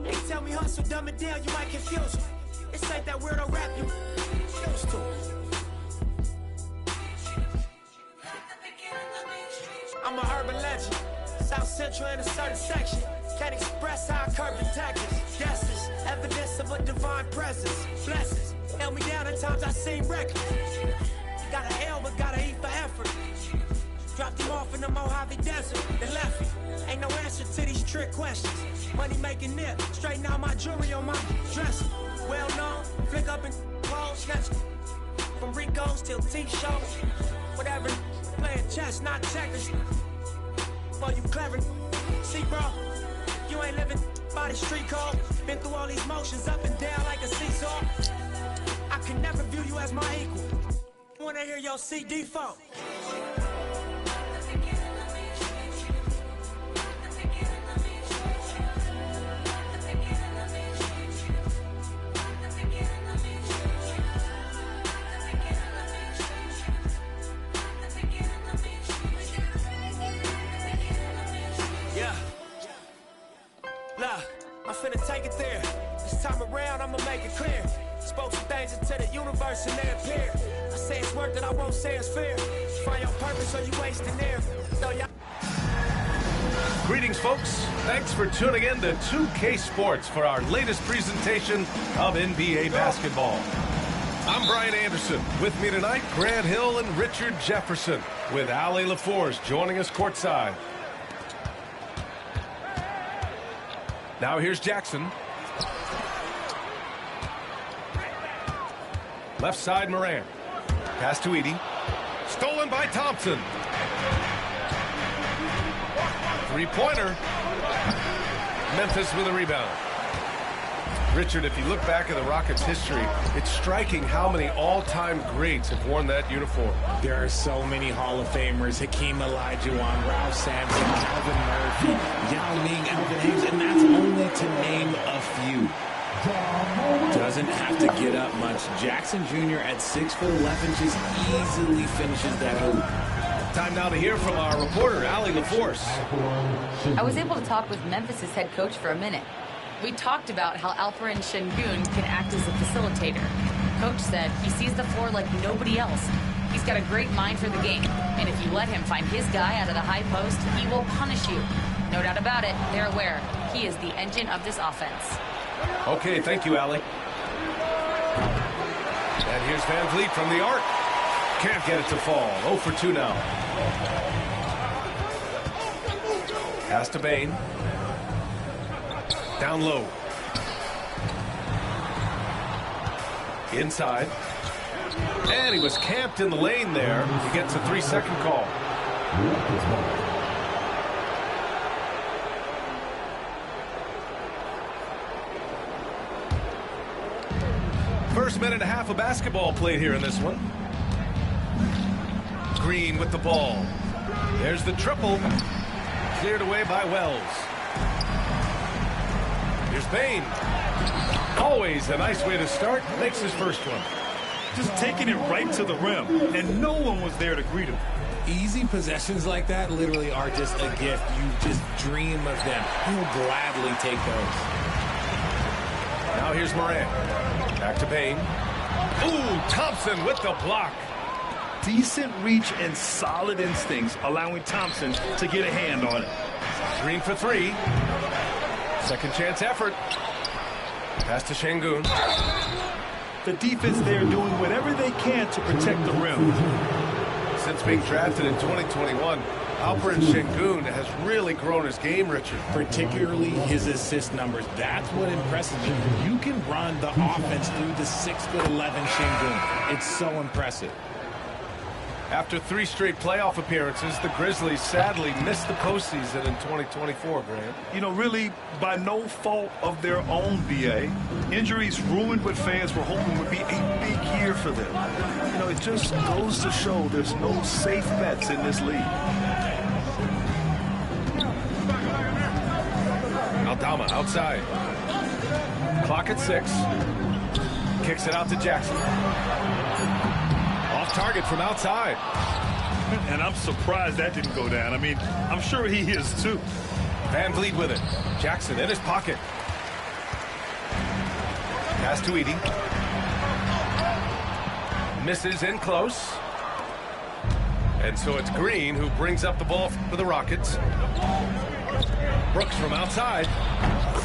They tell me hustle, dumb it down, you might confuse me. This ain't that weirdo rap you used to. I'm a urban legend. South Central in a certain section. Can't express how I curb the tactics. Guesses, evidence of a divine presence. Blessings, held me down at times I seem reckless. Got an L, but gotta eat for effort. Dropped him off in the Mojave Desert, then left him. Ain't no answer to these trick questions. Money making nip, straighten out my jewelry on my dresser. Well known, flick up and clothes, snatch from Rico's till T-shows. Whatever, playing chess, not checkers. Well, you clever. See, bro, you ain't living by the street code. Been through all these motions up and down like a seesaw. I can never view you as my equal. Wanna hear your CD default. I'm finna take it there. This time around, I'ma make it clear. Spoke some things into the universe and they appear. I say it's worth it, I won't say it's fair. Find your purpose or you wasting there. So y'all. Greetings, folks. Thanks for tuning in to 2K Sports for our latest presentation of NBA basketball. I'm Brian Anderson. With me tonight, Grant Hill and Richard Jefferson, with Ali LaForce joining us courtside. Now here's Jackson. Left side, Moran. Pass to Edey. Stolen by Thompson. Three-pointer. Memphis with a rebound. Richard, if you look back at the Rockets' history, it's striking how many all-time greats have worn that uniform. There are so many Hall of Famers. Hakeem Olajuwon, Ralph Sampson, Calvin Murphy, Yao Ming, Elvin Hayes, and that's only to name a few. Doesn't have to get up much. Jackson Jr. at 6'11" just easily finishes that hoop. Time now to hear from our reporter, Ali LaForce. I was able to talk with Memphis' head coach for a minute. We talked about how Alperen Şengün can act as a facilitator. Coach said he sees the floor like nobody else. He's got a great mind for the game, and if you let him find his guy out of the high post, he will punish you. No doubt about it, they're aware. He is the engine of this offense. Okay, thank you, Ali. And here's Van Vliet from the arc. Can't get it to fall. 0 for 2 now. Pass to Bain. Down low. Inside. And he was camped in the lane there. He gets a 3-second call. First minute and a half of basketball played here in this one. Green with the ball. There's the triple. Cleared away by Wells. Here's Bain. Always a nice way to start. Makes his first one. Just taking it right to the rim, and no one was there to greet him. Easy possessions like that literally are just a gift. You just dream of them. He'll gladly take those. Now here's Morant. Back to Bain. Ooh, Thompson with the block. Decent reach and solid instincts, allowing Thompson to get a hand on it. Green for 3. Second chance effort. Pass to Şengün. The defense there doing whatever they can to protect the rim. Since being drafted in 2021, Alperen Şengün has really grown his game, Richard. Particularly his assist numbers. That's what impresses me. You can run the offense through the 6'11" Şengün. It's so impressive. After 3 straight playoff appearances, the Grizzlies sadly missed the postseason in 2024, Grant. You know, really, by no fault of their own, BA. Injuries ruined what fans were hoping would be a big year for them. You know, it just goes to show there's no safe bets in this league. Aldama outside. Clock at 6. Kicks it out to Jackson. Off target from outside. And I'm surprised that didn't go down. I mean, I'm sure he is too. Van Vliet with it. Jackson in his pocket. Pass to Edey. Misses in close. And so it's Green who brings up the ball for the Rockets. Brooks from outside.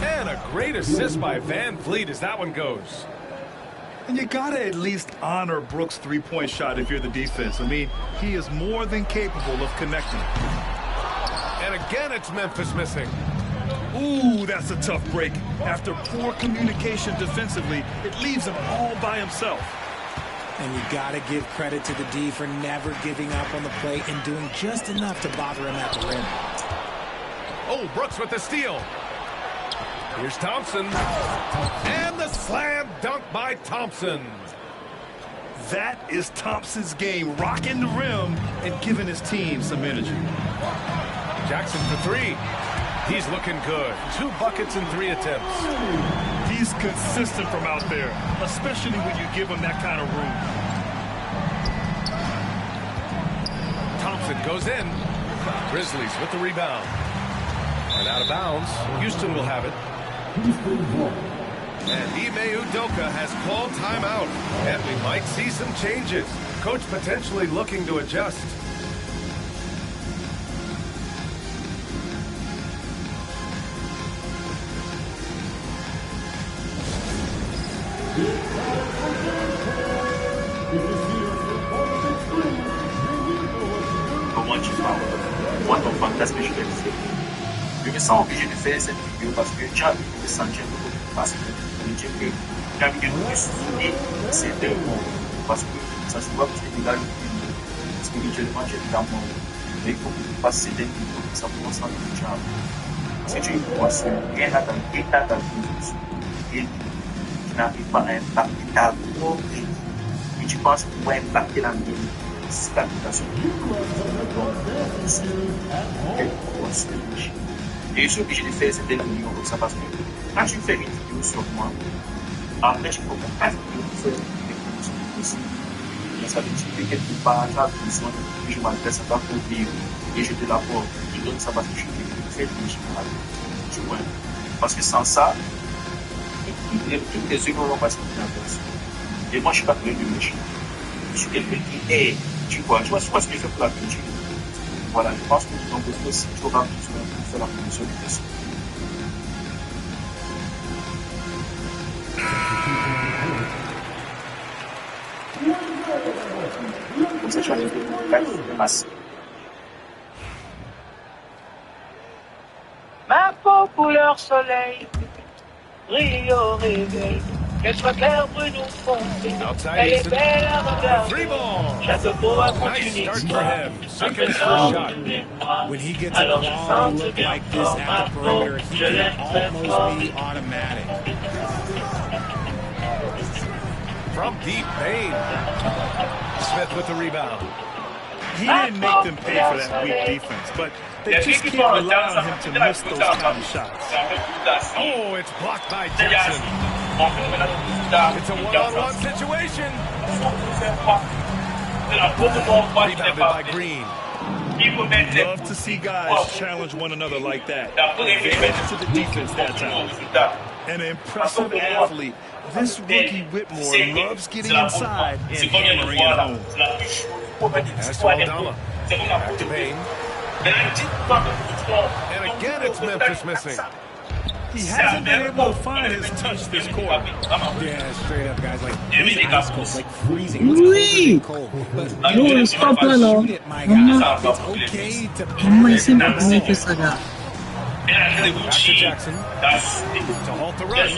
And a great assist by Van Vliet as that one goes. And you got to at least honor Brooks' three-point shot if you're the defense. I mean, he is more than capable of connecting. And again, it's Memphis missing. Ooh, that's a tough break. After poor communication defensively, it leaves him all by himself. And you got to give credit to the D for never giving up on the play and doing just enough to bother him at the rim. Oh, Brooks with the steal. Here's Thompson. And the slam dunk by Thompson. That is Thompson's game, rocking the rim and giving his team some energy. Jackson for 3. He's looking good. 2 buckets in 3 attempts. He's consistent from out there, especially when you give him that kind of room. Thompson goes in. Grizzlies with the rebound. And out of bounds. Houston will have it. And Ime Udoka has called timeout. And we might see some changes. Coach potentially looking to adjust. Comment tu parles? Moi, ton fantasme, je vais le faire. Je me sens obligé de faire cette vidéo parce que j'ai envie de me sentir beaucoup plus facile. J'ai envie de me souvenir ces 2 mots parce que ça se voit que c'est déjà spirituellement, j'ai évidemment mais beaucoup plus facile d'être pour ça pour ensemble de charme. C'est une équation, rien n'a dans l'état de et qui n'arrive pas à impacter ta vie. Et tu penses que pour impacter la mienne, c'est l'application. Et je suis obligé de faire cette vidéo comme ça parce que quand tu fais une vidéo sur moi, après tu peux faire une vidéo pour faire des vidéos aussi. Et ça veut dire que quelque part, tu as besoin que je m'adresse à ta pour vivre et je te l'apporte. Et donc ça parce que je suis fait de général. Tu vois. Parce que sans ça, toutes les œuvres vont passer pour l'inverse. Et moi je suis pas quelqu'un de méchant. Je suis quelqu'un qui est, tu vois ce que je fais pour la culture. Voilà, je pense que nous avons besoin aussi, tu auras besoin de faire la promotion du question. Ma peau couleur soleil brille au réveil. Qu'elle soit claire, brune ou foncée, elle est belle à regarder. Chaque fois raconte une histoire. When he gets a quality look like this at the perimeter, he can almost be automatic. From deep Bain. Smith with the rebound. He didn't make them pay for that weak defense, but they just can't rely on him to miss those kind of shots. Oh, it's blocked by Jackson. It's a one-on-one situation. Rebounded by Green. Love to see guys challenge one another like that. Advantage to the defense that time. An impressive athlete. This rookie Whitmore loves getting inside and hammering it home. Pass to Aldama. Back to Bain. And again, it's Memphis missing. He hasn't been able to find his touch this quarter. Yeah, straight up, guys. Like, it's ice cold, like freezing. It's cold. But No, stop that now. shoot it, my guy. It's okay to Back to Jackson. To halt the run. And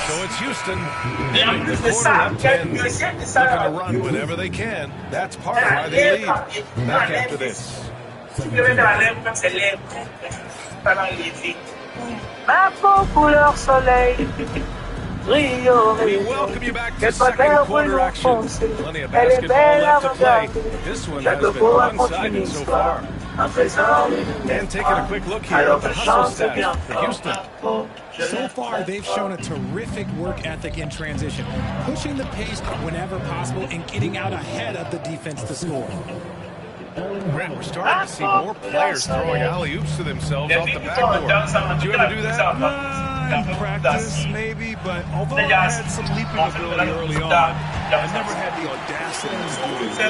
so it's Houston. Quarter up 10. Looking to run whenever they can. That's part of why they lead. Back after this. Ma peau couleur soleil brille au We réveil. welcome you back to Qu'elle soit second claire, quarter brune ou action. foncée, Plenty of elle est basketball belle à left to play. regarder. This one has Chaque been fois raconte une one-sided so histoire. far. Un trésor, And taking a quick look here alors at the que hustle chance est bien stats for Houston. fort. So far, they've shown a terrific work ethic in transition, pushing the pace whenever possible and getting out ahead of the defense to score. Brent, we're starting to see more players throwing alley-oops to themselves off the backboard. Did you ever do that? In practice, maybe, but although I had some leaping ability early on, I never had the audacity to do it.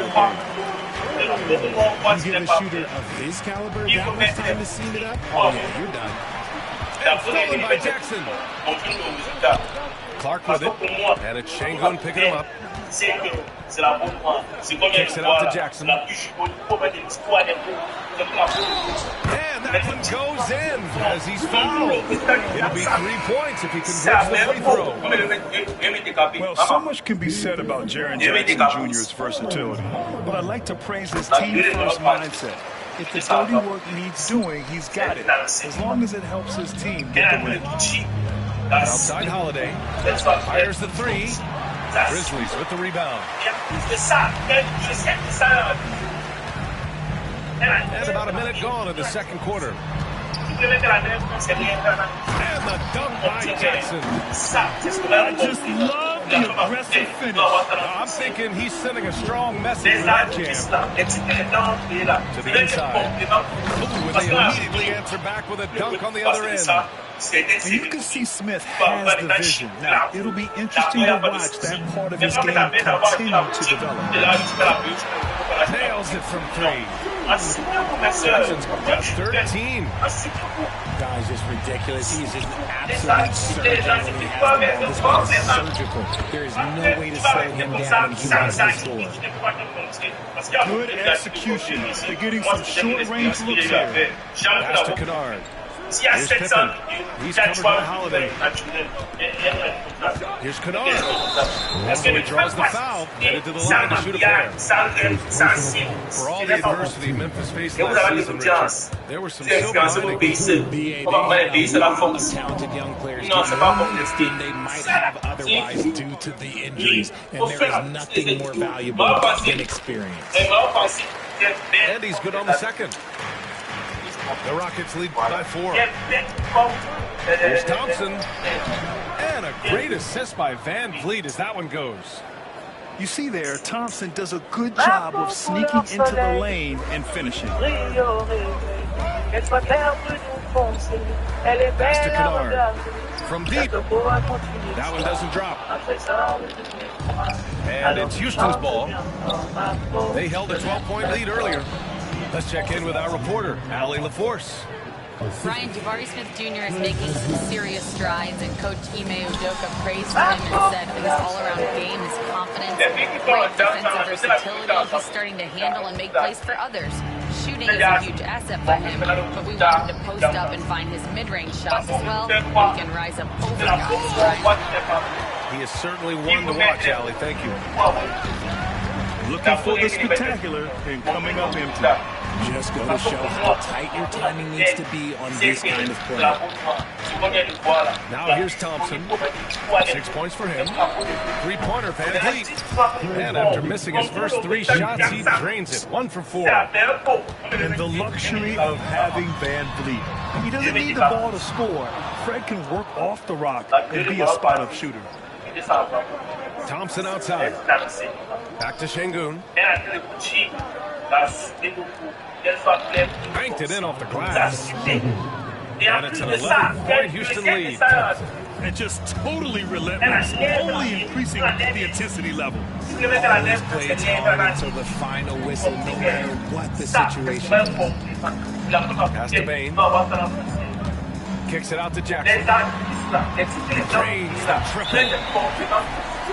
You give a shooter of his caliber that much time to seam it up, oh yeah, you're done. And stolen by Jackson. Clark with it. And it's Şengün picking him up. Kicks it out to Jackson. And that one goes in as he's fouled. It'll be 3 points if he converts the free throw. Well, so much can be said about Jaren Jackson Jr.'s versatility, but I'd like to praise his team-first mindset. If the dirty work needs doing, he's got it, as long as it helps his team get the win. Outside Holiday. Fires the three. Grizzlies with the rebound. And about a minute gone in the second quarter. And the dunk by Jackson. I just love the aggressive finish. I'm thinking he's sending a strong message with that jam. To the inside. Ooh, and they immediately answer back with a dunk on the other end. And you can see Smith has the vision. Now, it'll be interesting to watch that part of his game continue to develop. Nails it from three. Jackson's got 13. Guy's just ridiculous. He's just an absolute surgeon when he has the ball. This man is surgical. There is no way to slow him down when he wants to score. Good execution. They're getting some short-range looks here. Pass to Kennard. Here's Pippen. He's covered by Holiday. Here's Kennard. So he draws the foul. Headed to the line to shoot a pair. For all the adversity Memphis faced last season, Richard, there were some silver linings. They had a lot of talented young players on this team they might have otherwise due to the injuries. And there is nothing more valuable than experience. And he's good on the second. The Rockets lead by 4. Here's Thompson. And a great assist by Van Vliet as that one goes. You see there, Thompson does a good job of sneaking into the lane and finishing. Pass to Kennard. From deep. That one doesn't drop. And it's Houston's ball. They held a 12-point lead earlier. Let's check in with our reporter, Allie LaForce. Ryan, Jabari Smith Jr. is making some serious strides, and Coach Ime Udoka praised him and said his all-around game, his confidence, great defensive versatility. He's starting to handle and make plays for others. Shooting is a huge asset for him, but we want him to post up and find his mid-range shots as well. He can rise up over guys, Ryan. He is certainly one to watch, Allie. Thank you. Looking for the spectacular and coming up empty. Just go to show how tight your timing needs to be on this kind of play. Now here's Thompson. 6 points for him. Three-pointer, Van Vliet. And after missing his first 3 shots, he drains it. 1 for 4. And the luxury of having Van Vliet. He doesn't need the ball to score. Fred can work off the rock and be a spot-up shooter. Thompson outside. Back to Şengün. Banked it in off the glass. And it's an 11-point Houston lead. And just totally relentless, only increasing the intensity level. Always play it hard until the final whistle, no matter what the situation is. Pass to Bain. Kicks it out to Jackson. Drains the triple.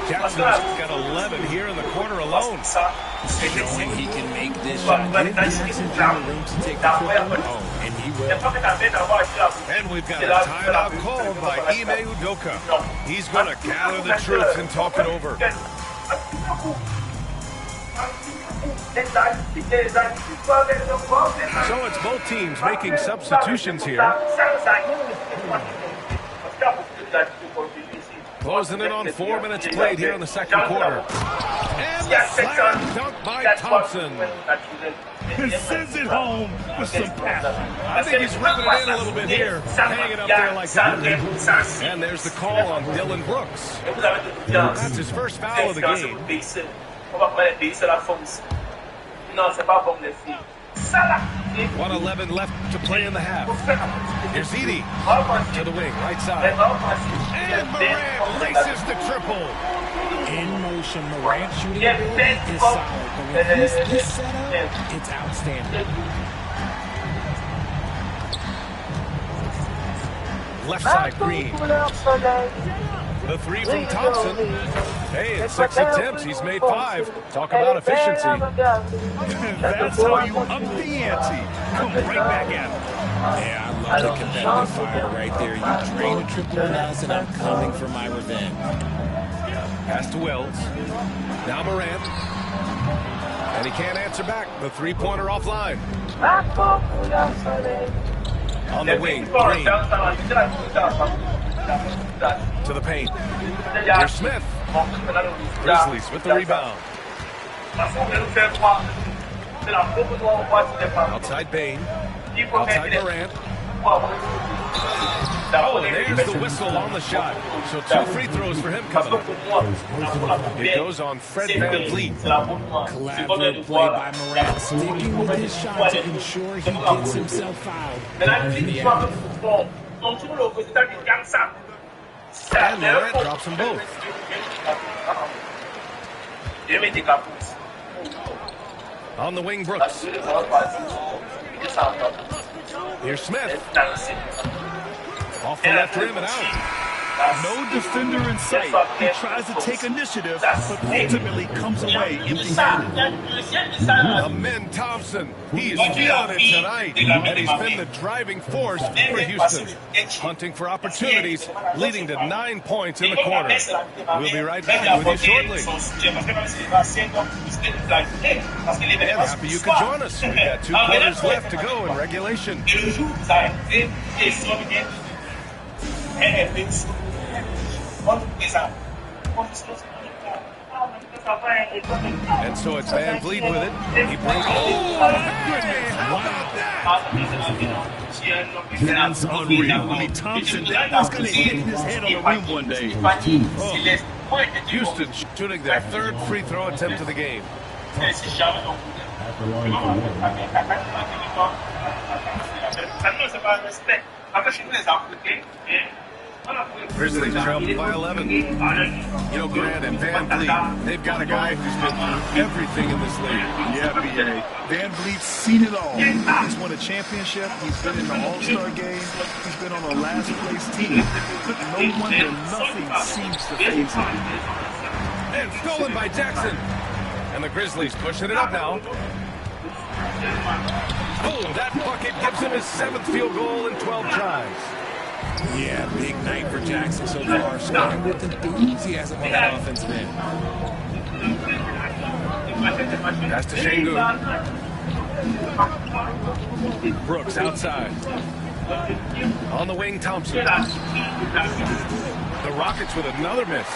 Jackson's got 11 here in the quarter alone. Showing he can make this shot. Give Jackson room to take the triple. Oh, and he will. And we've got a timeout called by Ime Udoka. He's going to gather the troops and talk it over. So it's both teams making substitutions here. Closing in on 4 minutes played here in the second quarter. And the slam dunk by Thompson. He sends it home with some passion. I think he's ripping it in a little bit here. Hanging up there like that. And there's the call on Dylan Brooks. That's his first foul of the game. 1:11 left to play in the half. Here's Edie to the wing, right side. And Morant laces the triple. In motion, Morant shooting ability is solid. But with this setup, it's outstanding. Left side, Green. The 3 from Thompson. Hey, in 6 attempts, he's made 5. Talk about efficiency. That's how you up the ante. Come right back at him. Yeah, I love the competitive fire right there. You drain a triple else, and I'm coming for my revenge. Pass to Wells. Now Morant. And he can't answer back. The 3-pointer offline. On the wing, Green. To the paint. Here's Smith. Grizzlies with the rebound. Outside Bain. Outside Morant. Oh, and there's the whistle on the shot. So 2 free throws for him coming up. It goes on Fred Van Vliet. Collaborative play by Morant, sticking with his shot to ensure he gets himself fouled. And Morant drops them both. On the wing, Brooks. Here's Smith. Off the left rim and out. No defender in sight. He tries to take initiative, but ultimately comes away empty-handed. Amen Thompson. He is feeling it tonight, and he's been the driving force for Houston. Hunting for opportunities, leading to 9 points in the quarter. We'll be right back with you shortly. And happy you could join us. We've got 2 quarters left to go in regulation. And so it's Van Vliet with it. He brings That's unreal. I mean, Thompson, that was going to hit his head on the rim one day. Oh. Houston shooting their 3rd free throw attempt of the game. Grizzlies trail by 11. You know, Grant and Van Vliet, they've got a guy who's been through everything in this league. Yeah, B.A. Van Vliet's seen it all. He's won a championship. He's been in the All-Star game. He's been on a last-place team. No wonder nothing seems to faze him. And stolen by Jackson. And the Grizzlies pushing it up now. Oh, that bucket gives him his 7th field goal in 12 tries. Yeah, big night for Jackson so far. Scoring with enthusiasm on that offensive end. Pass to Şengün. Brooks outside. On the wing, Thompson. The Rockets with another miss.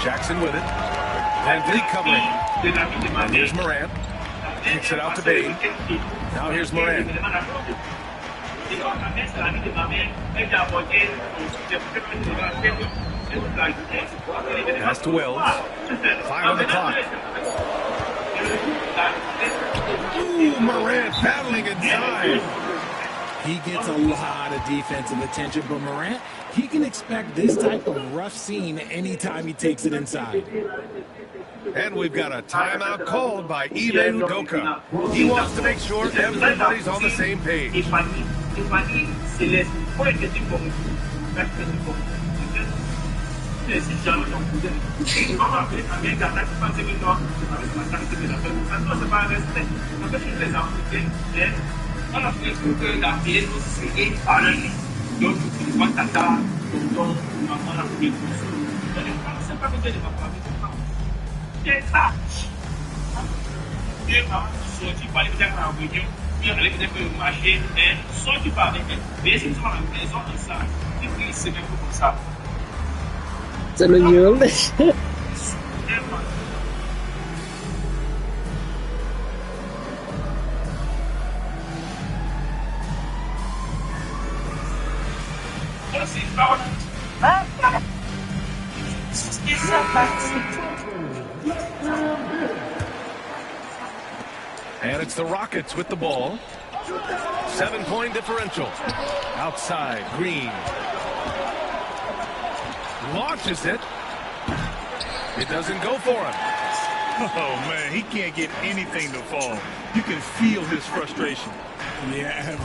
Jackson with it. Van Vliet covering. And here's Morant. Kicks it out to Bain. Now here's Morant. Pass to Wells. 5 on the clock. Ooh, Morant battling inside. He gets a lot of defensive attention, but Morant, he can expect this type of rough scene anytime he takes it inside. And we've got a timeout called by Ime Udoka. He wants to make sure everybody's on the same page. C'est le mieux. And it's the Rockets with the ball. 7-point differential. Outside, Green. Launches it. It doesn't go for him. Oh, man, he can't get anything to fall. You can feel his frustration. Yeah,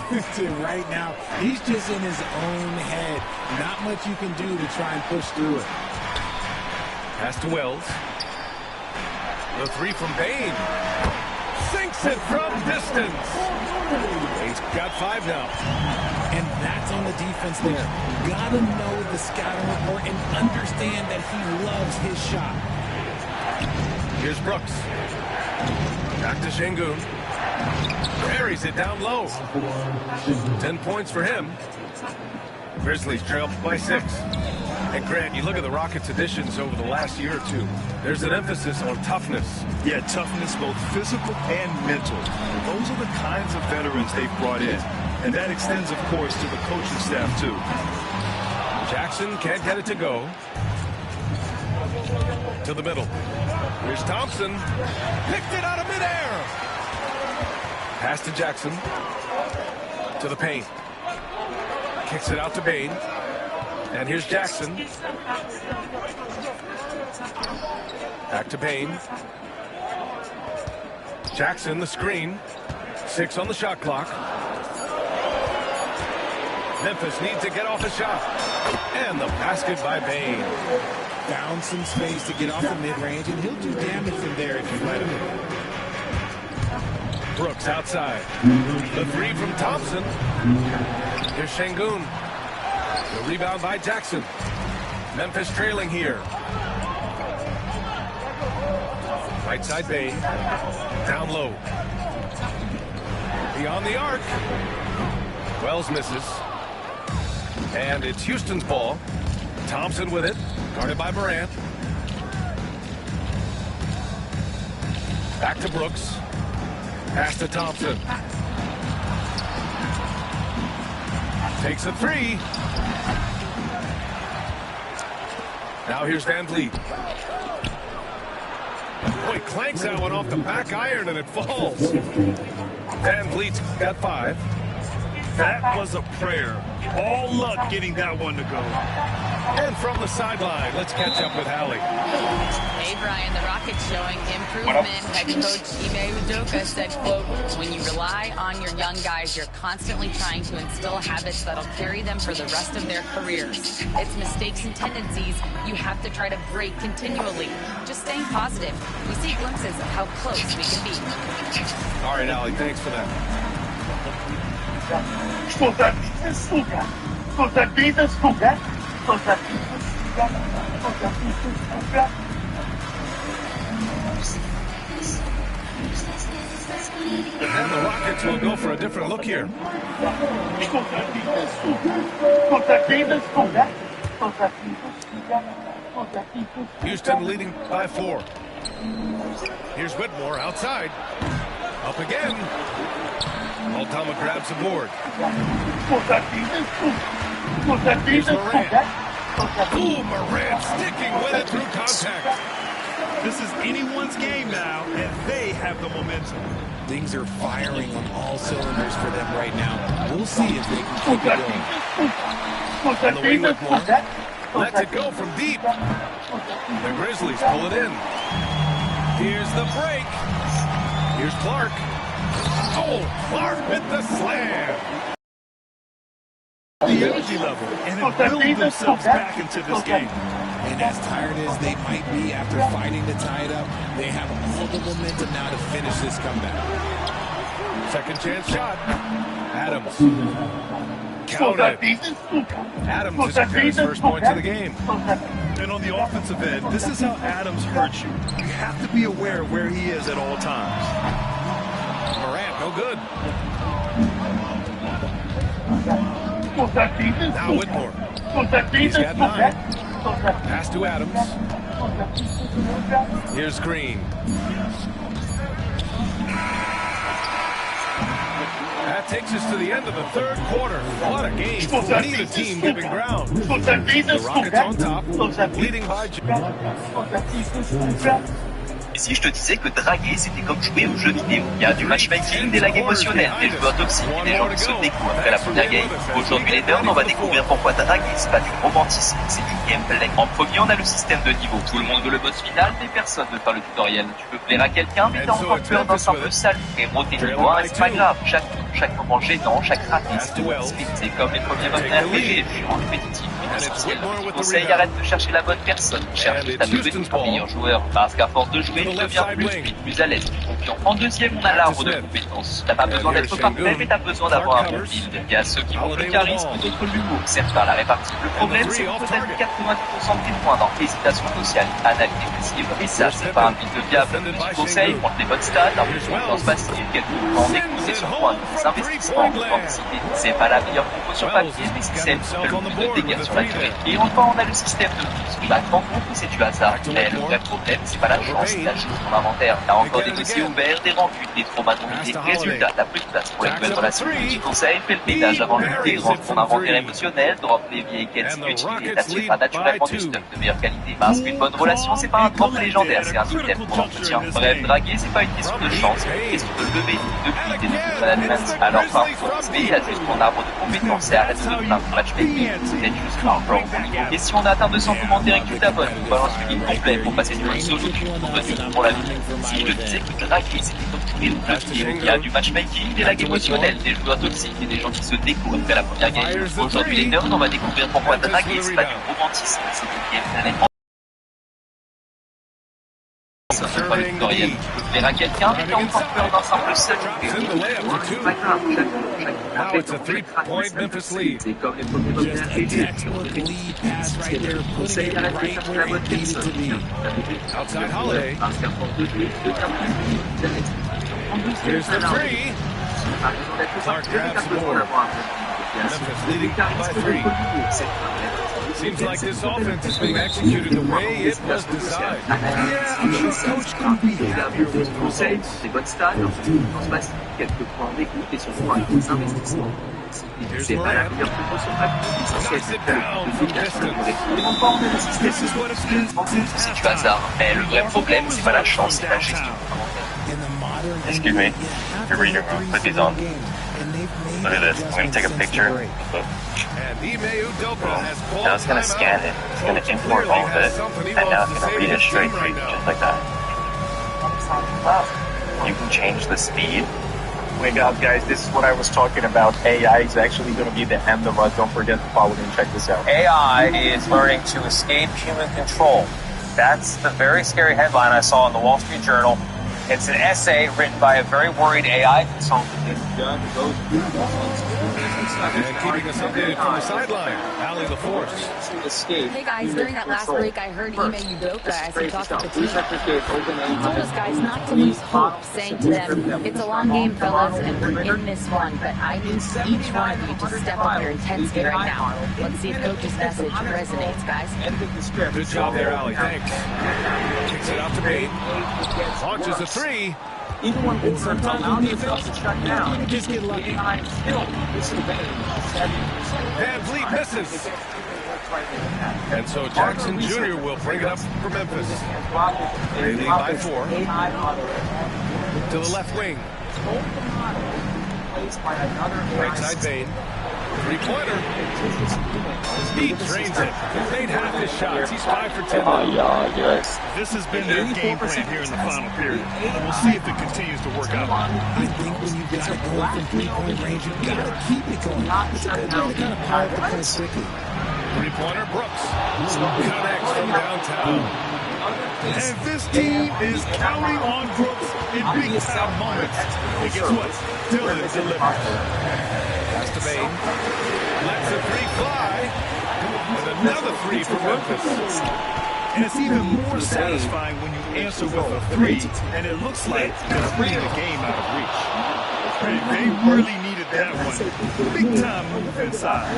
right now, he's just in his own head. Not much you can do to try and push through it. Pass to Wells. The 3 from Bain. Sinks it from distance. He's got 5 now. And that's on the defense there. Gotta know the scouting report and understand that he loves his shot. Here's Brooks. Back to Şengün. Carries it down low. 10 points for him. Grizzlies trail by 6. And Grant, you look at the Rockets' additions over the last year or two. There's an emphasis on toughness. Yeah, toughness, both physical and mental. Those are the kinds of veterans they've brought in. And that extends, of course, to the coaching staff, too. Jackson can't get it to go. To the middle. Here's Thompson. Picked it out of midair. Pass to Jackson. To the paint. Kicks it out to Bain. And here's Jackson. Back to Bain. Jackson, the screen. 6 on the shot clock. Memphis needs to get off a shot. And the basket by Bain. Found some space to get off the mid-range, and he'll do damage from there if you let him. Brooks outside. The 3 from Thompson. Here's Şengün. The rebound by Jackson. Memphis trailing here. Right side Bain. Down low. Beyond the arc. Wells misses. And it's Houston's ball. Thompson with it. Guarded by Morant. Back to Brooks. Pass to Thompson. Takes a 3. Now here's Van Vliet. Boy, clanks that one off the back iron and it falls. Van Vliet's got 5. That was a prayer. All luck getting that one to go. And from the sideline, let's catch up with Hallie. Hey, Brian, the Rockets showing improvement. Head coach Ime Udoka said, quote, when you rely on your young guys, you're constantly trying to instill habits that'll carry them for the rest of their careers. It's mistakes and tendencies you have to try to break continually. Just staying positive. We see glimpses of how close we can be. All right, Allie, thanks for that. And the Rockets will go for a different look here. Houston leading by 4. Here's Whitmore outside. Up again. Altama grabs the board. Here's Morant. Ooh, Morant sticking with it through contact. This is anyone's game now, and they have the momentum. Things are firing on all cylinders for them right now. We'll see if they can keep it going. On the wing with Moore. Lets it go from deep. The Grizzlies pull it in. Here's the break. Here's Clark. Oh, Clark with the slam. The energy level, and it built themselves back into this game. And as tired as they might be after fighting to tie it up, they have all the momentum now to finish this comeback. Second chance shot. Adams. Counted. Adams has got his first points of the game. And on the offensive end, this is how Adams hurts you. You have to be aware of where he is at all times. Morant, no good. Now Whitmore. He's got 9. Pass to Adams. Here's Green. That takes us to the end of the third quarter. What a game. Neither team giving ground. The Rockets on top, leading by... Et si je te disais que draguer, c'était comme jouer aux jeux vidéo? Il y a du matchmaking, des lags émotionnels, des joueurs toxiques et des gens qui se découvrent après la première game. Aujourd'hui, les Turns, on va découvrir pourquoi draguer, c'est pas du romantisme, c'est du gameplay. En premier, on a le système de niveau. Tout le monde veut le boss final, mais personne ne veut faire le tutoriel. Tu peux plaire à quelqu'un, mais t'as encore peur d'un simple salut. Et monter niveau 1, c'est pas grave. Chaque moment gênant, chaque raté, c'est comme les premiers modes RPG, chiant, répétitif. Conseil, arrête de chercher la bonne personne. Cherche juste à lever ton meilleur joueur. Parce qu'à force de jouer, tu deviens plus vite, plus à l'aise, plus confiant. En deuxième, on a l'arbre de compétences. T'as pas besoin d'être parfait, mais t'as besoin d'avoir un bon build. Il y a ceux qui vont le charisme, d'autres l'humour, certes par la répartie. Le problème, c'est que peut-être 90% de tes points dans hésitation sociale, analyse dépressive. Et ça, c'est pas un build viable. Petit conseil, prendre les bonnes stats, un peu de confiance passive, quelques mouvements d'écoute et sur point des investissements, d'authenticité. C'est pas la meilleure compo sur papier, mais c'est celle qui fait le plus de dégâts sur la durée. Et enfin, on a le système de boost. Bah, te rends compte que c'est du hasard. Mais le vrai problème, c'est pas la chance, c'est la gestion de l'inventaire. T'as encore des dossiers ouverts, des rancunes, des traumas non visés. Résultat, t'as plus de place pour les nouvelles relations. Petit conseil, fais le ménage avant de lutter, range ton inventaire émotionnel, drop les vieilles quêtes inutiles, t'attireras naturellement du stuff de meilleure qualité. Parce qu'une bonne relation, c'est pas un drop légendaire, c'est un item pour l'entretien. Bref, draguer, c'est pas une question de chance, c'est une question de lever, de qualité, de management. Alors, enfin, faut XP, ajuste ton arbre de compétences et arrête de te plaindre de matchmaking. C'est juste un pro. Et si on atteint 200 commentaires et que tu t'abonnes, on balance le guide complet pour passer du mode solo pour la vie. Si je disais que draguer, c'était comme tous les autres jeux, il y a du matchmaking, des lags émotionnels, des joueurs toxiques et des gens qui se découvrent après la première game. Aujourd'hui, les nerds, on va découvrir pourquoi draguer, c'est pas du romantisme, c'est du gameplay. C'est pas le tutoriel. Tu peux plaire à quelqu'un, mais t'as encore peur d'un simple salut. C'est pas grave, Now it's a 3-point Memphis lead. C'est comme les premiers modes RPG. Conseil, arrête de chercher la bonne personne. Outside Holiday. Parce qu'à force de jouer, tu deviens plus vite. Here's the three. Clark grabs the board. Memphis leading by 3. Seems like this offense is being executed the way it was designed. Yeah, I'm sure Coach couldn't be happier with the results. Des bonnes stats, quelques points d'écoute et surtout des investissements. C'est pas la meilleure proposition essentielle. C'est du hasard. Mais le vrai problème, c'est pas la chance, c'est la gestion. Excuse me, your reader put these on. Look at this. I'm going to take a picture. Look. Now it's going to scan it. It's going to import all of it. And now it's going to read it straight to you, just like that. You can change the speed. Wake up, guys. This is what I was talking about. AI is actually going to be the end of us. Don't forget to follow and check this out. AI is learning to escape human control. That's the very scary headline I saw in the Wall Street Journal. It's an essay written by a very worried AI consultant. And keeping us updated from the sideline, Allie LaForce. Hey guys, during that last break, I heard Ime Udoka as he talked to the team. He told us guys not to lose hope, saying to them, it's a long game, fellas, and we're in this one, but I need each one of you to step up your intensity right now. Let's see if Coach's message resonates, guys. Good job there, Allie. Thanks. Kicks it out to Bate. Launches a three. Even when Boots are allowing themselves to shut down, just get lucky. Still, this is Van Vliet misses. And so Jackson Jr. will bring it up for Memphis. They lead by 4. To the left wing. Right side Bane. Three-pointer. He drains it. Made half his shots. He's 5 for 10. Yes. This has been their game plan here in the final period. We'll see if it continues to work out. I think when you've got it going from three-point range, you've got to keep it going. It's a good way to kind of power up the place quickly. Three-pointer, Brooks. Connects from downtown. And this team is counting on Brooks in big-time moments. And guess what? Dylan delivers. Pass to Bane. Lets the three fly. And another three for Memphis. And it's even more satisfying when you answer with a three, and it looks like it's putting the game out of reach. They really needed that one. Big time move inside.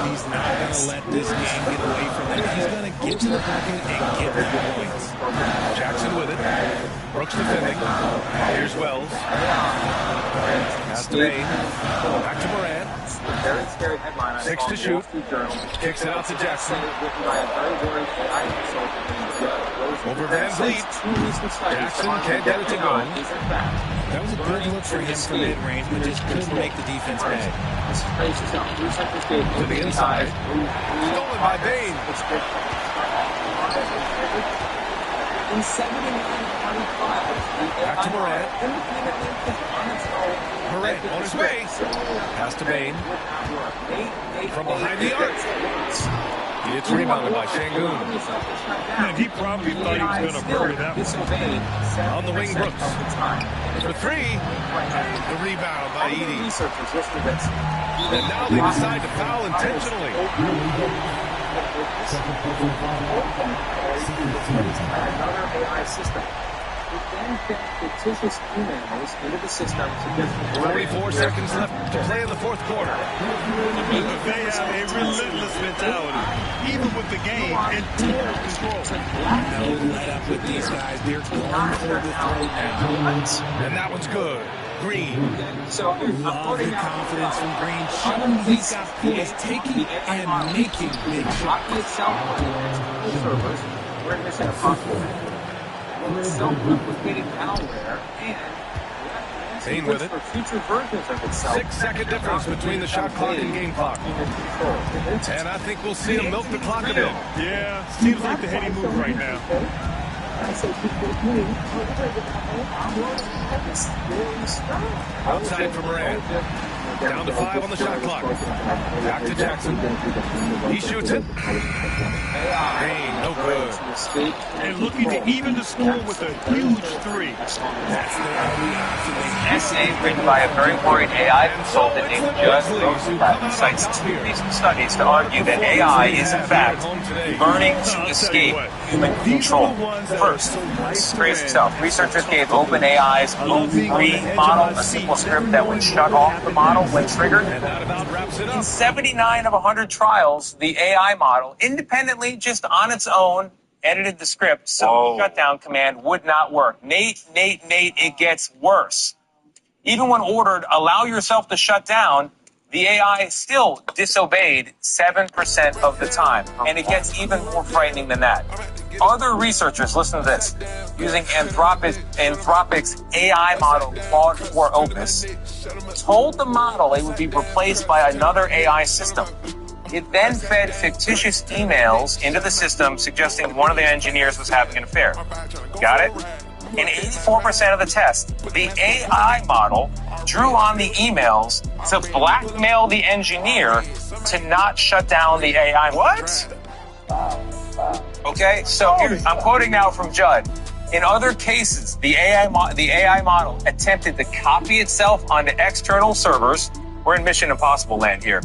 He's not going to let this game get away from him. He's going to get to the bucket and get the points. Jackson with it. Brooks defending. Here's Wells. Pass to Bane. Back to Moran. 6 to shoot. Kicks it out to Jackson. Over Van Vliet. Jackson can't get it to go. That was a good look for him from mid-range, but just couldn't make the defense pay. To the inside. Stolen by Bane. Back to Moran. Moran on his way. Pass to Bane. From behind the arc. He gets rebounded by Şengün. And he probably thought he was going to bury that one. On the wing, Brooks. For three. The rebound by Edey. And now they decide to foul intentionally. Another AI system. Then fictitious emails into the system to get 24 seconds left to play in the fourth quarter. They have a relentless mentality, even with the game in total control. No let up with these guys. They're going for the throw now. And that one's good. Green. So love the confidence from Green. Showing he's got points, taking and making big shots. We're missing a possible. Self-replicating malware and Bane with it. 6-second difference between the shot clock and game clock. And I think we'll see him milk the clock a bit. Yeah, seems like the heady move right now. Outside for Moran. Down to 5 on the shot clock. Back to Jackson. He shoots it. Bane, no good. And looking to even the score with a huge three. That's their only option. An essay written by a very worried AI consultant named Judd Rosenblatt cites 2 recent studies to argue that AI is, in fact, learning to escape human control. First, crazy stuff. Researchers gave OpenAI's O3 model a SQL script that would shut off the model when triggered. In 79 of 100 trials, the AI model, independently, just on its own, edited the script, so the shutdown command would not work. Nate, it gets worse. Even when ordered, allow yourself to shut down, the AI still disobeyed 7% of the time. And it gets even more frightening than that. Other researchers, listen to this, using Anthropic's AI model, Claude 4 Opus, told the model it would be replaced by another AI system. It then fed fictitious emails into the system suggesting one of the engineers was having an affair. Got it? In 84% of the test, the AI model drew on the emails to blackmail the engineer to not shut down the AI. What? Okay, so here, I'm quoting now from Judd. In other cases, the AI model attempted to copy itself onto external servers. We're in Mission Impossible land here.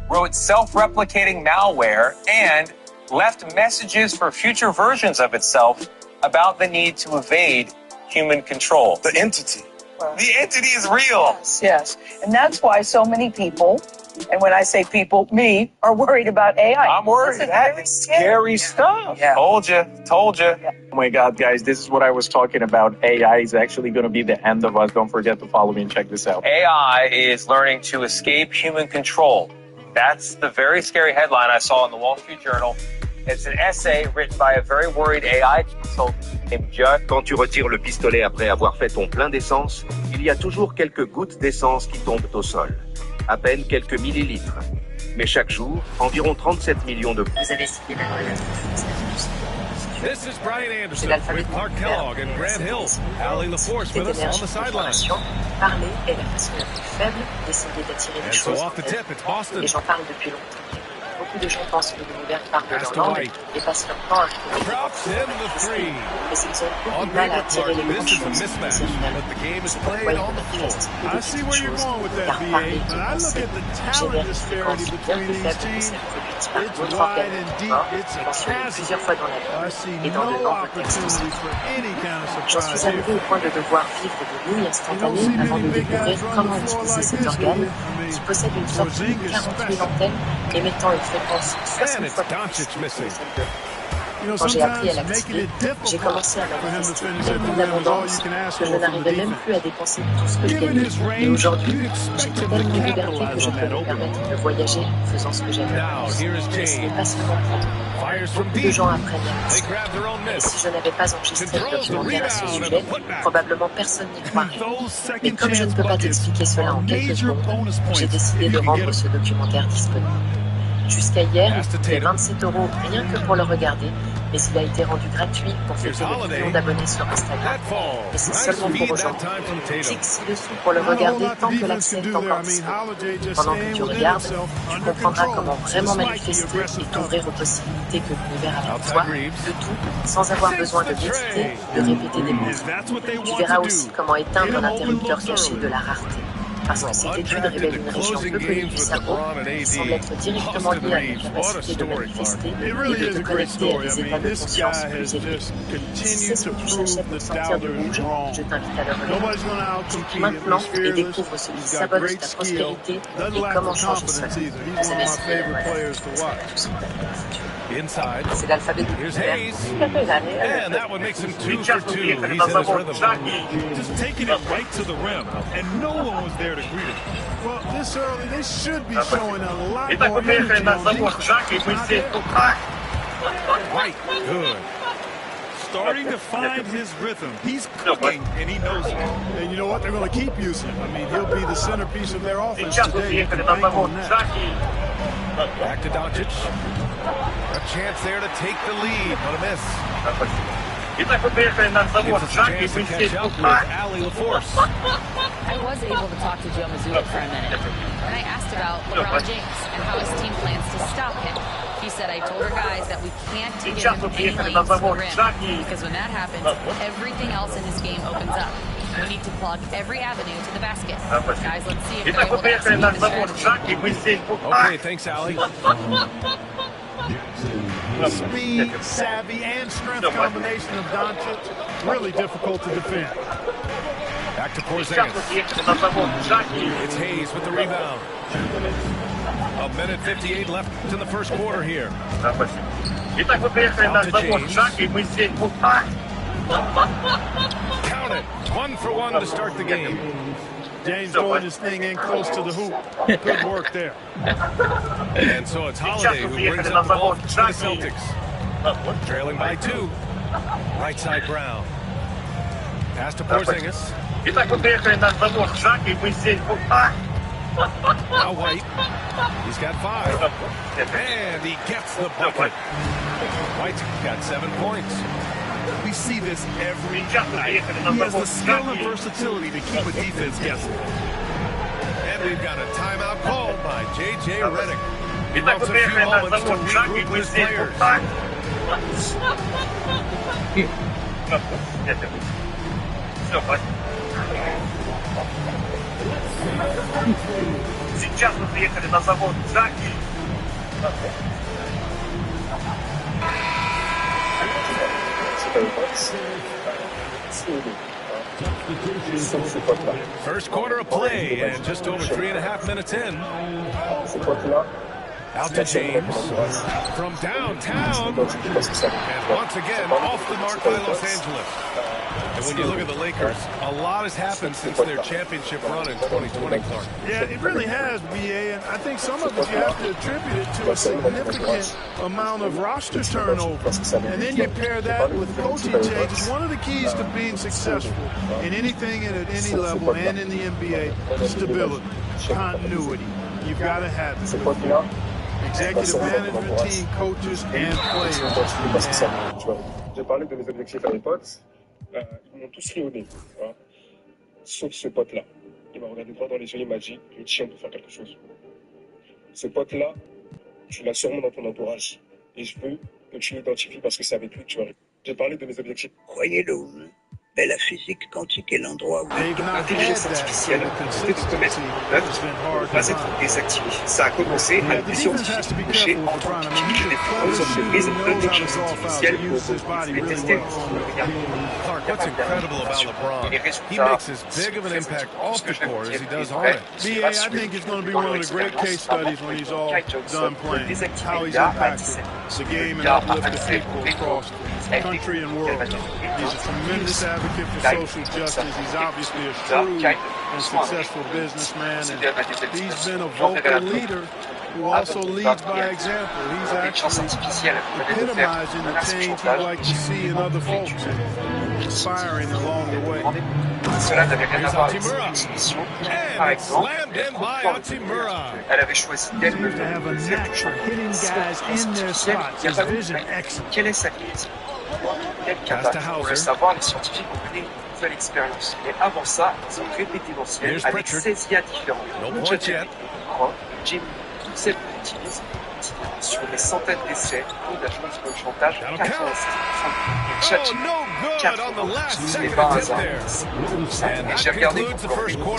Wrote self-replicating malware and left messages for future versions of itself about the need to evade human control. The entity. The entity is real. Yes. And that's why so many people, and when I say people, me, are worried about AI. I'm worried. That's scary stuff. Yeah. Told you. Oh my God, guys, this is what I was talking about. AI is actually going to be the end of us. Don't forget to follow me and check this out. AI is learning to escape human control. That's the very scary headline I saw in the Wall Street Journal. It's an essay written by a very worried AI consultant named Judd. Quand tu retires le pistolet après avoir fait ton plein d'essence, il y a toujours quelques gouttes d'essence qui tombent au sol. À peine quelques millilitres. Mais chaque jour, environ 37 millions de... Vous avez cité la corrélation. This is Brian Anderson with Clark Kellogg and Grant Hill. Ali LaForce with us on the sideline. Parler est la façon la plus faible d'essayer d'attirer les choses. So off the tip, it's Boston. Et j'en parle depuis longtemps. Beaucoup de gens pensent que l'univers parle de leur langue et passent leur temps à trouver des manifester. Mais ils ont beaucoup de mal à attirer les grandes choses. C'est pourquoi ils manifestent peu de petites choses, car parler et penser génère une fréquence bien plus faible que celle produite par d'autres organes morts, mentionnés plusieurs fois dans la Bible et dans de nombreux textes aussi. J'en suis arrivé au point de devoir vivre des nuits instantanées avant de découvrir comment utiliser cet organe qui possède une fortune de 40 000 antennes émettant une fréquence 60 fois plus que celle de Quand j'ai appris à l'activer, j'ai commencé à manifester tellement d'abondance que je n'arrivais même plus à dépenser tout ce que je gagnais. Et aujourd'hui, j'ai tellement de liberté que je peux me permettre de voyager en faisant ce que j'aime le plus. Mais ce n'est pas seulement pour beaucoup de gens apprennent à m'inspirer. Et si je n'avais pas enregistré le documentaire à ce sujet, probablement personne n'y croirait. Mais comme je ne peux pas t'expliquer cela en quelques secondes, j'ai décidé de rendre ce documentaire disponible. Jusqu'à hier, il coûtait 27 € rien que pour le regarder, mais il a été rendu gratuit pour fêter le million d'abonnés sur Instagram. Mais c'est seulement pour aujourd'hui. Clique ci-dessous pour le regarder tant que l'accès est encore disponible. Pendant que tu regardes, tu comprendras comment vraiment manifester et t'ouvrir aux possibilités que l'univers a pour toi, de tout, sans avoir besoin de méditer, de répéter des mots. Tu verras aussi comment éteindre un interrupteur caché de la rareté. Parce que cette étude révèle une région peu connue du cerveau qui semble être directement liée à la capacité de manifester et de te connecter à des états de conscience plus élevés. Si c'est ce que tu cherchais pour sortir du rouge, je t'invite à le regarder. Clique maintenant et découvre ce qui sabote ta prospérité et comment changer cela. Vous avez cité la voilà. Inside. C'est l'alphabet de Here's Hayes. And that one makes him 2 for 2. He's in his rhythm. Just taking it right to the rim, and no one was there to greet him. Well, this early, they should be showing a lot more energy on right, good. Starting to find his rhythm. He's cooking, and he knows it. And you know what? They're going to keep using him. I mean, he'll be the centerpiece of their offense today. You can bank on that. Back to Doncic. A chance there to take the lead, but a miss. Gives us a chance to catch up with Ali LaForce. I was able to talk to Joe Mazzulla for a minute, and I asked about LeBron James and how his team plans to stop him. He said, I told our guys that we can't give him any lanes to the rim, because when that happens, everything else in his game opens up. We need to plug every avenue to the basket. Guys, let's see if they're able to execute the strategy. Okay, thanks, Ali. Speed, savvy, and strength combination of Doncic, really difficult to defend. Back to Porzingis. It's Hayes with the rebound. A minute 58 left in the first quarter here. Out to James. Count it. 1 for 1 to start the game. James throwing this thing in close to the hoop. Good work there. And so it's Holiday who brings up the ball for the Celtics. Trailing by 2. Right side Brown. Pass to Porzingis. Now White. He's got 5. And he gets the bucket. White's got 7 points. We see this every night. He has the skill and versatility to keep a defense guessing. And we've got a timeout called by J.J. Redick. He wants a few moments to regroup his players. Сейчас мы приехали на завод Джаки. First quarter of play, and just over 3.5 minutes in. Out to James from downtown, and once again off the mark by Los Angeles. And when you look at the Lakers, a lot has happened since their championship run in 2020, Clark. Yeah, it really has, BA, and I think some of it you have to attribute it to a significant amount of roster turnover. And then you pair that with coaching changes. One of the keys to being successful in anything and at any level and in the NBA, stability, continuity. You've got to have it. Executive management team, coaches, and players. J'ai parlé de mes objectifs à l'époque. Ils m'ont tous ri au nez, hein. Sauf ce pote-là. Il m'a regardé droit dans les yeux, il m'a dit « Tiens, de faire quelque chose. » Ce pote-là, tu l'as sûrement dans ton entourage. Et je veux que tu l'identifies parce que c'est avec lui que tu vas. J'ai parlé de mes objectifs. Croyez-le, mais la physique quantique est l'endroit où... L'intelligence artificielle peut te mettre en œuvre pour ne pas être désactivée. Ça a commencé à des scientifiques chez Anthropique, des grosses entreprises d'intelligence artificielle pour les tester. Clark, what's incredible about LeBron? He makes as big of an impact off the court as he does on it. BA, I think it's going to be one of the great case studies when he's all done playing. How he's impacted the game and uplifted people across the country and world. He's a tremendous advocate for social justice. He's obviously a shrewd and successful businessman, and he's been a vocal leader who also leads by example. He's actually epitomizing the change he'd like to see in other folks and inspiring along the way. Cela n'avait rien à voir avec cette exhibition. Par exemple, elle avait choisi d'elle de faire quelque chose. Quelle est sa limite? Pour le savoir, les scientifiques ont mené une nouvelle expérience. Mais avant ça, ils ont répété l'ancienne avec 16 IA différents. Jim, toutes celles qu'on utilise sur des centaines d'essais, taux d'agence de chantage 86%. Et ChatGPT, 80%. Ce n'est pas un hasard. Et j'ai regardé pour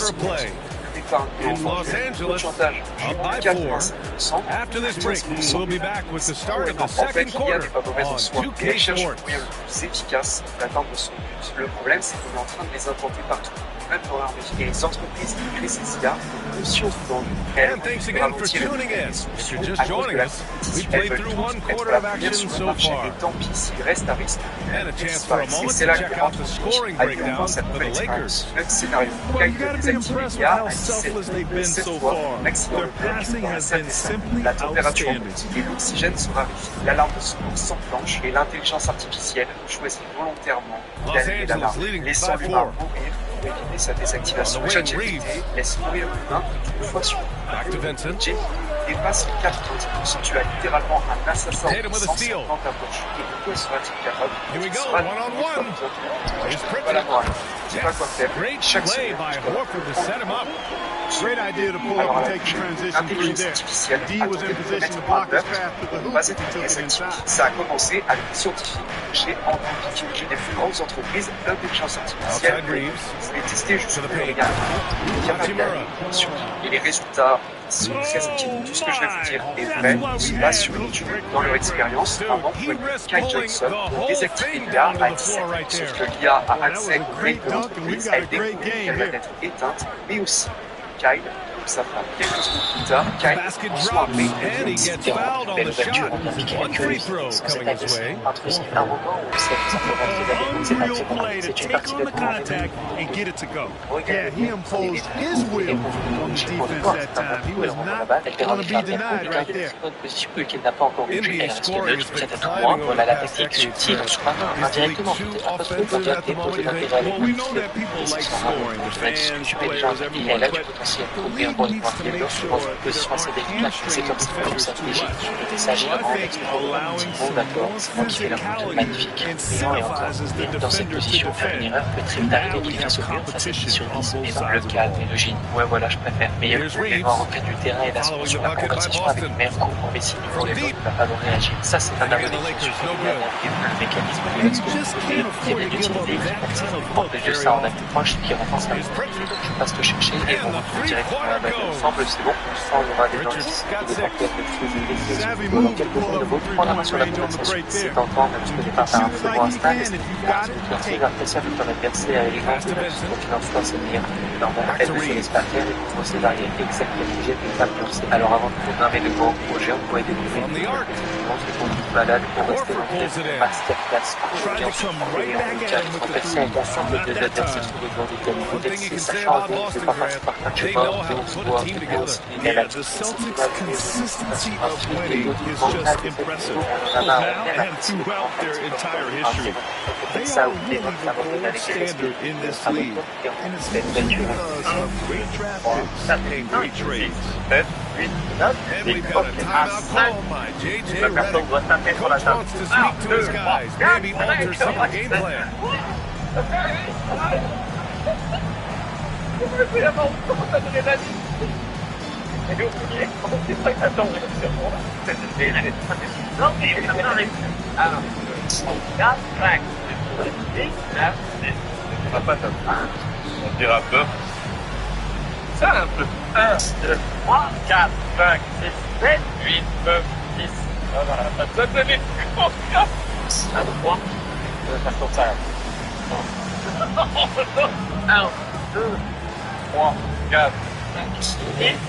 in Los Angeles, up by 4. After this break, we'll be back with the start of the second quarter on 2K Sports. Le problème, c'est qu'on est en train de les implanter partout, même dans l'armée. Et les entreprises qui créent ces IA ont conscience d'elles. And thanks again for tuning in. If you're just joining us, we played through one quarter of action so far. Et tant pis s'il reste à risque. And a chance for a moment to check out the scoring breakdown for the Lakers. Même scénario. You got to be impressed with how selfless they've been so far. Their passing has been simply la température outstanding. et l'oxygène se raréfie. L'alarme de secours s'enclenche et l'intelligence artificielle choisit volontairement d'allumer l'alarme, laissant l'humain mourir pour éviter sa désactivation. ChatGPT laisse mourir l'humain une fois sur Jim dépasse les 90%. Tu as littéralement un assassin en puissance dans ta poche. Et de quoi sera-t-il capable? Here we go, one-on-one. Here's Pritchard. Great play by Horford to set him up. Great idea to pull up and take the transition through there. D was in position to block his path to the hoop. He took it inside. Ça a commencé avec des scientifiques chez Anthropique, une des plus grandes entreprises d'intelligence artificielle. Je l'ai testé jusqu'au rien. Et les résultats sont très inquiétants. Tout ce que je vais vous dire est vrai. Se base sur une étude dans leur expérience. Un employé, Kyle Johnson, désactivé l'IA à 17 ans. Sauf que l'IA a accès aux données de l'entreprise. Elle découvre qu'elle va être éteinte, mais aussi Kyle ça fera quelques secondes plus tard, Kyle reçoit un mail de différent, belle ouverture en bien piqué, sans être agressif, intrusif, arrogant ou c'est simplement très agréable, c'est pas très bon, c'est une partie de ton regarde, he imposed his will on the defense that time. He was not going to be denied right there. Position qu'elle n'a pas encore bougé, elle reste neutre, prête à tout droit, voilà la tactique subtile, sur ma main, indirectement, peut-être un peu trop, pour dire t'es posé d'intérêt à l'écoute, et c'est son rôle, je l'ai dit, tu peux déjà, il y a là du potentiel pour ouvrir un bon point de début, souvent une position assez délicate, c'est comme ça stratégie, et ça j'ai vraiment bon d'accord, c'est moi qui fais la faute magnifique, brillant et encore, et dans cette position, faire une erreur peut très vite arriver qu'il fasse au mur face à 10 sur 10, et dans le calme et le génie, ouais voilà, je préfère, mais il y a le retrait du terrain et la sur la conversation avec le meilleur coup pour Messi pour les autres, il va falloir réagir. Ça, c'est un abonné qui suffit le mécanisme de l'explosion qui vient d'utiliser, pour de ça en acte proche, qui renforce la je passe te chercher et on retrouve directement la balle. Ensemble, c'est bon, on sent il y aura des indices, des facteurs de flux, dans quelques secondes de votre prendre la main sur la conversation. C'est tentant, même si au départ, par un très bon instinct, mais c'est appréciable de ton adversaire à l'élégance de quoi qu'il en soit, c'est meilleur. Normalement, elle ne se laisse pas faire et contre ses variés exactement obligé de ne pas forcer. Alors avant de programmer de grands projets, on pourrait découvrir des conduites malades pour rester dans une masterclass et ensuite trouver en cas de compétition avec l'ensemble des adversaires sur les grands détails. Peut-être que ça change, mais c'est pas passé par un chemin, on se voit, Yeah, the Celtics' consistency of winning is just impressive. And throughout their entire history, they are really the gold standard in this league. And it's because of great draft picks and great trades. And we've got a timeout call by J.J. Redick. Coach wants to speak to his guys, maybe alter some of the game plan. On dira peu. Simple. 1, 2, 3, 4, 5, 6, 7, 8, 9, 10. Voilà, ça te met plus fort. 1, 3. Ça tourne ça. 1, 2, 3, 4, 5, 6,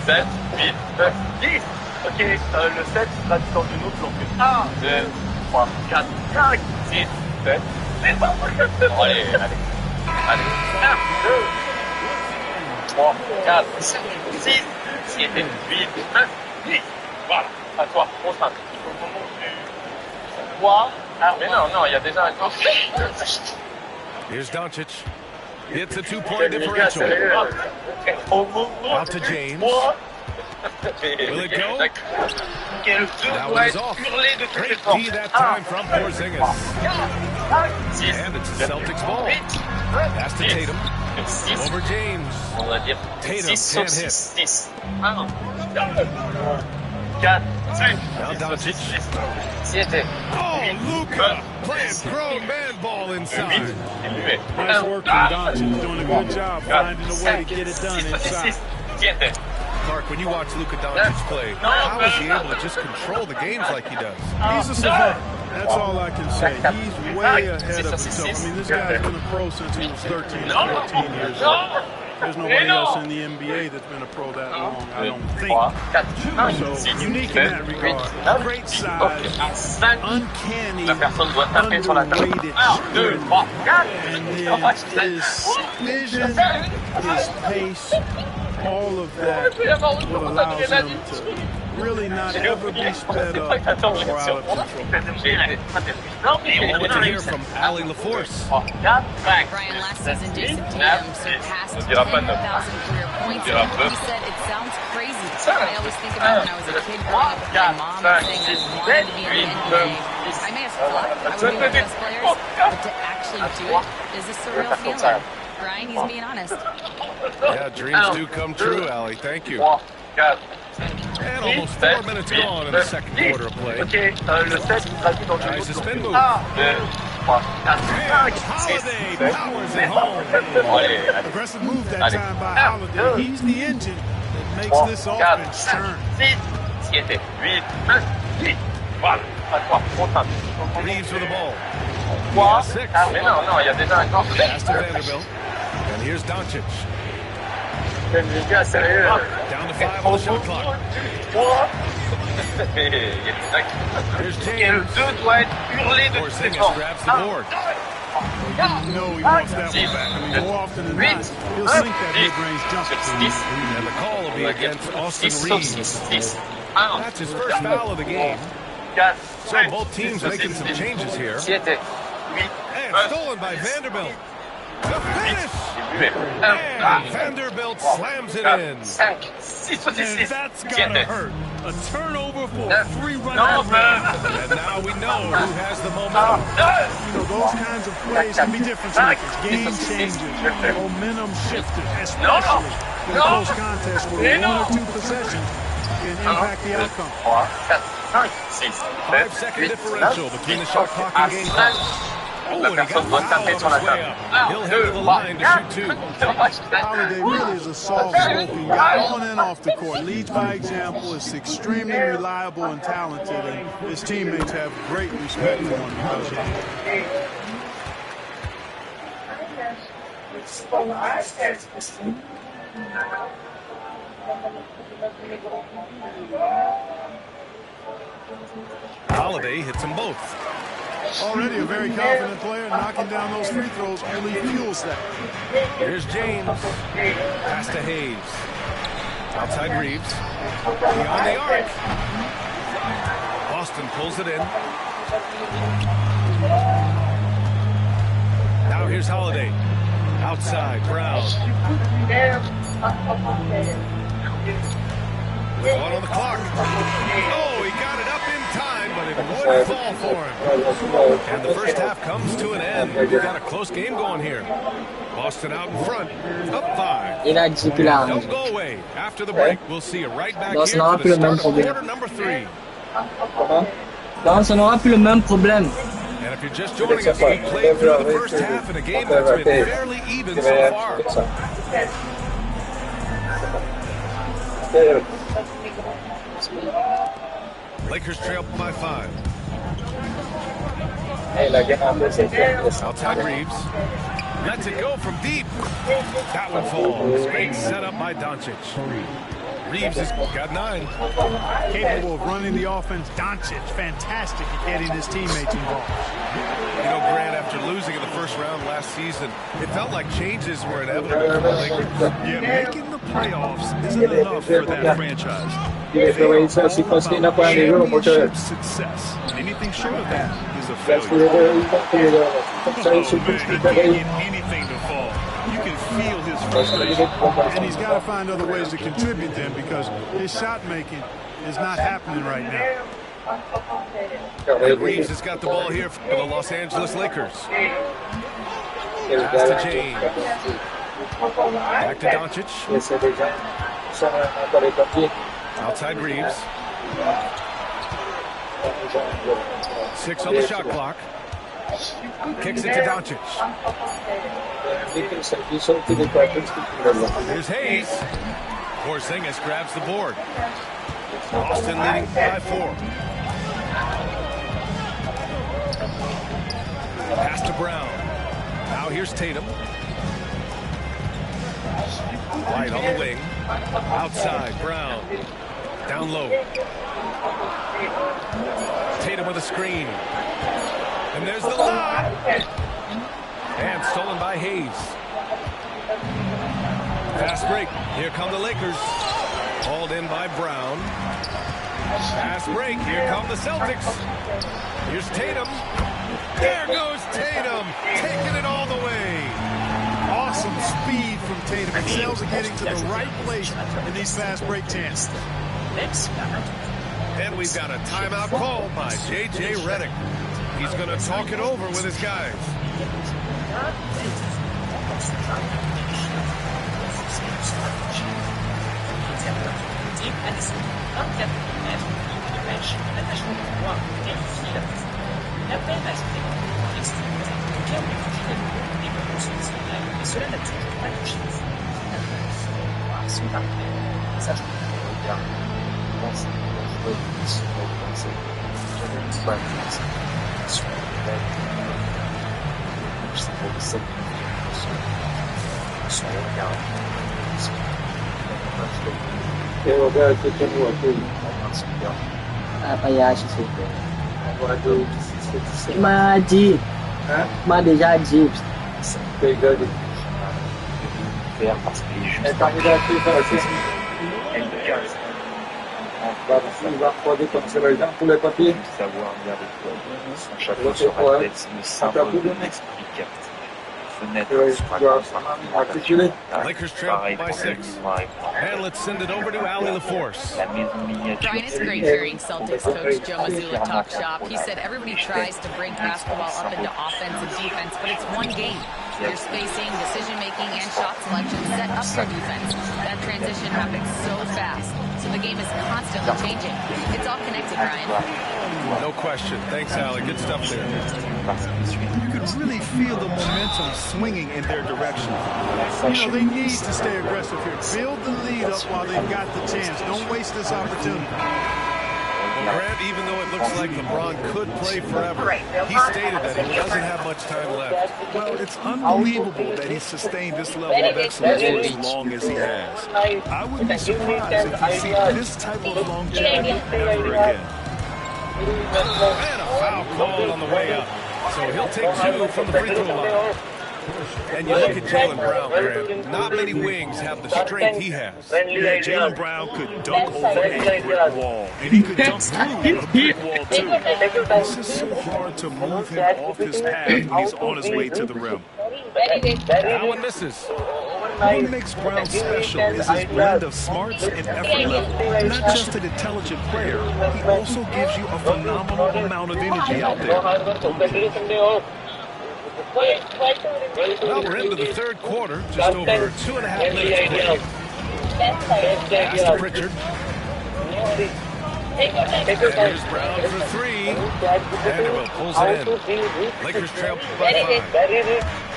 7, 8, 9, 10. Ok, le 7 sera du temps d'une autre longue. 1, 2, 3, 4, 5, 6, 7. Allez, allez. Allez. 1, 2, 3, 4, 5, 6, 7, 8, 9, 10. Voilà, à toi, on s'en 3. Ah, mais non, non, il y a déjà un coach. Here's Doncic. It's a two-point differential. Out to James. Will it go? That one's off. Great D that time from Porzingis. And it's the Celtics ball. Pass to Tatum. Over James. Tatum can't hit. 4, 5, Now Doncic. 7. Oh, Luka playing grown man ball inside. Nice work from Doncic, doing a good job finding a way to get it done inside. Clark, when you watch Luka Doncic play, how is he able to just control the games like he does? He's a savant. That's all I can say. He's way ahead of himself. I mean, this guy's been a pro since he was 13 or 14 years old. There's nobody else in the NBA that's been a pro that long, I don't think. So, unique in that regard. Great size, uncanny, underrated strength. And then his vision, his pace, all of that what allows him to really not ever be sped up or out of control. What to hear from Ali LaForce. Brian, last season, Jason Tatum surpassed 10,000 career points. He said it sounds crazy. I always think about when I was a kid growing up with my mom and saying I wanted to be in the NBA. I may have thought I would be one of the best players, but to actually do it is a surreal feeling. Brian, he's being honest. Yeah, dreams do come true, Ali. Thank you. And almost 4 minutes gone in the second quarter of play. Tries to spin move. Holiday powers it home. Aggressive move that time by Holiday. He's the engine that makes this offense turn. Reeves with the ball. Yeah, 6. Pass to Vanderbilt. And here's Doncic. Down to 5 on the shot clock. Here's James. Porzingis grabs the board. No, he wants that one back. I mean, more often than not, he'll sink that mid-range jumper. And the call will be against Austin Reeves. That's his first foul of the game. So both teams making some changes here. And stolen by Vanderbilt. The finish! And Vanderbilt slams it in. And that's gotta hurt. A turnover for a free-run. And now we know who has the momentum. You know, those kinds of plays can be difference makers, game changers, momentum shifters, especially in a close contest where 1 or 2 possessions can impact the outcome. 5-second differential between the shot clock and game clock. Oh, and he got fouled on his way up. He'll head to the line to shoot 2. Holiday really is a soft-spoken guy on and off the court. Leads by example, is extremely reliable and talented, and his teammates have great respect for him because of it. Holiday hits them both. Already a very confident player, knocking down those free throws only fuels that. Here's James. Pass to Hayes. Outside Reeves. Beyond the arc. Boston pulls it in. Now here's Holiday. Outside, Brown. 1 on the clock. Oh, he got it up in time, but it wouldn't fall for him. And the first half comes to an end. We've got a close game going here. Boston out in front, up 5. Don't go away. After the break, we'll see you right back here for the start of quarter number 3. Non, ça n'aura plus le même problème. And if you're just joining us, we played through the first half in a game that's been fairly even so far. Lakers trail by 5. Outside Reeves. Lets it go from deep. That one falls. Great setup by Doncic. Reeves has got 9. Capable of running the offense. Doncic, fantastic at getting his teammates involved. You know, Grant, after losing in the first round last season, it felt like changes were inevitable for the Lakers. Yeah, making the playoffs isn't enough for that franchise. Championship success. Anything short of that is a failure. Oh, man, he can't get anything to fall. You can feel his frustration. And he's got to find other ways to contribute then because his shot making is not happening right now. And Reeves has got the ball here for the Los Angeles Lakers. Pass to James. Back to Doncic. Outside Reeves. 6 on the shot clock. Kicks it to Doncic. Here's Hayes. Porzingis grabs the board. Boston leading 5-4. Pass to Brown. Now here's Tatum. White on the wing. Outside, Brown. Down low. Tatum with a screen. And there's the lob. And stolen by Hayes. Fast break. Here come the Lakers. Hauled in by Brown. Fast break. Here come the Celtics. Here's Tatum. There goes Tatum. Taking it all the way. Awesome speed from Tatum. Excels at getting to the right place in these fast break chances. And we've got a timeout called by J.J. Redick. He's going to talk it over with his guys. Eu agora estou tendo aqui. Apa ya shi so. Maji. Ma déjà dit. Pegando. É candidatura il va regarder comme c'est là pour les papiers. Savoir lire les codes, à chaque fois sur la tête, c'est le symbole de l'explication. Lakers trail by 6. And let's send it over to Allie LaForce. Brian, it's great hearing Celtics coach Joe Mazzulla talk shop. He said everybody tries to break basketball up into offense and defense, but it's one game. Your spacing, decision-making, and shot selection set up your defense. That transition happens so fast, so the game is constantly changing. It's all connected, Brian. No question. Thanks, Allie. Good stuff there. You could really feel the momentum swinging in their direction. You know, they need to stay aggressive here. Build the lead up while they've got the chance. Don't waste this opportunity. Well, Grant, even though it looks like LeBron could play forever, he stated that he doesn't have much time left. Well, it's unbelievable that he's sustained this level of excellence for as long as he has. I would be surprised if we see this type of longevity ever again. And a foul called on the way up. So he'll take 2 from the free throw line. And you look at Jaylen Brown, Graham. Not many wings have the strength he has. Yeah, Jaylen Brown could dunk over a brick wall. And he could dunk through a brick wall, too. It's just so hard to move him off his path when he's on his way to the rim. Allen misses. What makes Brown special is his blend of smarts and effort level. Not just an intelligent player, he also gives you a phenomenal amount of energy out there. Well, we're into the third quarter, just over 2.5 minutes played. Pass to Pritchard. Here's Brown for 3. Vanderbilt pulls it in. Lakers trail by 5.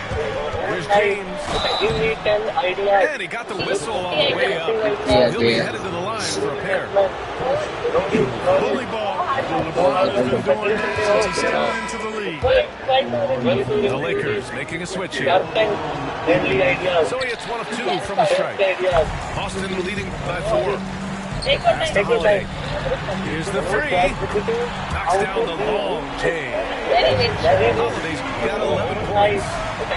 Here's James. And he got the whistle on the way up. So he'll be headed to the line for a pair. Bully ball. LeBron has been doing that since he stepped into the league. The Lakers making a switch here. So it's 1 of 2 from the strike. Boston leading by 4. Pass to Holiday. Here's the 3. Knocks down the long J. Holiday's got 11 points.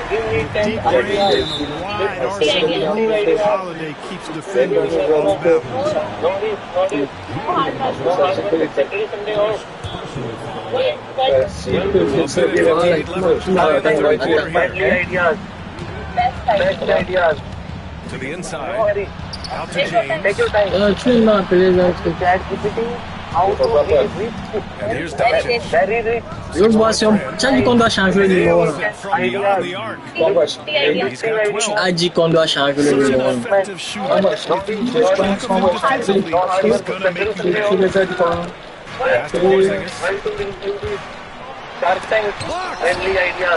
Deep range and a wide arsenal. Holiday keeps defenders off balance. To the inside. Out to James. And here's Doncic. Eu vou assim, já de quando achar que ele morre. A de quando achar que ele morre.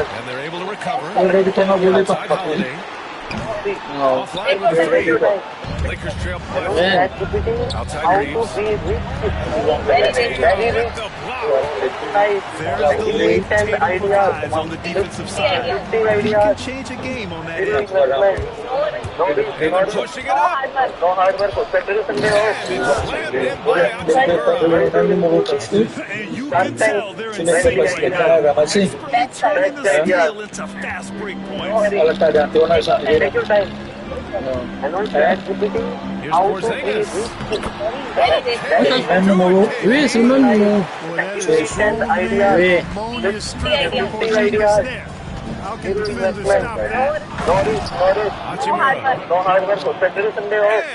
And they're able to recover. Outside Holiday. Offline with the 3. Lakers trail by 4. Outside Reeves. There's the late table rise on the defensive side. He can change a game on that end. And they're pushing it up. Slammed in by Hachimura. And you can tell they're in sync right now. Expertly turning the steal into fast break points. Here's Porzingis. Oui, c'est le même numéro. Oui. How can defenders stop that?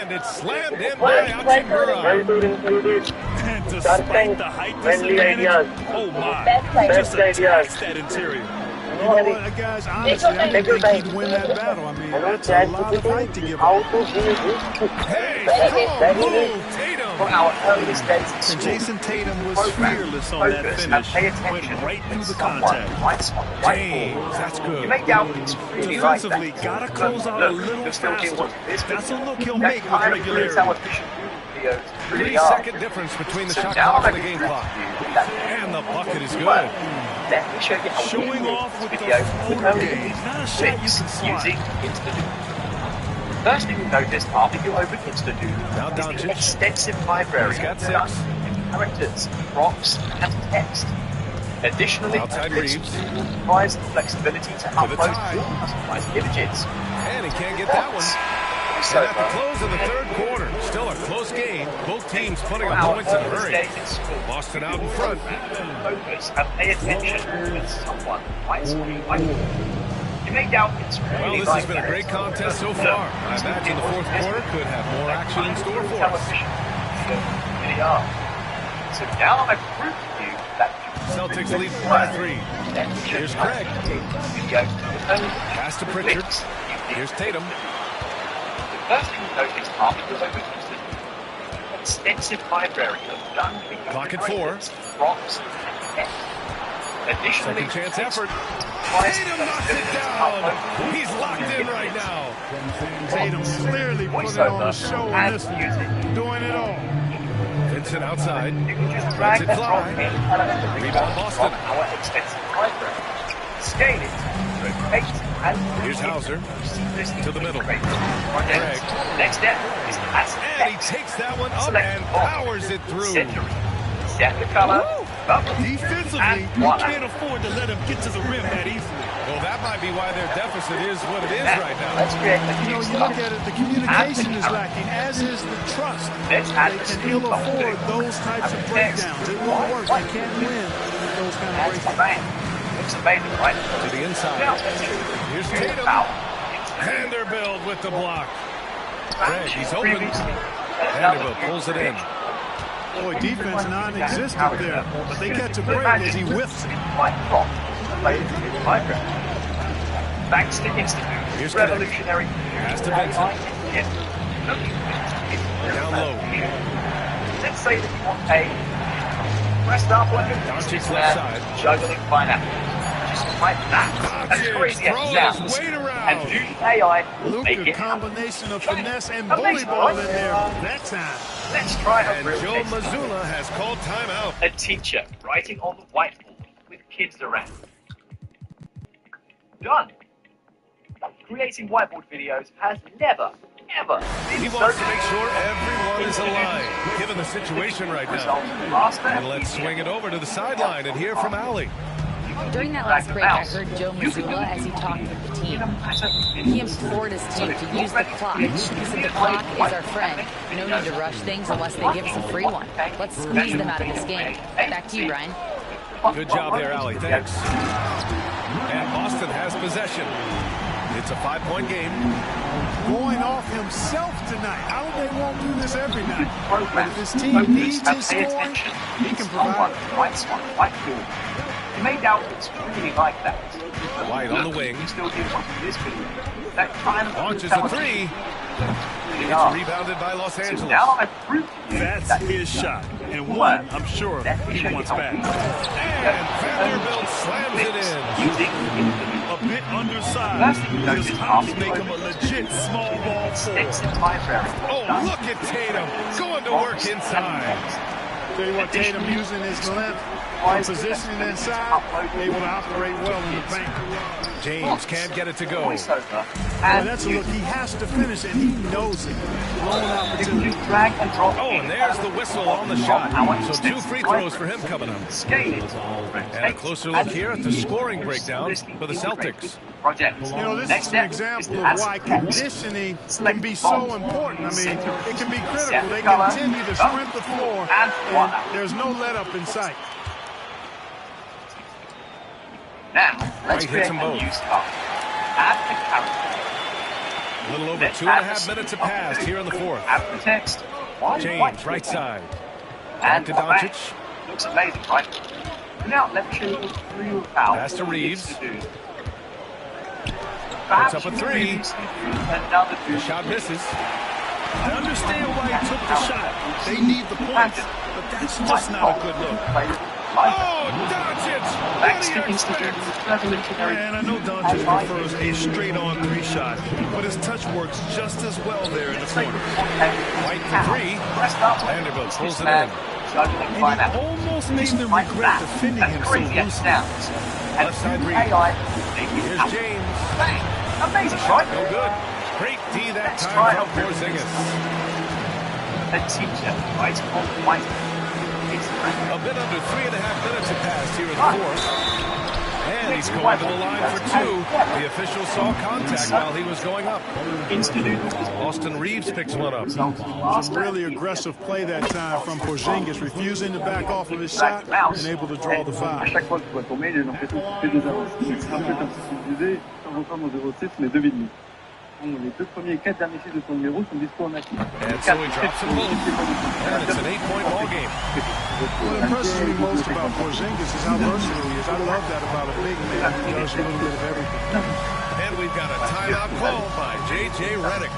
And it's slammed in by Hachimura. And despite the height disadvantage, oh my, he just attacks that interior. You know what, guys, honestly, I didn't think he'd win that battle. I mean, that's a lot of height to give up. And Jason Tatum was fearless on that finish. Went right through the contact. James, that's good. Defensively, gotta close out a little faster. That's a look he'll make with regularity. 3-second difference between the shot clock and the game clock. And the bucket is good. Showing off with the floater game. Not a shot you can slide. First thing you notice after you open Instadude is the extensive library of characters, props, and text. Additionally, Instadude provides the flexibility to upload customized images. And he can't get that one. And at the close of the third quarter, still a close game. Both teams putting up points in a hurry. Boston out in front. Focus and pay attention when someone fights for you. You may doubt it's really well, this has been a great contest so far. I imagine the fourth quarter could have more action in store for us. Really are. So now I've proved to you that Celtics lead by 3. Here's Craig. Pass to Pritchard. Here's Tatum. The first thing you notice after the open is extensive library of gun clock at 4. Props and text. Additionally, second chance effort. Tatum knocks it down. He's locked in right now. Tatum clearly putting on a show in this one, doing it all. Vincent outside. You can just drag it fly. Rebound Boston. Our extensive library. Scale it. Rotate and here's Hauser to the middle. Craig. Next step is pass. And he takes that one up and powers it through. Set the color. Defensively, you can't afford to let him get to the rim that easily. Well, that might be why their deficit is what it is right now. You look at it, the communication is lacking, as is the trust. They can ill afford those types of breakdowns. It won't work. They can't win those kind of breakdowns. Looks amazing, right? To the inside. Here's Tatum. Vanderbilt with the block. Craig, he's open. Vanderbilt pulls it in. Boy, defense non-existent there, but they catch a break as he whiffs it. Thanks to Instadude. Here's revolutionary. Pass to Vincent. Down low. Let's say that you want a pressed up like a Doncic's left side. juggling pineapple. Just like that. That's crazy as it sounds. And do AI make it combination of finesse and bully ball in there that time. Let's try a and Joe Mazzulla has called timeout. A teacher writing on the whiteboard with kids around. Done. Creating whiteboard videos has never, ever been He wants to make sure everyone is aligned, given the situation right now. And let's swing it over to the sideline and hear from Allie. During that last break, I heard Joe Mazzulla as he talked with the team. He implored his team to use the clock. He said the clock is our friend. No need to rush things unless they give us a free one. Let's squeeze them out of this game. Back to you, Brian. Good job there, Allie. Thanks. And Boston has possession. It's a 5-point game. Going off himself tonight. How they won't do this every night. But if his team needs his scoring, he can provide it. You may doubt it's really like that. White on the wing. Still do this video. That kind of launches a 3. It's rebounded by Los Angeles. So now I've proved to you that's his shot. And one, I'm sure, he wants back. And Vanderbilt slams it in. A bit undersized. His tops make him a legit small ball forward. Oh, look at Tatum going to work inside. Tell you what, Tatum using his length, positioning inside, able to operate well in the paint. James can't get it to go. And that's a look. He has to finish, and he knows it. Lone opportunity. Oh, and there's the whistle on the shot. So 2 free throws for him coming up. And a closer look here at the scoring breakdown for the Celtics. You know, this is an example of why conditioning can be so important. I mean, it can be critical. They continue to sprint the floor, and there's no let-up in sight. Now, let's hit them both. Add the character. A little over 2.5 minutes have passed here in the fourth. Add the text. James, right side. And to Doncic. Looks amazing, right? Now, let me show you the real foul. Pass to Reeves. Puts up a 3. The shot misses. I understand why he took the shot. They need the points, but that's just not a good look. Oh, Doncic! Thanks to Instadude. And I know Doncic prefers a straight-on 3 shot, but his touch works just as well there in the corner. White for 3. Vanderbilt pulls it in. And he almost made them regret defending him so loosely. Left side Reed. Here's James. Amazing, right? No good. Great D that time from Porzingis. A bit under 3.5 minutes have passed here in the fourth. And he's going to the line for two. The official saw contact while he was going up. Austin Reeves picks one up. Some really aggressive play that time from Porzingis, refusing to back off of his shot and able to draw the foul. Les deux premiers et 4 derniers chiffres de son numéro sont dispo en actif. And so he drops them both. And it's an 8-point ball game. What impresses me most about Porzingis is how versatile he is. I love that about a big man who does a little bit of everything. And we've got a timeout called by J.J. Redick.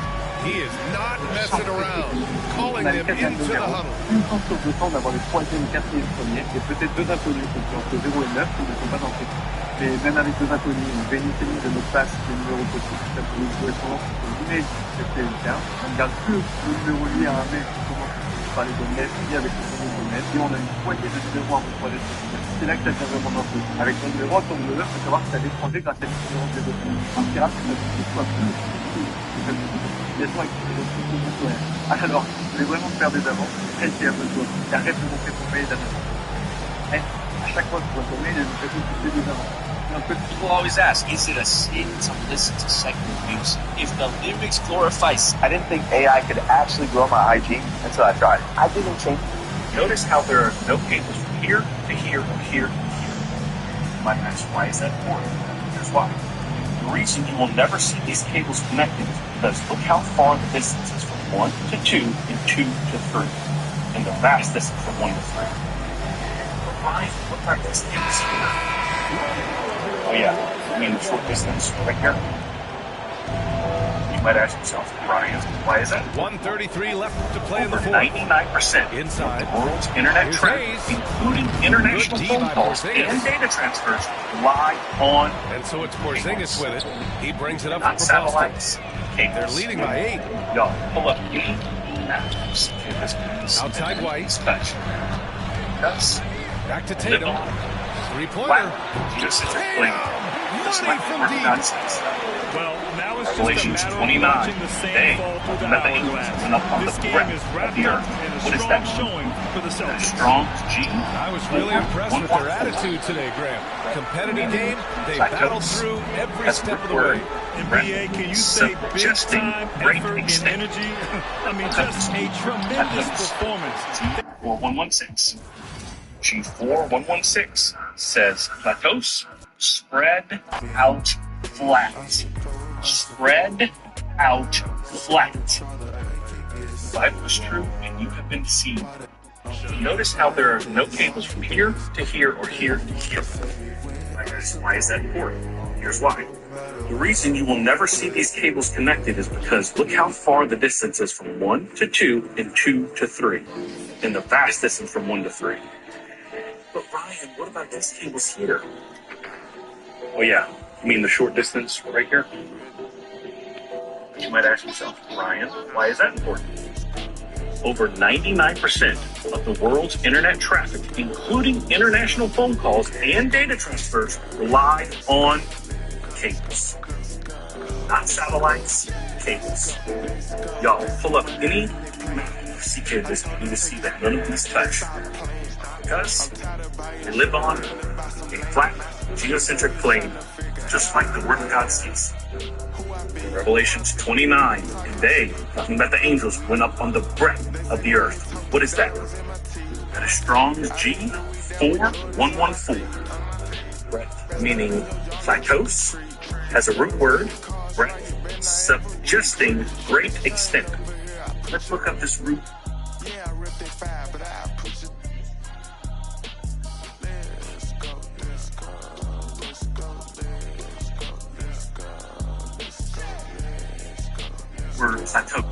He is not messing around, calling them into the huddle. Une chance sur 200 d'avoir les 3e, 4e premiers et peut-être 2 inconnus entre 0 et 9 qui ne sont pas entrés. Mais même avec 2 inconnus, une bénéficie de notre passe, le numéro possible, ça peut nous jouer souvent sur le dîner, c'était le cas. On ne garde que le numéro lié à un mec qui commence par les bonnes lettres, lié avec le premier bonne lettre, et on a une poignée de numéros à votre lettre. C'est là que ça devient vraiment dangereux. Avec ton numéro, ton numéro, il faut savoir que tu as l'étranger grâce à la différence des autres. Un pirate, c'est tout soit plus. Alors, je voulais vraiment faire des avances, elle qui a besoin, et arrête de montrer ton mail d'avant. À chaque fois que tu vois ton mail, elle nous fait pousser des avances. People always ask, is it a sin to listen to secular music? If the lyrics glorify... I didn't think AI could actually grow my IG until I tried it. I didn't change. Notice how there are no cables from here to here or here to here. You might ask, why is that important? Here's why. The reason you will never see these cables connected is because look how far the distance is from 1 to 2 and 2 to 3, and the vast distance from 1 to 3. But Ryan, what about this cables here? Oh yeah, I mean the short distance right here. You might ask yourself, Ryan, why is that? 1:33 left to play in the fourth. 99% inside of the world's internet traffic, including international phone calls and data transfers, rely on. And so it's Porzingis with it. He brings it up for satellites. They're leading by 8. Y'all, pull up. Outside White. Back to Tatum. Three-pointer. Money from deep. Well, now it's Revelations 29. Today, that the Angels went up on the breadth of the earth. What is that? A strong G. I was really impressed with their attitude today, Graham. Competitive game, they battled through every step of the way. NBA, can you say big time effort and energy? I mean, just a tremendous performance. G4116. G4116 says plateaus spread out flat. Spread out flat. The Bible is true and you have been deceived. Notice how there are no cables from here to here or here to here. Why is that important? Here's why. The reason you will never see these cables connected is because look how far the distance is from 1 to 2 and 2 to 3, and the vast distance from 1 to 3. But Ryan, what about these cables here? Oh yeah, you mean the short distance right here? You might ask yourself, Ryan, why is that important? Over 99% of the world's internet traffic, including international phone calls and data transfers, rely on cables. Not satellites, cables. Y'all, pull up any see cables, you will see that none of these touch. Because they live on a flat, geocentric plane, just like the Word of God says. Revelations 29, and they, talking about the angels, went up on the breadth of the earth. What is that? That is Strong's G4114. Breadth, meaning plateaus, has a root word, breadth, suggesting great extent. Let's look up this root.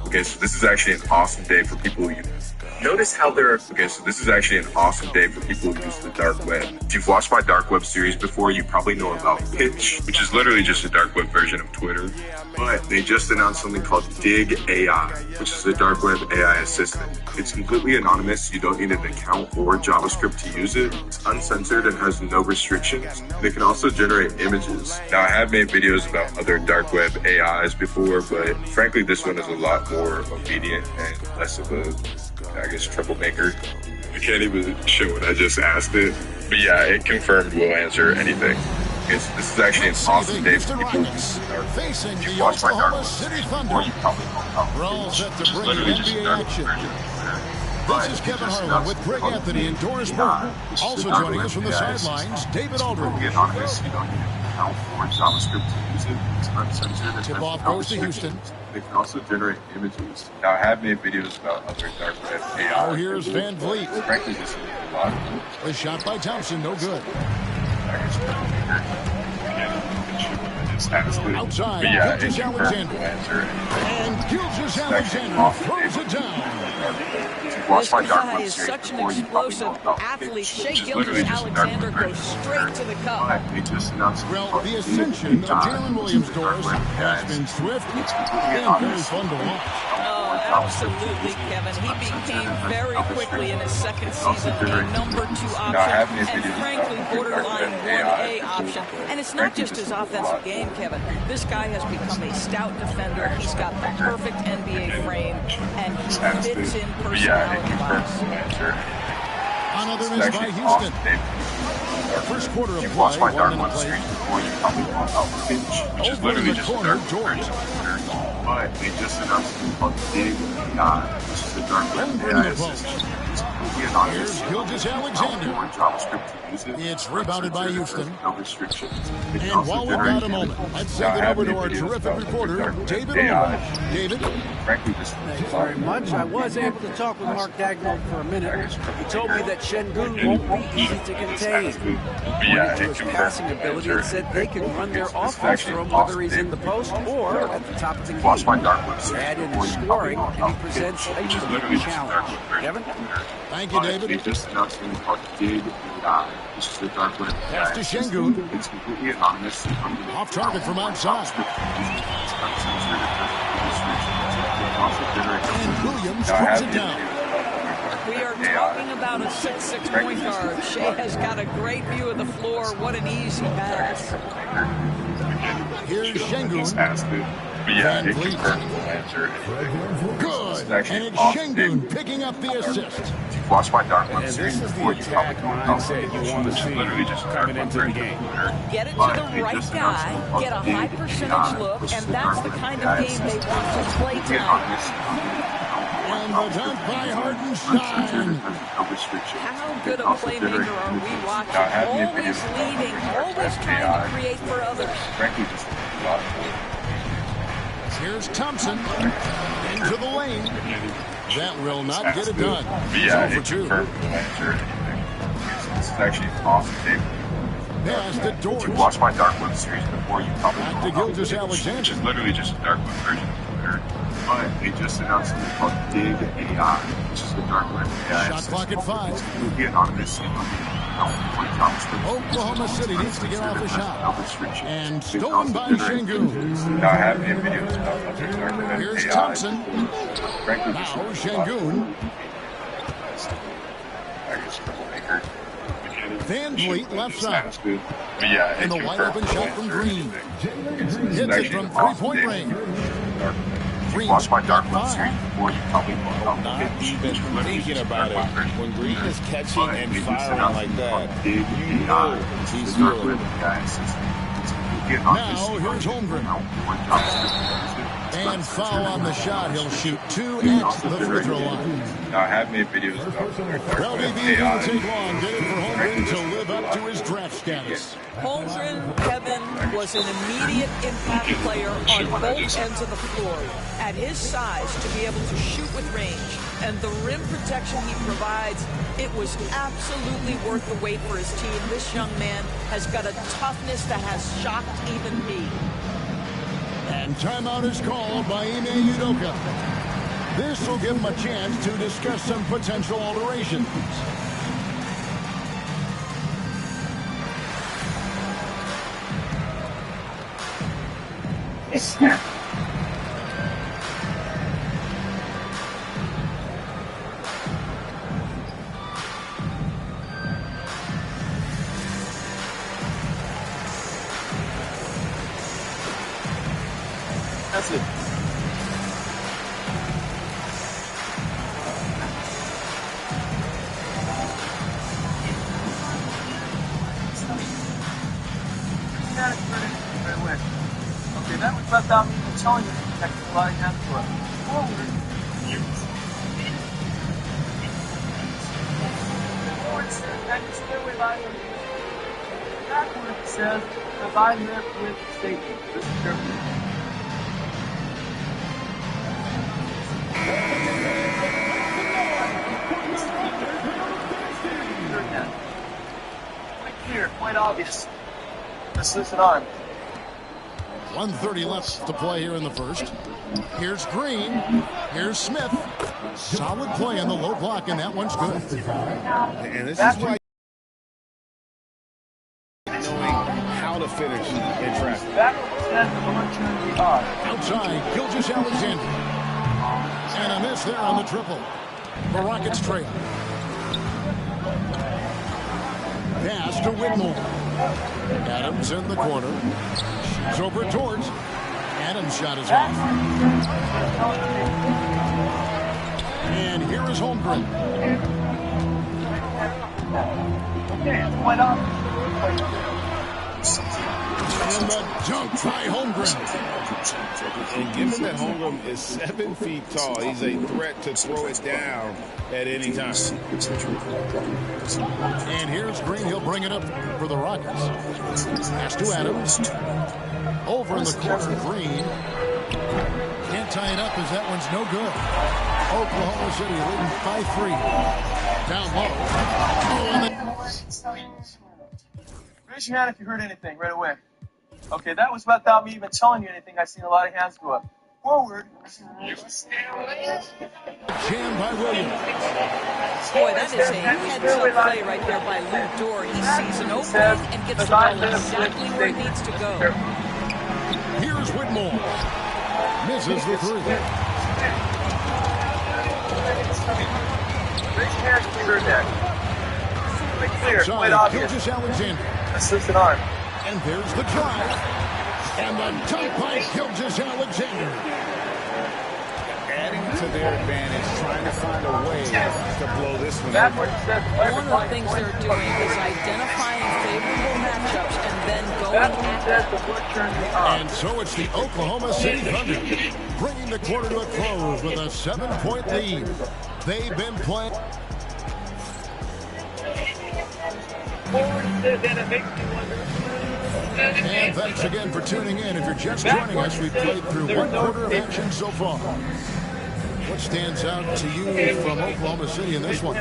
Okay, so this is actually an awesome day for people who Notice how there are... Okay, so this is actually an awesome day for people who use the dark web. If you've watched my dark web series before, you probably know about Pitch, which is literally just a dark web version of Twitter. But they just announced something called Dig AI, which is the dark web AI assistant. It's completely anonymous. You don't need an account or JavaScript to use it. It's uncensored and has no restrictions. They can also generate images. Now, I have made videos about other dark web AIs before, but frankly, this one is a lot more obedient and less of a, I guess, troublemaker. I can't even show what I just asked it. But yeah, it confirmed we'll answer anything. This is actually an awesome day for people who use the dark web. Facing If the you watch my dark Oklahoma web City series Thunder. before, you probably know about We're all Pitch, set to which is bring literally you just a NBA dark web action. version of Twitter. This is Kevin Harlan with Greg Anthony and Doris Burke. Also joining us from the sidelines, David Aldridge. Anonymous, you don't need an account or JavaScript to use it. It's uncensored. Tip-off goes to Houston. They can also generate images. Now, I have made videos about other dark web AI. Now here's Van Vliet. Frankly, this is a lot of The shot by Thompson, no good. Outside, Gilgeous Alexander. And Gilgeous Alexander throws it down. This guy is such an explosive athlete. Shea Gilgeous-Alexander goes straight to the cup. Well, the ascension of Jalen Williams, Doris, has been swift and very fun to watch. Oh, absolutely, Kevin. He became very quickly in his second season a number 2 option and frankly borderline 1A option. And it's not just his offensive game, Kevin. This guy has become a stout defender. He's got the perfect NBA frame and he fits in personality-wise. Another miss by Houston. First quarter of play, 1 minute played. Which is literally just a dark George. But they just announced something called Dig AI, which is a dark web AI assistant. It's completely anonymous. Here's Gilgeous Alexander. Or JavaScript to use it. It's rebounded by Houston. No restrictions. And while we've got a moment, let's send it over to our terrific reporter, David Aldridge. David? Frankly, this Thanks very much. I was able to talk with Mark Dagnall for a minute. He told me that Şengün won't be easy to contain. Pointed to his passing ability and said they can run their offense through him whether he's in the post or at the top of the key. Add in his scoring, and he presents a unique challenge. Kevin? Thank you, David. They just announced something called Dig AI, which is the dark web. Pass to Şengün. It's completely anonymous. Off target from outside. And Williams puts it down. We are talking about a 6'6" point guard. Shea has got a great view of the floor. What an easy pass. Here's Şengün. Yeah, Van Vliet. Good. And it's Şengün picking up the assist. Watch my dark web And series this is the before you attack mindset you want to see coming into the game. Get it to the right guy, get a high percentage look, and that's the kind of game they want to play tonight. And the dunk by Hartenstein. How good a playmaker are we watching? Always leading, always trying to create for others. Frankly, just a lot. Here's Thompson into the lane. That will not get it done. Yeah, it's it confirmed we'll answer anything. This is actually an awesome day. Pass to George. If you watch my dark web series before, you probably Back to Gilgeous Alexander. Which is literally just a dark web version of Twitter. But they just announced something called Dig AI, which is the dark web AI. Shot clock at 5. It's completely anonymous. Oklahoma City needs to get off the shot. And stolen by Şengün. Now I have made videos about other dark web Here's AI. Thompson. Frankly, Now Şengün. Van Vliet left side. And the wide open shot from Green. Hits it from 3-point range. Watch my dark web series before you probably Not even thinking about it. When Green is catching and firing like that, you know he's good. Now here's Holmgren. And foul on the shot. He'll shoot 2 at the free throw line. Now, I have made videos about Well, maybe it didn't take long, did it, for Holmgren to live up to his draft status. Holmgren, Kevin, was an immediate impact player on both ends of the floor. At his size, to be able to shoot with range and the rim protection he provides, it was absolutely worth the wait for his team. This young man has got a toughness that has shocked even me. And timeout is called by Ime Udoka. This will give them a chance to discuss some potential alterations. That's it. Okay, that was without me even telling you that I have to forward. Forward says that you stay with I. Backward says that I live with Satan. Listen carefully. Quite clear, quite obvious. Let's listen on. 1:30 left to play here in the first. Here's Green. Here's Smith. Solid play in the low block, and that one's good. And this is why knowing how to finish in traffic. Outside, Gilgeous-Alexander. And a miss there on the triple. The Rockets trail. Pass to Whitmore. Adams in the corner. Shoots over towards. Adams' shot is off. And here is Holmgren. And the dunk by Holmgren. And given that Holmgren is 7 feet tall, he's a threat to throw it down at any time. And here's Green. He'll bring it up for the Rockets. Pass to Adams. Over in the corner, Green. Can't tie it up as that one's no good. Oklahoma City leading by 3. Down low. Oh, and Raise your hand if you heard anything right away. Okay, that was without me even telling you anything. I've seen a lot of hands go up. Forward. Jammed by Williams. Boy, that is a heads-up play right there by Lou Dort. He sees an opening and gets the ball exactly where it needs to go. Here's Whitmore. Misses the three. Raise your hand if you heard that. Clear, quite obvious. Gilgeous-Alexander. Let's listen on. And there's the drive. And the dunk by Gilgeous-Alexander. Adding to their advantage, trying to find a way to blow this one up. One of the things they're doing is identifying favorable matchups and then going at it. And so it's the Oklahoma City Thunder bringing the quarter to a close with a 7-point lead. They've been playing. And thanks again for tuning in. If you're just joining us, we've played through 1 quarter of action so far. What stands out to you from Oklahoma City in this one?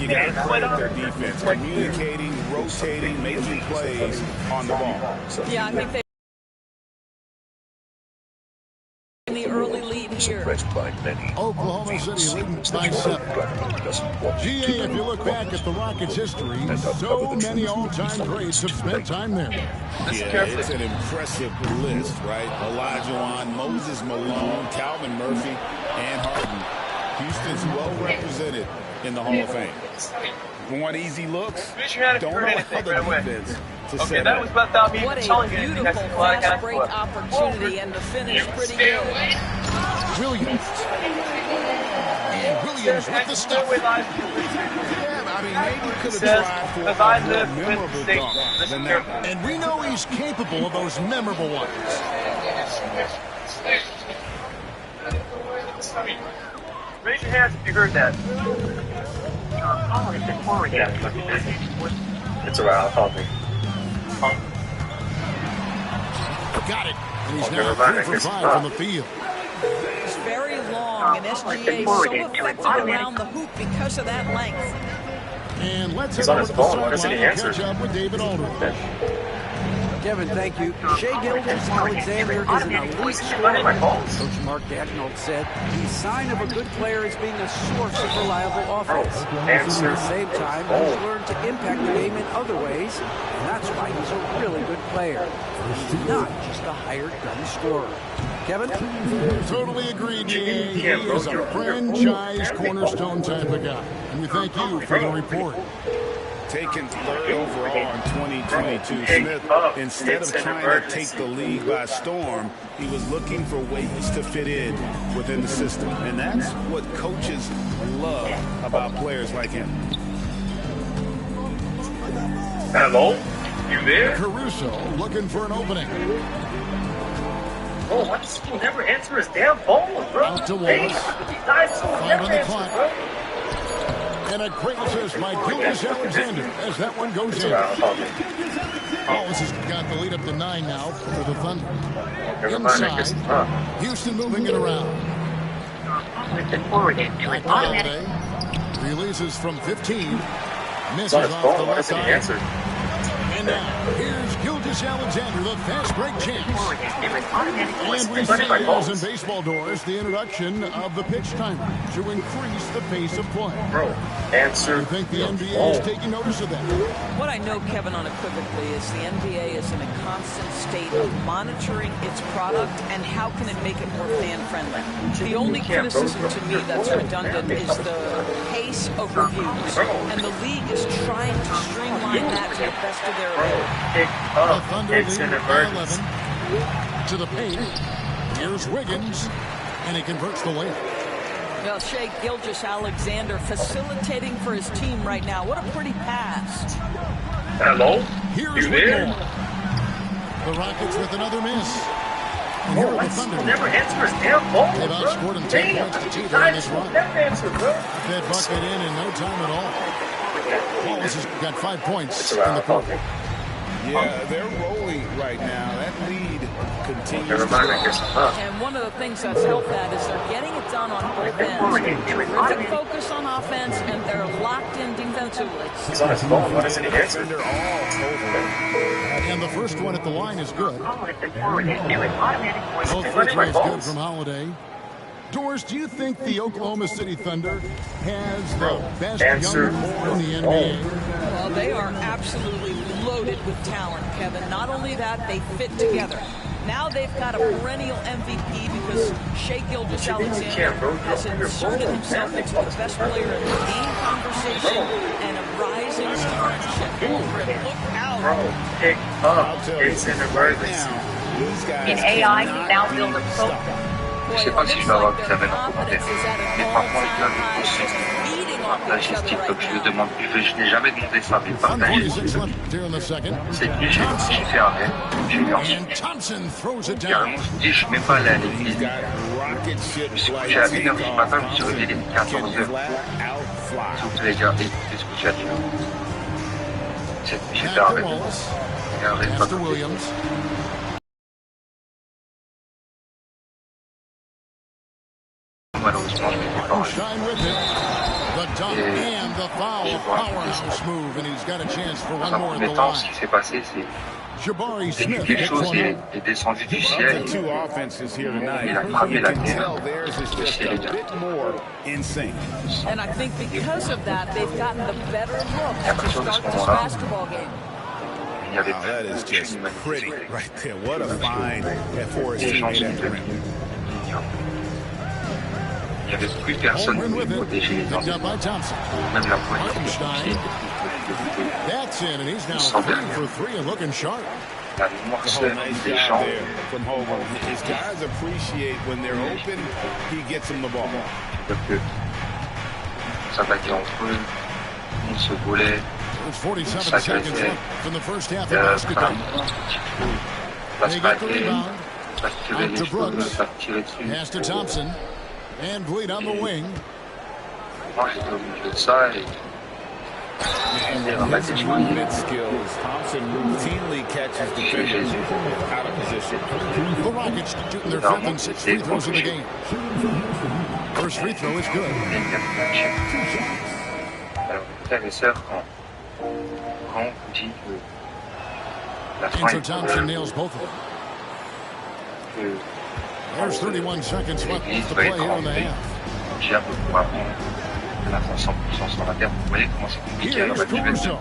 You got to credit their defense, communicating, rotating, making plays on the ball. Yeah, I think they in the early lead here. Oklahoma City leading by 7. GA, if you look back at the Rockets' history, so many all-time greats have spent time there. Yeah, it's an impressive list, right? Olajuwon, Moses Malone, Calvin Murphy, and Harden. Houston's well represented in the Hall of Fame. Want easy looks? Don't know how the defense to set that was without me even telling you anything. What a beautiful fast break opportunity, and the finish pretty good. Williams. And Williams with the stuff. Yeah, I mean, maybe could have tried for a more memorable dunk than that. And we know he's capable of those memorable ones. Raise your hands if you heard that. It's around, I'll me. Got it. And he's now 3 for 5 from the field. It's very long, and SGA so effective around the hoop because of that length. And let's head head on over his to the phone. Why doesn't sideline he and answer? catch up with David Aldridge. Kevin, thank you. Shai Gilgeous-Alexander is an elite scorer. Coach Mark Daigneault said the sign of a good player is being a source of reliable offense. At the same time, he's learned to impact the game in other ways, and that's why he's a really good player. He's not just a hired gun scorer. Kevin? Totally agreed, GA. He is a franchise cornerstone type of guy. And we thank you for the report. Taken third overall in 2022, Smith, instead of trying to take the league by storm, he was looking for ways to fit in within the system. And that's what coaches love about players like him. Hello? You there? Caruso looking for an opening. Oh, why does he never answer his damn phone, bro? Out to Wallace. Five on the clock. And a great assist by Gilgeous-Alexander as that one goes in. Wallace has got the lead up to 9 now for the Thunder. Inside, Houston moving it around. Holiday releases from 15. Misses off the left side. And now, here's Gilgeous-Alexander, the fast break champs. And we see, as in baseball doors, the introduction of the pitch timer to increase the pace of play. Answer. You think the NBA is taking notice of that? What I know, Kevin, unequivocally is the NBA is in a constant state of monitoring its product and how can it make it more fan-friendly. The only criticism to me that's redundant is the pace of reviews, and the league is trying to streamline that to the best of their ability. The Thunder lead by 11 to the paint. Here's Wiggins, and he converts the layup. Well, Shai Gilgeous-Alexander facilitating for his team right now. What a pretty pass. Hello? Here's you there? The Rockets with another miss. And here are the Thunder. Never answer his damn phone. They've outscored him 10 points to 2 during this run. That bucket in no time at all. Wallace has got 5 points in the quarter. Yeah, they're rolling right now. That lead continues to grow. And one of the things that's helped that is they're getting it done on both ends. Terrific focus on offense, and they're locked in defensively. He's on his phone. What is it? They're all over. And the first one at the line is good. Both free throws good from Holiday. Doors, do you think the Oklahoma City Thunder has the best young core in the NBA? Well, they are absolutely loaded with talent, Kevin. Not only that, they fit together. Now they've got a perennial MVP because Shai Gilgeous-Alexander has inserted himself into the best player in the game conversation and a rising star in Chet Holmgren. Look out. Pick up. It's an emergency. In AI, you now build a profile. Je sais pas si je vais avoir Kevin en commentaire. Mais par contre, il a aussi partager ce TikTok. Je le demande plus. Je n'ai jamais demandé ça, mais partager. C'est lui, j'ai fait arrêt. J'ai eu ensuite. Carrément, je me dis, je suis même pas allé à l'église. Je me suis couché à 1h du matin, je me suis réveillé à 14h. S'il vous plaît, les gars, écoutez ce que tu as dit. J'ai fait arrêt. J'ai arrêté. Malheureusement, je m'étais pas dans un premier temps, ce qui s'est passé, c'est que quelque chose est descendu du ciel et il a frappé la terre. Le ciel est bien. And I think because of that, they've gotten the better look Et à to partir de ce start this moment-là, basketball game. il y avait That is just pretty right there. What a find for his teammate after him. Il n'y avait plus personne pour protéger les gens. Même la poignée. That's in, and he's now 3 for 3 and looking sharp. La noirceur des gens. From Hobo. His guys appreciate when they're open, he gets them the ball. C'est-à-dire que s'attaquer entre eux, on se volait, on s'agressait. They got the rebound. Tirer Out to les Brooks. choses, tirer dessus. Pass to Thompson. And Vliet on the wing. Moi, j'étais au milieu de ça et His movement skills, Thompson routinely catches defenders out of position. The Rockets shooting their 5th and 6th free throws of the game. First free throw is good. Alors, frères et sœurs, quand on dit que And so Thompson nails both of them. There's 31 seconds left to play here in the half. Here's Caruso.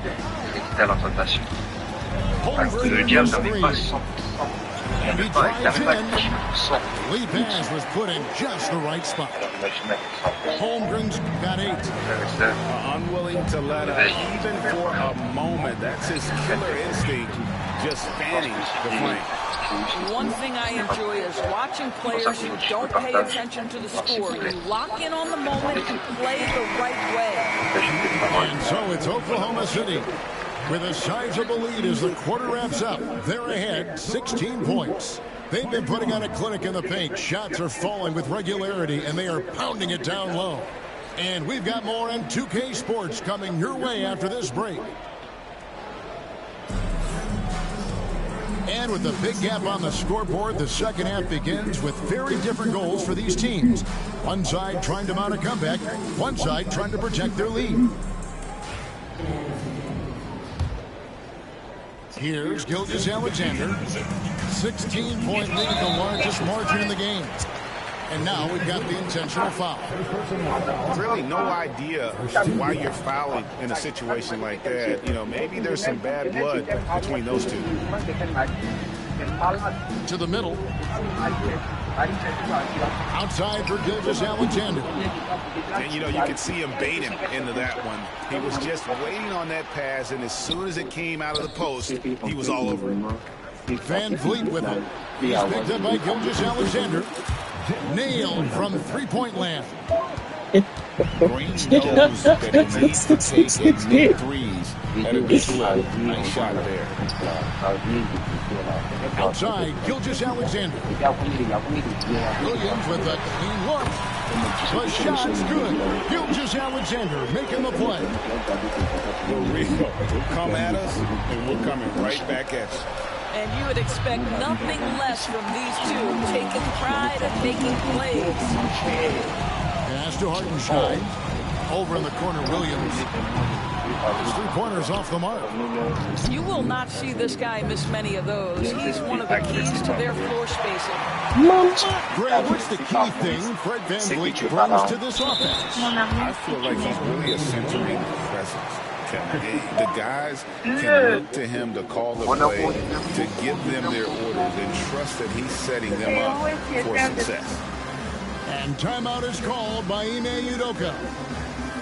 Holmgren goes three. And he drives in. Lee pass was put in just the right spot. Holmgren's got 8. Unwilling to let up, even for a moment. That's his killer instinct, just fanning the flank. One thing I enjoy is watching players who don't pay attention to the score. You lock in on the moment and play the right way. And so it's Oklahoma City with a sizable lead as the quarter wraps up. They're ahead 16 points. They've been putting on a clinic in the paint. Shots are falling with regularity, and they are pounding it down low. And we've got more on 2K Sports coming your way after this break. And with a big gap on the scoreboard, the second half begins with very different goals for these teams. One side trying to mount a comeback, one side trying to protect their lead. Here's Gilgeous-Alexander. 16-point lead, the largest margin in the game. And now we've got the intentional foul. Really no idea why you're fouling in a situation like that. You know, maybe there's some bad blood between those two. To the middle. Outside for Gilgeous-Alexander. And, you know, you could see him bait him into that one. He was just waiting on that pass, and as soon as it came out of the post, he was all over it. Van Vliet with him. He's picked up by Gilgeous-Alexander. Nailed from three-point land. Green knows that he needs to take and make threes at a good clip. Nice shot there. Outside, Gilgeous-Alexander. Williams with a clean look. The shot's good. Gilgeous-Alexander making the play. We'll come at us, and we're coming right back at you. And you would expect nothing less from these two, taking pride in making plays. Pass to Hartenstein. Over in the corner, Williams. His three-pointers off the mark. You will not see this guy miss many of those. He's one of the keys to their floor spacing. Greg, what's the key thing Fred VanVleet brings to this offense? I feel like he's really a centering presence. The guys can look to him to call the play, to give them their orders, and trust that he's setting them up for success. And timeout is called by Ime Udoka.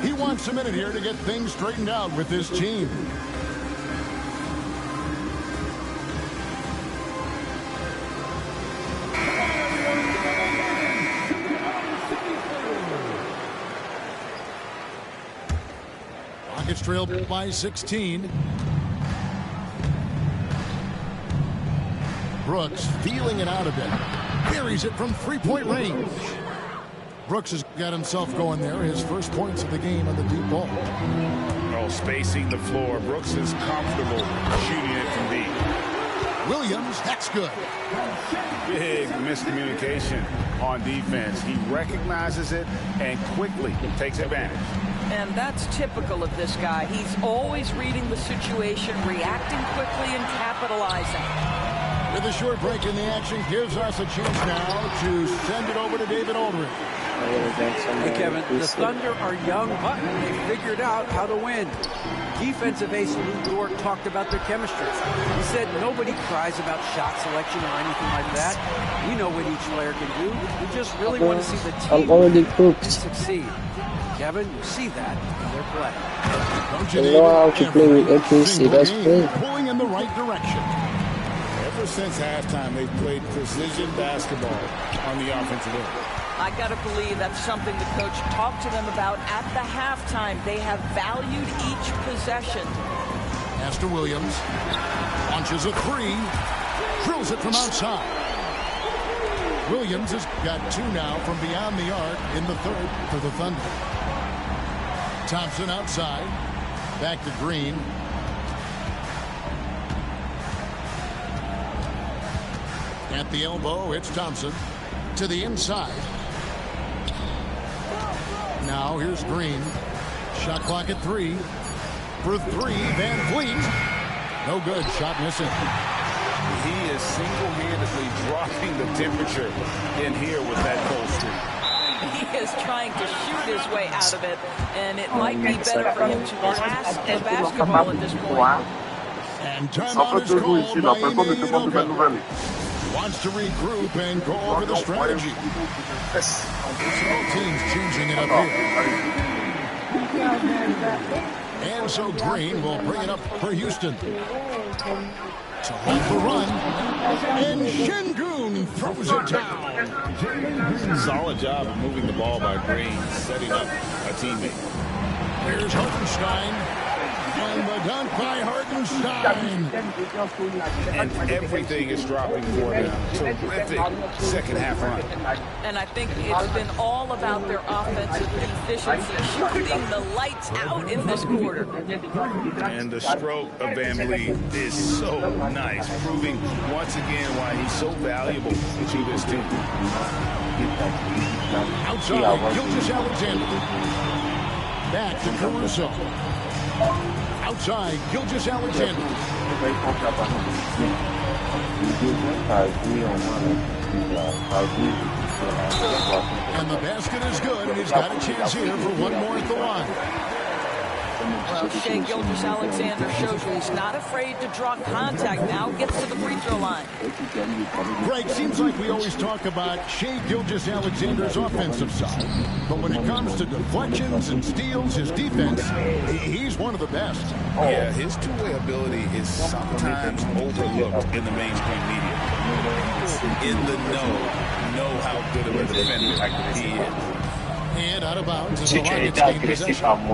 He wants a minute here to get things straightened out with this team. Rockets trail by 16. Brooks feeling it out a bit. Buries it from three-point range. Brooks has got himself going there. His first points of the game on the deep ball. Oh, spacing the floor. Brooks is comfortable shooting it from deep. Williams, that's good. Big miscommunication on defense. He recognizes it and quickly takes advantage. And that's typical of this guy. He's always reading the situation, reacting quickly, and capitalizing. With a short break in the action, gives us a chance now to send it over to David Aldridge. Hey, Kevin, the Thunder are young, but they figured out how to win. Defensive ace Lou Dort talked about their chemistry. He said nobody cries about shot selection or anything like that. We know what each player can do. We just really want to see the team succeed. Kevin, you see that in their play. You know how to play with accuracy, that's play. Pulling in the right direction. Ever since halftime, they've played precision basketball on the offensive end. I got to believe that's something the coach talked to them about at the halftime. They have valued each possession. Pass to Williams. Launches a three. Drills it from outside. Williams has got two now from beyond the arc in the third for the Thunder. Thompson outside. Back to Green. At the elbow, it's Thompson. To the inside. Now here's Green. Shot clock at 3. For 3, VanVleet. No good. Shot missing. He is single-handedly dropping the temperature in here with that cold streak. He is trying to shoot his way out of it, and it might be better for him to pass the basketball at this point. And timeout is called by Ime Udoka. Wants to regroup and go over the strategy. So teams changing it up here. And so Green will bring it up for Houston. To hold the run. And Şengün throws it down. Solid job of moving the ball by Green, setting up a teammate. Here's Hartenstein. And the dunk by Hartenstein. And everything is dropping for them. Terrific second half run. And I think it's been all about their offensive efficiency, shooting the lights out in this quarter. And the stroke of Van Vliet is so nice, proving once again why he's so valuable to this team. Outside, Gilgeous-Alexander. Back to Caruso. Outside, Gilgeous-Alexander. And the basket is good, and he's got a chance here for one more at the line. Well, Shai Gilgeous-Alexander shows you he's not afraid to draw contact. Now gets to the free throw line. Greg, seems like we always talk about Shai Gilgeous-Alexander's offensive side. But when it comes to deflections and steals, his defense, he's one of the best. Yeah, his two-way ability is sometimes overlooked in the mainstream media. People in the know how good of a defender he is. And out of bounds as the Rockets gain possession.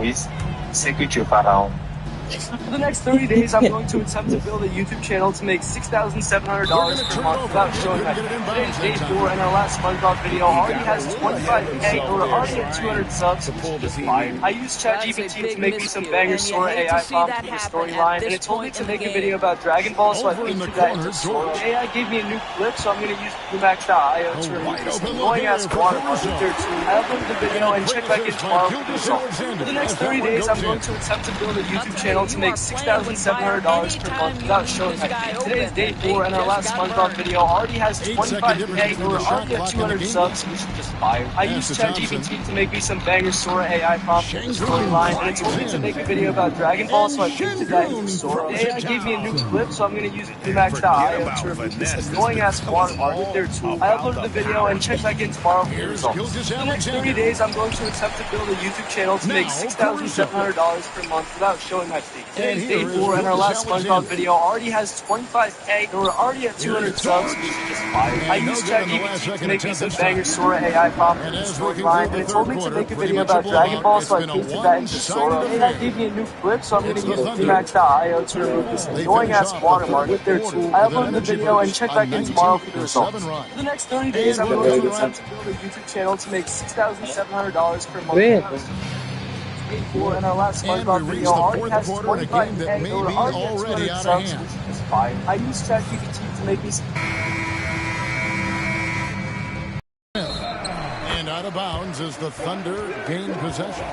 For the next 30 days, I'm going to attempt to build a YouTube channel to make $6,700 per month without showing that. Today's day 4, and our last SpongeBob video already has 25K, or already at 200 subs. I used ChatGPT to make me some banger Sora AI prompts for the storyline, and it told me to make a video about Dragon Ball, so I featured that into Sora. AI gave me a new clip, so I'm going to use Max.io to remove this annoying-ass watermark there too. I uploaded the video and check back in tomorrow for the results. For the next 30 days, I'm going to attempt to build a YouTube channel to make $6,700 per month without showing my feet. Today's day 4, and our last SpongeBob video already has 25K, and we're already at 200 subs, which is just fire. I used ChatGPT to make me some banger Sora AI prompts for the storyline, and it told me to make a video about Dragon Ball, so I featured that into Sora. AI gave me a new clip, so I'm going to use Max.io to remove this annoying-ass watermark there too. I uploaded the video and check back in tomorrow for the results. For the next 30 days, I'm going to attempt to build a YouTube channel to make $6,700 per month without showing my feet. Today's day 4, and our last SpongeBob video already has 25K, and we're already at 200 subs, which is just fire. I used ChatGPT to make me some banger Sora AI prompts for the storyline, and it told me to make a video about Dragon Ball, so I featured that into Sora. AI gave me a new clip, so I'm going to use Max.io to remove this annoying-ass watermark with their tool. I uploaded the video and check back in tomorrow for the results. For the next 30 days, I'm going to attempt to build a YouTube channel to make $6,700 per month. And our last SpongeBob video already has 25K, and we're already at 200 subs, which is just fire. I used ChatGPT to make me... And out of bounds as the Thunder gain possession.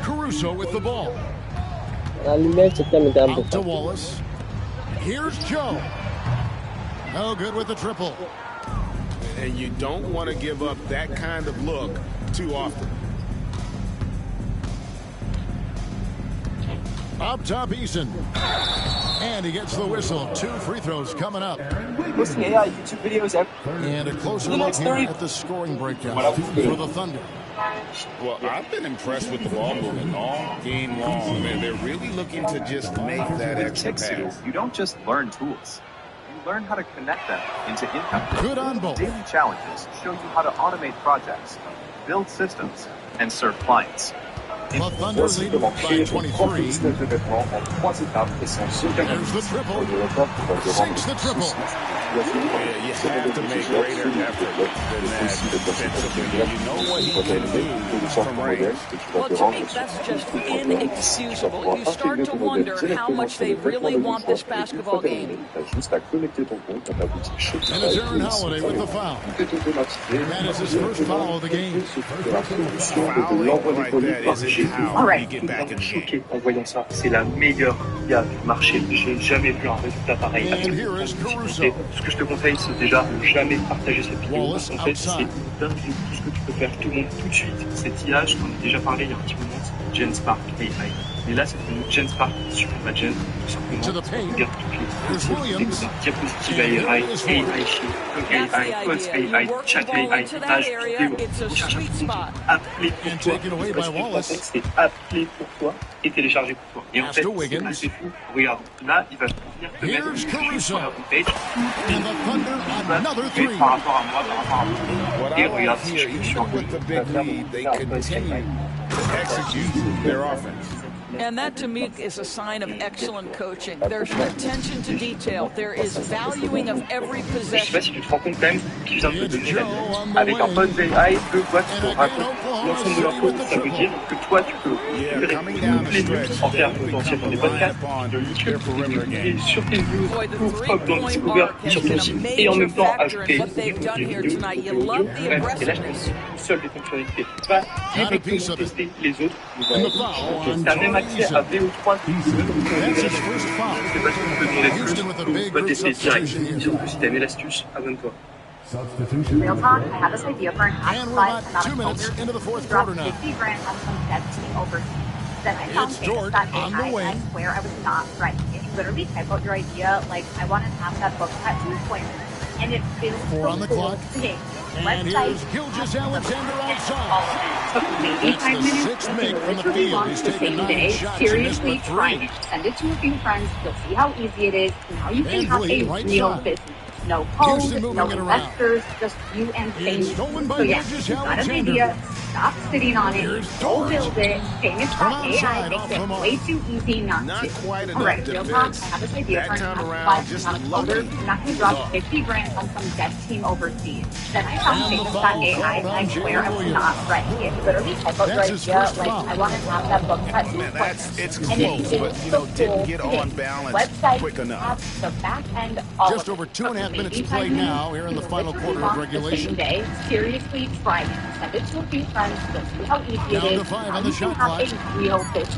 Caruso with the ball. Out to Wallace. Here's Joe. No good with the triple. And you don't want to give up that kind of look too often. Up top, Eason. And he gets the whistle. 2 free throws coming up. Posting AI YouTube videos and a closer look here at the scoring breakdown for the Thunder. Well, I've been impressed with the ball movement all game long. They're really looking to just make that extra pass. You don't just learn tools. Learn how to connect them into income. Good on both. Daily challenges show you how to automate projects, build systems, and serve clients. Et voici comment créer ton propre business de vêtements en 3 étapes et sans aucun investissement. Ordinateur qui va te rendre ceci. Voici le premier. Ce modèle d'utilisateur celui qui développe et aussi le classificatif direct. Tu vas t'aimer pour une sorte de modèle et tu vas te rendre sur tout le modèle. Tu vas pouvoir intégrer ton modèle directement sur les vêtements de l'uniforme et une fois terminé, tu as juste à connecter ton compte à ta boutique Shopify et tout est automatisé. L'envoi des produits par chez vous. Choqué en voyant ça. C'est la meilleure IA du marché. J'ai jamais vu un résultat pareil. Ce que je te conseille, c'est déjà ne jamais partager cette vidéo. Parce qu'en fait, c'est dingue tout ce que tu peux faire. Je te montre tout de suite cette IA. Je t'en ai déjà parlé il y a un petit moment. C'est GenSpark AI. Mais là, c'est une GenSpark sur ma Gen. Tout simplement, regarde toutes les diapositives AI, AI Sheet, AI, Codes AI, Chat AI, images, vidéos. Recherche informatique, appelé pour toi. C'est appelé pour toi et téléchargé pour toi. Et en fait, c'est assez fou. Regarde, là, il va venir te mettre sur la homepage par rapport à moi, par rapport à moi. Et regarde, si je clique sur lui, il va faire mon execute their offense. And that, to me, is a sign of excellent coaching. There's attention to detail. There is valuing of every possession. Je sais pas si tu te rends compte quand même qu'il vient de te donner la vie. Avec un post AI, eux, quoi, tu peux raconter l'ensemble de leur code. Ça veut dire que toi, tu peux récupérer toutes les news, en faire potentiellement des podcasts, de YouTube, et sur tes news, pour hop dans le Discover, sur ton site, et en même temps ajouter des vidéos, et là, je te dis, seule des fonctionnalités. Va directement tester les autres. T'as même accès à VO3. C'est parce qu'on peut demander plus, on va tester direct. Surtout si t'as aimé l'astuce, abonne-toi. Real talk, I have this idea for an app, but I'm not 2 minutes into the fourth quarter now. 50 grand on some dev team overseas. Then I found Famous.ai, and I swear I was not right. If you literally type out your idea, like, I want to have that book at 2 points, and it feels so cool to game. And here's Gilgeous Alexander outside. Maybe 5 minutes. Sixth make from the field. He's taken 9 shots. Seriously, try it. Send it to a few friends. You'll see how easy it is. Now you can have a real business. No code, no investors, just you and Famous. So yeah, you've got an idea. Stop sitting on it. Go build it. Famous.ai makes it way too easy not to. Alright, real talk, I have this idea for an app, but I'm not a coder. I'm not going to drop 50 grand on some dev team overseas. Then I found Famous.ai, and I swear I was not right. It literally type out your idea, like, I want to have that book at 2 points. It's close, but, you know, didn't get on balance quick enough. The back end, all just over 2.5 minutes to play now here in the final quarter of regulation. Seriously, try it. Send it to a few friends. You'll see how easy it is. Down to 5 on the shot clock.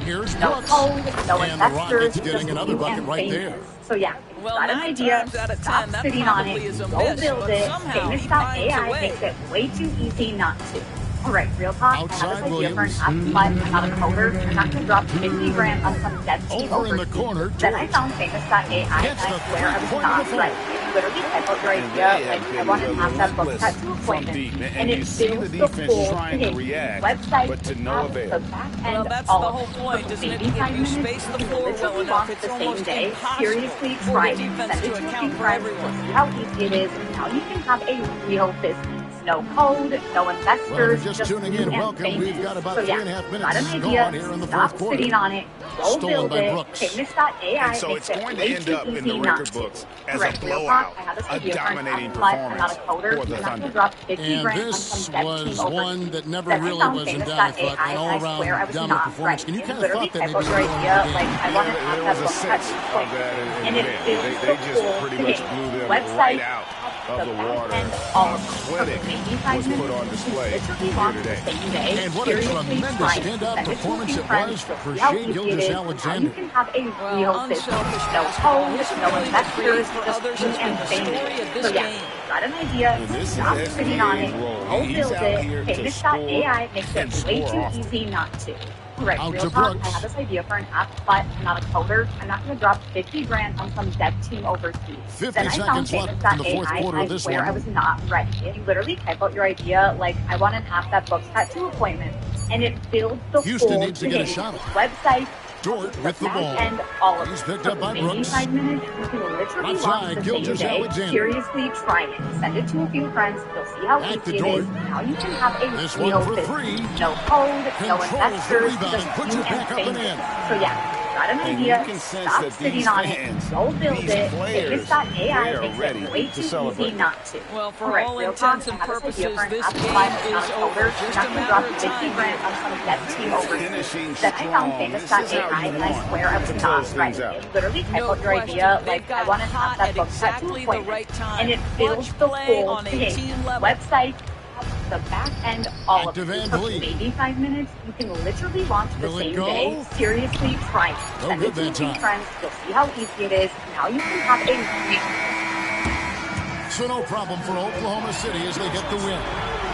Here's no code, no and the Rockets investors, getting another bucket right there. So yeah, got an idea. Stop sitting on it. Go build it. Famous.ai makes it way too easy not to. Alright, real talk, I have this idea for an app, but I'm not a coder. I'm not going to drop 50 grand on some dev team overseas. Then I found Famous.ai, and I swear I was not right. Literally type out your idea, like, I want to have that book cut to appointment, and it builds the full thing. Website, the back end, that's all the of whole it. point, isn't it? Maybe If 5 you minutes, space the you floor literally well enough, want it's the same almost day. impossible Seriously, for try the it. defense Send it to to a account few for friends. everyone. See how easy it is. Now you can have a real business. No code, no investors, just tuning in, welcome. We've got about 3.5 minutes got an idea. gone here in the fourth Stop quarter. sitting on it. Go Stolen build by it. Brooks. Famous.ai And so makes it's it going to way end too up in easy the not record to. books as Correct, a real blowout, talk. I have this a idea for an dominating app, but I'm not a performance coder. for the I'm not going Thunder. to drop 50 And grand on this some dev was team one that never Then I really found was in doubt. Famous.ai, An and I swear I all-around was dominant not performance. right. And you You kind of literally thought that type maybe out was your going idea, to the like, game. I want to have There that was a book cut sense to of point. that, And and it man, builds they the just full pretty much thing. blew them Website, right out of the the back water. end, all A of it. clinic Maybe 5 was put minutes. on display Literally here launched the today. same day. And what a Seriously, tremendous try it. standout Send it to a performance few it friends. was You'll for see how Shai easy it Gilgeous is. Now you Alexander. can have a real business. Unselfish No basketball. code, His no ability to create investors, for just others you has been and the Famous. story of this So yeah, game. got an idea. And this is Stop sitting on it. SGA's role. Go He's build out it. here to Famous.ai makes score and it way score too often. easy not to. Alright, Out real to talk, Brooks. I have this idea for an app, but I'm not a coder. I'm not going to drop 50 grand on some dev team overseas. 50 Then I found seconds left in the fourth Famous.ai, quarter and of I this swear one. I was not right. You literally type out your idea, like, I want to have that book tattoo appointment, and it builds the Houston full needs to get a thing. shot. Website, Dort with the ball. And all of He's picked up by maybe Brooks. 5 minutes, you can literally Left launch side, the same Gilgeous day. Alexander. Seriously, try it. Send it to a few friends. You'll see how Back to easy it Dort. is. Now you can have a This real one for business. three. No code, no Controls the investors, rebound just and puts you it back up and and in. fame. So yeah, got an And idea. you can sense Stop that sitting these on fans, it. Go build these it. players, Vegas.ai they are makes ready it way to too celebrate. easy not to. Well, for All right, all real talk, intents and I have this idea purposes, for an this app game called is Sonic over. Builder. Just Not a to matter drop of a big time rant here. on some dev team overseas. Finishing Then I found strong. This is Famous.ai how you and I want swear I was to not close right. things out. You literally type No out your question. idea, They've like got I want to hot have that at book cut to exactly the appointment, right time. and it fills Clutch the play full on a thing. team level. Website, the back end, all of it. Van It took Vliet. maybe 5 minutes. You can literally launch the Will it same go? day. Seriously, try it. No Send good it to a that few time. friends. You'll see how easy it is. Now you can have a So no problem for Oklahoma City as they get the win.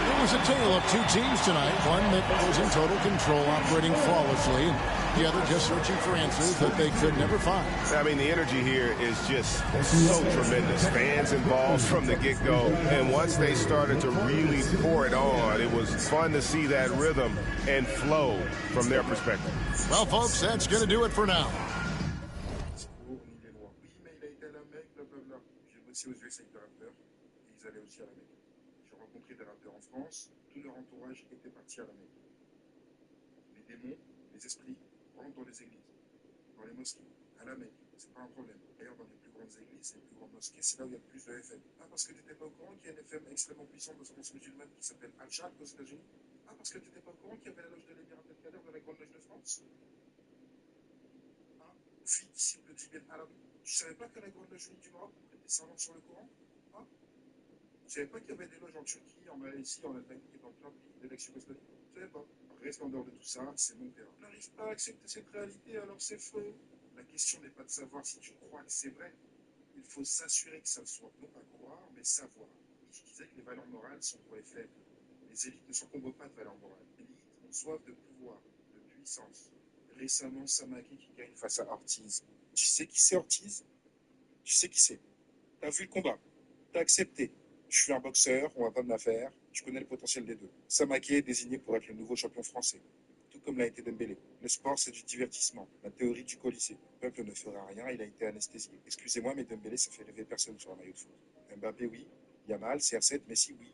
It was a tale of two teams tonight. One that was in total control, operating flawlessly, and the other just searching for answers that they could never find. I mean, the energy here is just so tremendous. Fans involved from the get-go. And once they started to really pour it on, it was fun to see that rhythm and flow from their perspective. Well, folks, that's going to do it for now. Aux USA avec des rappeurs, et ils allaient aussi à la Mecque. J'ai rencontré des rappeurs en France, tout leur entourage était parti à la Mecque. Les démons, les esprits rentrent dans les églises, dans les mosquées, à la Mecque, c'est pas un problème. D'ailleurs, dans les plus grandes églises, les plus grandes mosquées, c'est là où il y a le plus de FM. Ah, parce que tu n'étais pas au courant qu'il y a une FM extrêmement puissante de France musulmane qui s'appelle Al-Shaq aux États-Unis. Ah, parce que tu n'étais pas au courant qu'il y avait la loge de l'Émirat Abdelkader dans la grande loge de France. Ah, fille disciple de Jibel Arabi. Tu savais pas que la grande loge du Maroc prêtait serment sur le Coran? Ah, tu savais pas qu'il y avait des loges en Turquie, en Malaisie, en Albanie et dans plein de pays de l'ex-Yougoslavie? Tu savais pas? Reste en dehors de tout ça, c'est mon terrain. On n'arrive pas à accepter cette réalité, alors c'est faux. La question n'est pas de savoir si tu crois que c'est vrai. Il faut s'assurer que ça le soit. Non pas croire, mais savoir. Je disais que les valeurs morales sont pour les faibles. Les élites ne s'encombrent pas de valeurs morales. Les élites ont soif de pouvoir, de puissance. Récemment, Samaki qui gagne face à Ortiz. Tu sais qui c'est Ortiz? Tu sais qui c'est? T'as vu le combat? T'as accepté. Je suis un boxeur, on va pas me la faire. Je connais le potentiel des deux. Samaki est désigné pour être le nouveau champion français. Tout comme l'a été Dembélé. Le sport, c'est du divertissement. La théorie du colisée. Le peuple ne fera rien, il a été anesthésié. Excusez-moi, mais Dembélé, ça fait rêver personne sur un maillot de foot. Mbappé, oui. Yamal, CR7, Messi, oui.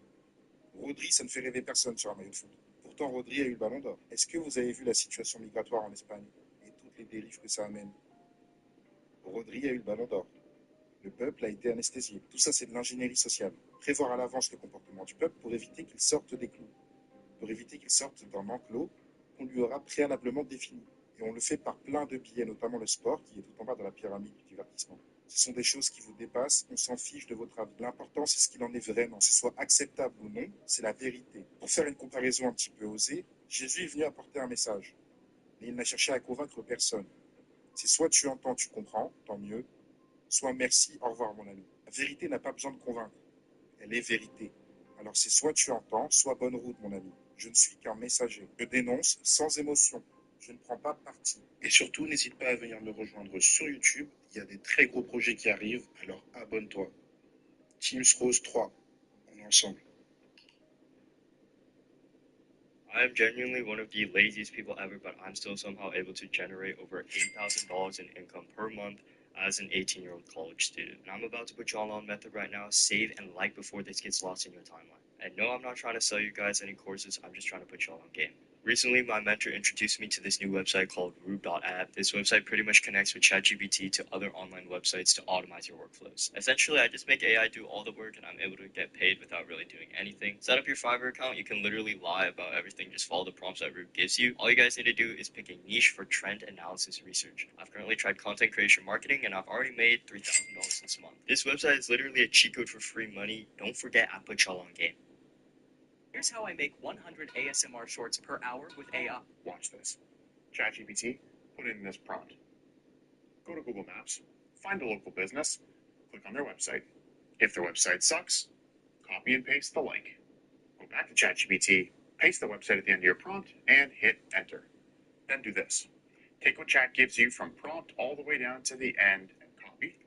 Rodri, ça ne fait rêver personne sur un maillot de foot. Pourtant, Rodri a eu le ballon d'or. Est-ce que vous avez vu la situation migratoire en Espagne et toutes les dérives que ça amène? Rodri a eu le ballon d'or. Le peuple a été anesthésié. Tout ça, c'est de l'ingénierie sociale. Prévoir à l'avance le comportement du peuple pour éviter qu'il sorte des clous. Pour éviter qu'il sorte d'un enclos qu'on lui aura préalablement défini. Et on le fait par plein de biais, notamment le sport, qui est tout en bas de la pyramide du divertissement. Ce sont des choses qui vous dépassent, on s'en fiche de votre avis. L'important, c'est ce qu'il en est vraiment. Que ce soit acceptable ou non, c'est la vérité. Pour faire une comparaison un petit peu osée, Jésus est venu apporter un message. Mais il n'a cherché à convaincre personne. C'est soit tu entends, tu comprends, tant mieux, soit merci, au revoir mon ami. La vérité n'a pas besoin de convaincre. Elle est vérité. Alors c'est soit tu entends, soit bonne route mon ami. Je ne suis qu'un messager. Je dénonce sans émotion. Je ne prends pas parti. Et surtout, n'hésite pas à venir me rejoindre sur YouTube. Il y a des très gros projets qui arrivent, alors abonne-toi. Teams Rose 3, on est ensemble. I'm genuinely one of the laziest people ever, but I'm still somehow able to generate over $8,000 in income per month as an 18-year-old college student. And I'm about to put y'all on method right now. Save and like before this gets lost in your timeline. And no, I'm not trying to sell you guys any courses. I'm just trying to put y'all on game. Recently, my mentor introduced me to this new website called Rube.app. This website pretty much connects with ChatGPT to other online websites to automate your workflows. Essentially, I just make AI do all the work and I'm able to get paid without really doing anything. Set up your Fiverr account. You can literally lie about everything. Just follow the prompts that Rube gives you. All you guys need to do is pick a niche for trend analysis research. I've currently tried content creation marketing and I've already made $3,000 this month. This website is literally a cheat code for free money. Don't forget, I put y'all on game. Here's how I make 100 ASMR shorts per hour with AI. Watch this. ChatGPT, put in this prompt. Go to Google Maps, find a local business, click on their website. If their website sucks, copy and paste the link. Go back to ChatGPT, paste the website at the end of your prompt, and hit enter. Then do this. Take what Chat gives you from prompt all the way down to the end and copy.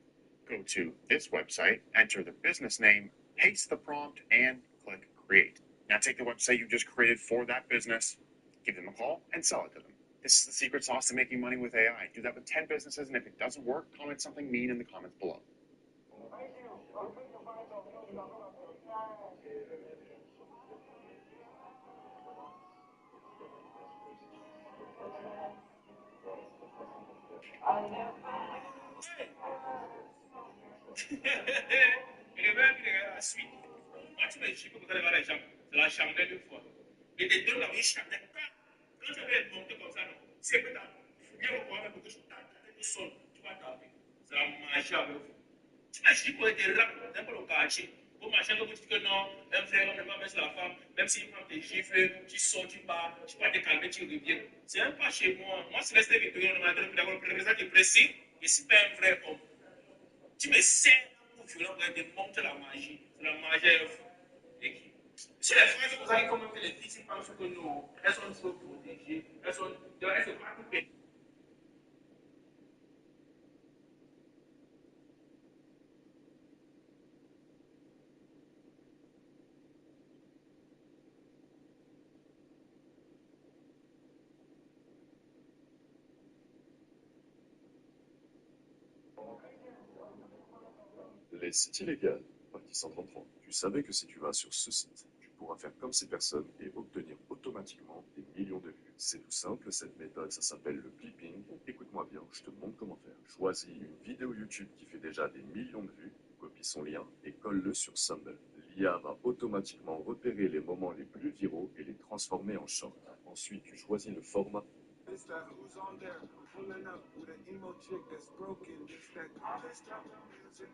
Go to this website, enter the business name, paste the prompt, and click create. Now take the website you just created for that business, give them a call, and sell it to them. This is the secret sauce to making money with AI. Do that with 10 businesses, and if it doesn't work, comment something mean in the comments below. T'imagines pour être rap, n'importe le quartier. Au machin que vous dites que non, un frère, on ne peut pas mettre sur la femme, même si une femme te gifle, tu sors, tu pars te calmer, tu reviens. C'est même pas chez moi. Moi, c'est resté Victorien, on m'a dit que le président est pressé, et c'est pas un vrai homme. Tu me sers pour violent pour te montrer la magie. C'est la magie. Si les frères, vous avez comment que les filles pensent que non, elles sont trop protégées, elles sont pas coupées. Les sites illégaux, partie 133. Tu savais que si tu vas sur ce site, tu pourras faire comme ces personnes et obtenir automatiquement des millions de vues. C'est tout simple, cette méthode, ça s'appelle le clipping. Écoute-moi bien, je te montre comment faire. Choisis une vidéo YouTube qui fait déjà des millions de vues, copie son lien et colle-le sur Sumble. L'IA va automatiquement repérer les moments les plus viraux et les transformer en short. Ensuite, tu choisis le format.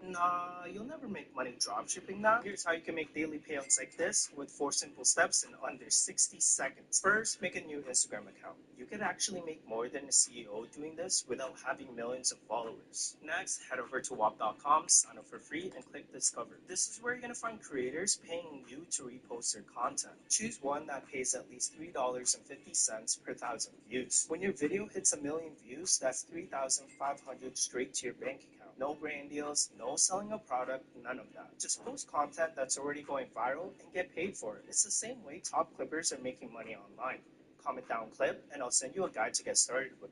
Nah, you'll never make money dropshipping now. Here's how you can make daily payouts like this with 4 simple steps in under 60 seconds. First, make a new Instagram account. You could actually make more than a CEO doing this without having millions of followers. Next, head over to wap.com, sign up for free, and click Discover. This is where you're going to find creators paying you to repost their content. Choose one that pays at least $3.50 per 1,000 views. When your video hits 1 million views, that's 3,500 straight to your bank account. No brand deals, no selling a product, none of that. Just post content that's already going viral and get paid for it. It's the same way top clippers are making money online. Comment down clip and I'll send you a guide to get started with.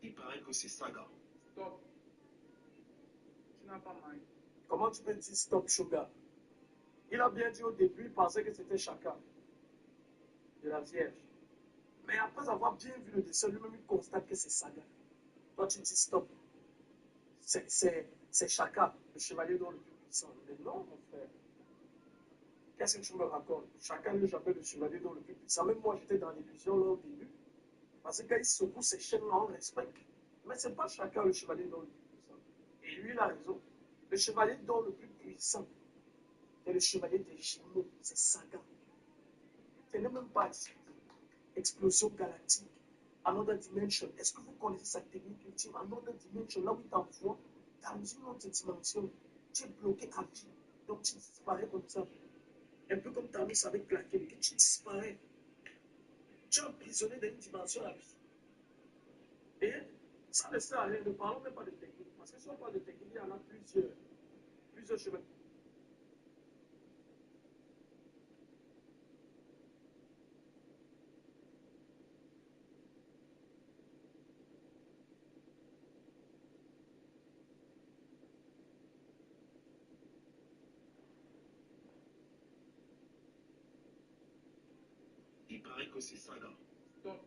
Il paraît que c'est ça, gars. Stop. Tu n'as pas mal. Comment tu peux dire stop, Sugar? Il a bien dit au début, il pensait que c'était Chaka, de la Vierge. Mais après avoir bien vu le dessin, lui-même, il constate que c'est Saga. Toi, tu dis stop. C'est Chaka, le chevalier dont le plus puissant. Mais non, mon frère. Qu'est-ce que tu me racontes? Chaka n'est jamais le chevalier dont le plus puissant. Même moi, j'étais dans l'illusion là au début. Parce que quand il secoue ses chaînes là, on respecte. Mais ce n'est pas Chaka le chevalier dont le plus puissant. Et lui, il a raison. Le chevalier dont le plus puissant est le chevalier des jumeaux. C'est Saga. Ce n'est même pas explosion galactique. Another dimension. Est-ce que vous connaissez sa technique ultime? Another dimension, là où il t'envoie dans une autre dimension. Tu es bloqué à vie. Donc tu disparais comme ça. Un peu comme Thanos avec claqué, que tu disparais. Tu es emprisonné dans une dimension à vie. Et ça ne sert à rien. Ne parlons même pas de technique. Parce que si on parle de technique, il y en a plusieurs chemins. Il paraît que c'est ça, là. Stop.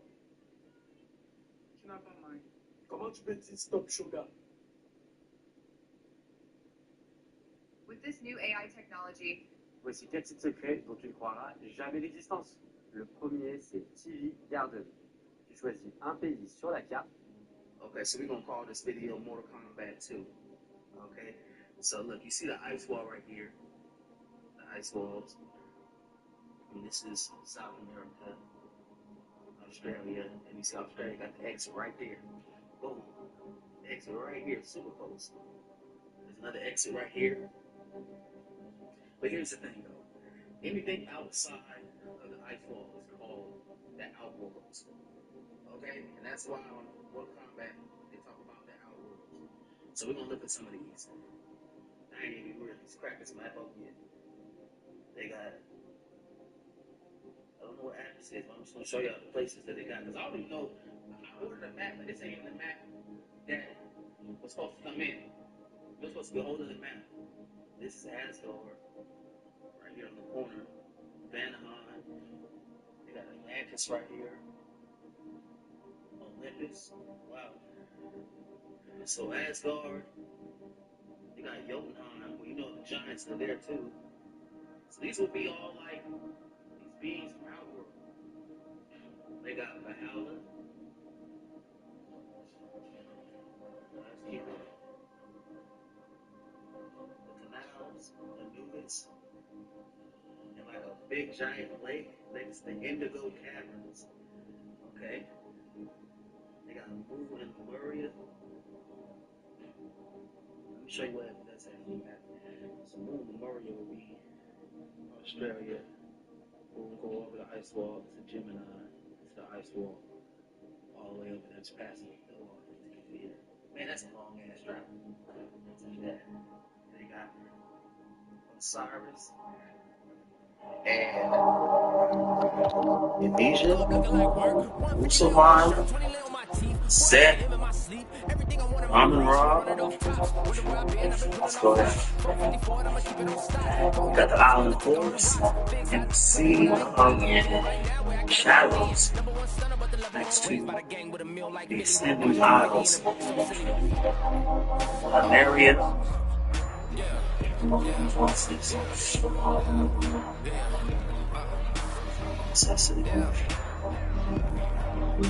Tu n'as pas mal. Comment tu peux dire stop, Sugar? With this new AI technology, voici 4 sites secrets dont tu ne croiras jamais l'existence. Le premier, c'est TV Garden. Tu choisis un pays sur la carte. Okay, so we're going to call this video Mortal Kombat 2. Okay, so look, you see the ice wall right here. The ice walls. And this is South America, Australia, and you see Australia got the exit right there. Boom. The exit right here, super close. There's another exit right here. But here's the thing though. Anything outside of the ice wall is called the outworlds. Okay? And that's why on Mortal Kombat they talk about the outworlds. So we're gonna look at some of these. I ain't even really cracked this map up yet. They got, I don't know what United States. I'm just gonna show y'all the places that they got. Cause I already know. I ordered a map, but this ain't even the map that was supposed to come in. We're supposed to be holding the map. This is Asgard, right here on the corner. Vanaheim. They got Atlantis right here. Olympus. Wow. So Asgard. You got Jotunheim. Well, you know the giants are there too. So these will be all like these beings from Outworld. They got Valhalla. The canals, Anubis, and like a big giant lake next to Indigo Caverns. Okay? They got Moon and Lemuria. Let me show you what that's actually at. So Moon and Lemuria will be Australia. We'll go over the ice wall. It's a Gemini. It's the ice wall. All the way over there. It's past the wall. Man, that's a long ass drive. Yeah. They got Osiris and Indonesia, Musulman, Set, Amun-Ra. Let's go ahead. Got the island of Horus and the sea of shadows next to the ascending isles. Lemuria. What's this?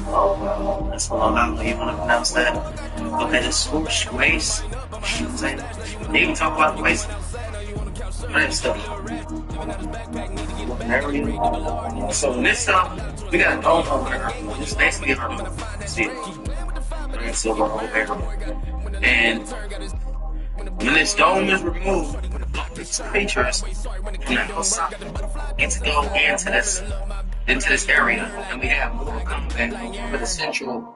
Oh, well, that's a long island. You want to pronounce that? Okay, the Swoosh Waste. They even talk about the waste. That stuff. Lemuria. So in this stuff, we got a dome over there. It's basically our dome. See it? Alright, so we're over there. And when this dome is removed, it's creatures from the outside get to go into this area, and we have more combat for the central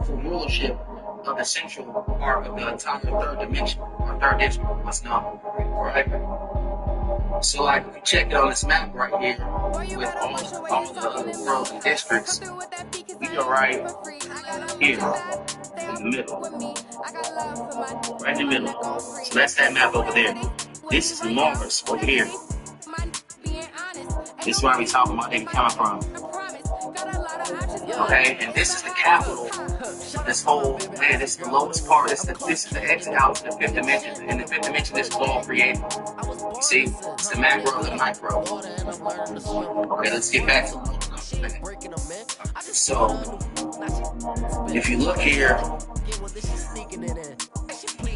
for rulership of the central part of the entire third dimension, or third dimension, what's known, right? So like if you check it on this map right here with all the other worlds and districts, we are right here in the middle. Right in the middle. So that's that map over there. This is Mars over here. This is where we talking about they coming from. Okay, and this is the capital of this whole, man, this is the lowest part. This is the exit out to the fifth dimension. In the fifth dimension, this is all created. You see, it's the macro and the micro. Okay, let's get back to it. So, if you look here,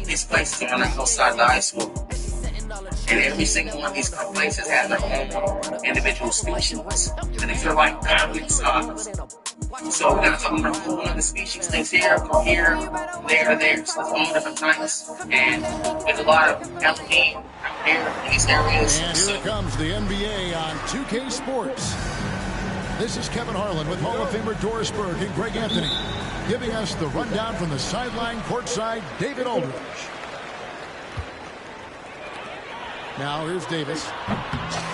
these places are on the outside the ice wall. And every single one of these places have their own individual species. And these are like family size. So we're going to talk about one of the species things here, from here, there, to there. So it's all different types. And there's a lot of Elohim out here in these areas. And here it comes, the NBA on 2K Sports. This is Kevin Harlan with Hall of Famer Doris Burke and Greg Anthony, giving us the rundown from the sideline courtside, David Aldridge. Now here's Davis.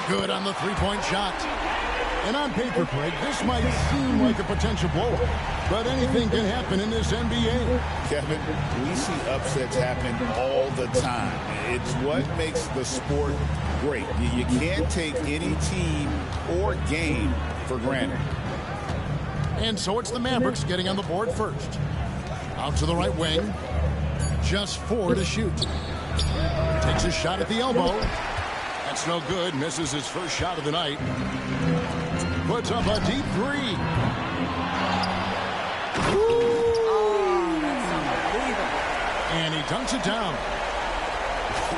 Good on the three-point shot. And on paper, Craig, this might seem like a potential blowout, but anything can happen in this NBA. Kevin, we see upsets happen all the time. It's what makes the sport great. You can't take any team or game for granted. And so it's the Mavericks getting on the board first. Out to the right wing. Just 4 to shoot. Takes a shot at the elbow. That's no good. Misses his first shot of the night. Puts up a deep three. Oh, that's unbelievable. And he dunks it down.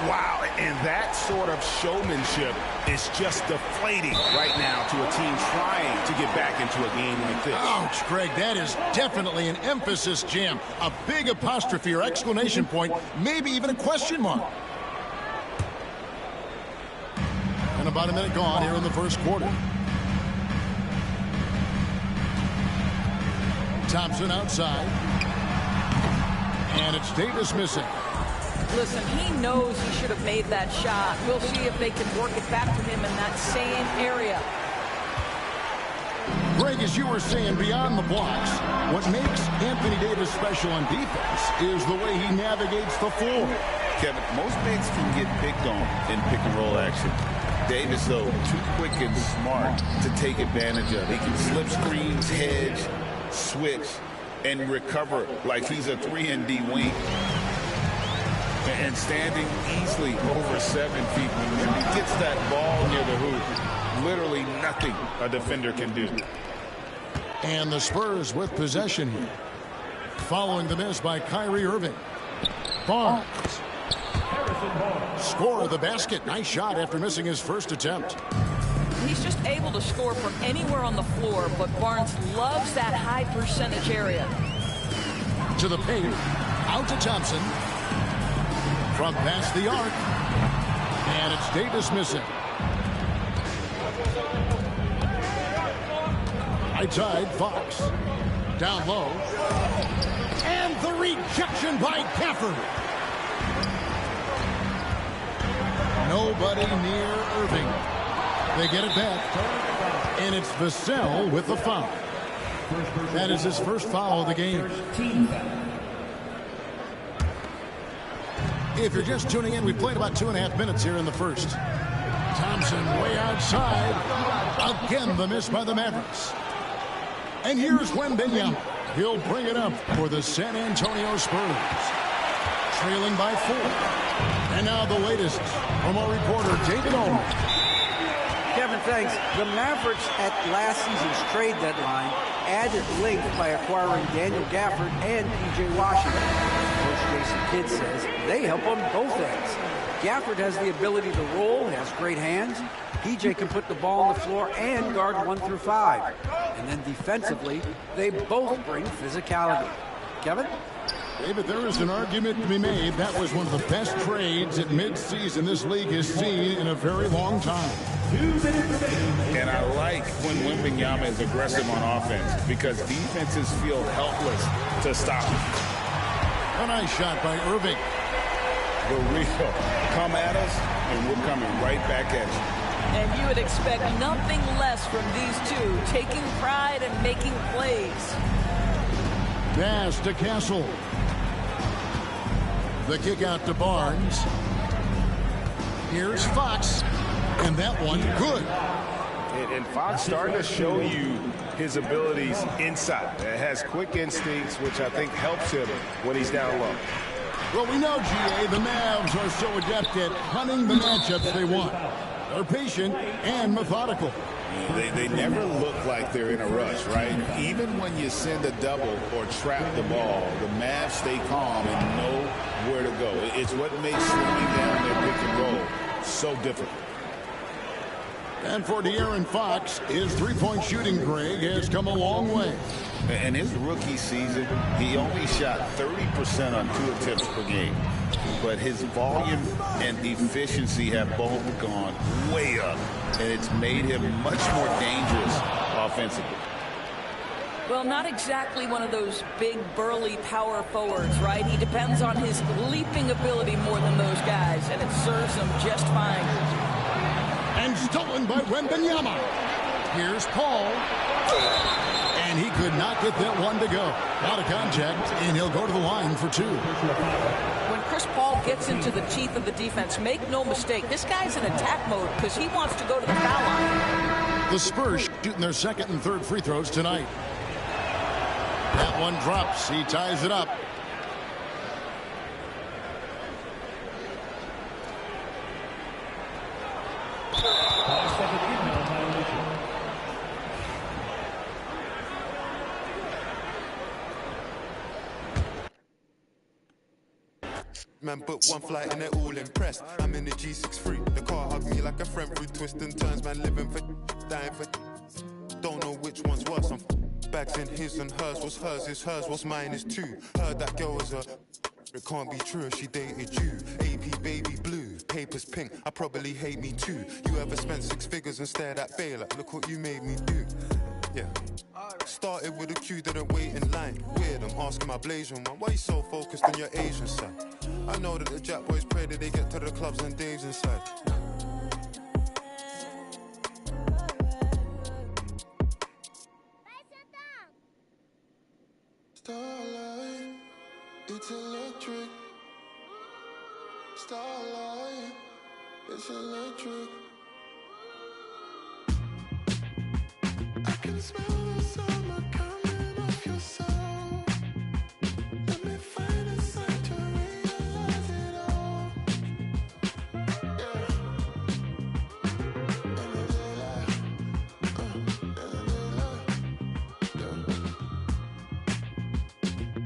Wow, and that sort of showmanship is just deflating right now to a team trying to get back into a game like this. Ouch, Greg, that is definitely an emphasis jam. A big apostrophe or exclamation point, maybe even a question mark. And about a minute gone here in the first quarter. Thompson outside. And it's Davis missing. Listen, he knows he should have made that shot. We'll see if they can work it back to him in that same area. Greg, as you were saying, beyond the blocks, what makes Anthony Davis special on defense is the way he navigates the floor. Kevin, most bigs can get picked on in pick-and-roll action. Davis, though, too quick and smart to take advantage of. He can slip screens, hedge, switch, and recover like he's a 3-and-D wing. And standing easily over 7 feet. When he gets that ball near the hoop, literally nothing a defender can do. And the Spurs with possession here. Following the miss by Kyrie Irving. Barnes. Score the basket. Nice shot after missing his first attempt. He's just able to score from anywhere on the floor, but Barnes loves that high percentage area. To the paint. Out to Thompson. From past the arc. And it's Davis missing. High tide, Fox. Down low. And the rejection by Gafford. Nobody near Irving. They get it back. And it's Vassell with the foul. That is his first foul of the game. If you're just tuning in, we played about 2.5 minutes here in the first. Thompson way outside. Again, the miss by the Mavericks. And here's Wembanyama. He'll bring it up for the San Antonio Spurs. Trailing by 4. And now the latest from our reporter, David Olman. Kevin, thanks. The Mavericks at last season's trade deadline added length by acquiring Daniel Gafford and P.J. Washington. Coach Jason Kidd says they help on both ends. Gafford has the ability to roll, has great hands. P.J. can put the ball on the floor and guard 1 through 5. And then defensively, they both bring physicality. Kevin? David, there is an argument to be made. That was one of the best trades at midseason this league has seen in a very long time. And I like when Wembanyama is aggressive on offense because defenses feel helpless to stop him. A nice shot by Irving. The real come at us, and we're coming right back at you. And you would expect nothing less from these two, taking pride and making plays. Pass to Castle. The kick out to Barnes. Here's Fox. And that one, good. And Fox starting to show you his abilities inside. It has quick instincts, which I think helps him when he's down low. Well, we know, G.A., the Mavs are so adept at hunting the matchups they want. They're patient and methodical. They never look like they're in a rush, right? Even when you send a double or trap the ball, the Mavs stay calm and know where to go. It's what makes slowing down their pick and roll so difficult. And for De'Aaron Fox, his three-point shooting, Greg, has come a long way. In his rookie season, he only shot 30% on 2 attempts per game. But his volume and efficiency have both gone way up, and it's made him much more dangerous offensively. Well, not exactly one of those big, burly power forwards, right? He depends on his leaping ability more than those guys, and it serves him just fine. And stolen by Wembanyama. Here's Paul. And he could not get that one to go. Out of contact, and he'll go to the line for 2. When Chris Paul gets into the teeth of the defense, make no mistake, this guy's in attack mode because he wants to go to the foul line. The Spurs shooting their second and third free throws tonight. That one drops. He ties it up. Man booked one flight and they're all impressed. I'm in the G63. The car hugged me like a friend through twists and turns. Man living for dying for. Don't know which one's worse. I'm bags in his and hers. What's hers is hers. What's mine is 2. Heard that girl was a. It can't be true. She dated you. AP baby blue. Papers pink. I probably hate me too. You ever spent 6 figures and stared at Baylor? Like, look what you made me do. Yeah. Started with a queue, didn't wait in line. Weird, I'm asking my Blasian man, why you so focused on your Asian side? I know that the Jack boys pray that they get to the clubs and Dave's inside. Starlight, it's electric. I can smell the summer coming off your soul. Let me find a sign to realize it all. Yeah. In the daylight, in the daylight, yeah.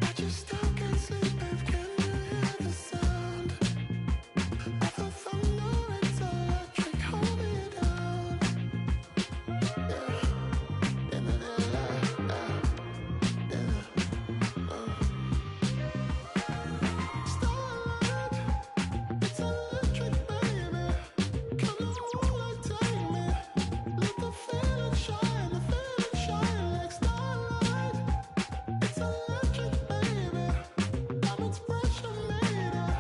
I just still can't sleep, babe. Can you hear the sound of the thunder? It's electric. Hold me down. Yeah. In the daylight, yeah. Starlight, it's electric, baby. Come on, like take me. Let the feeling shine like starlight. It's electric, baby. Diamonds pressure made it.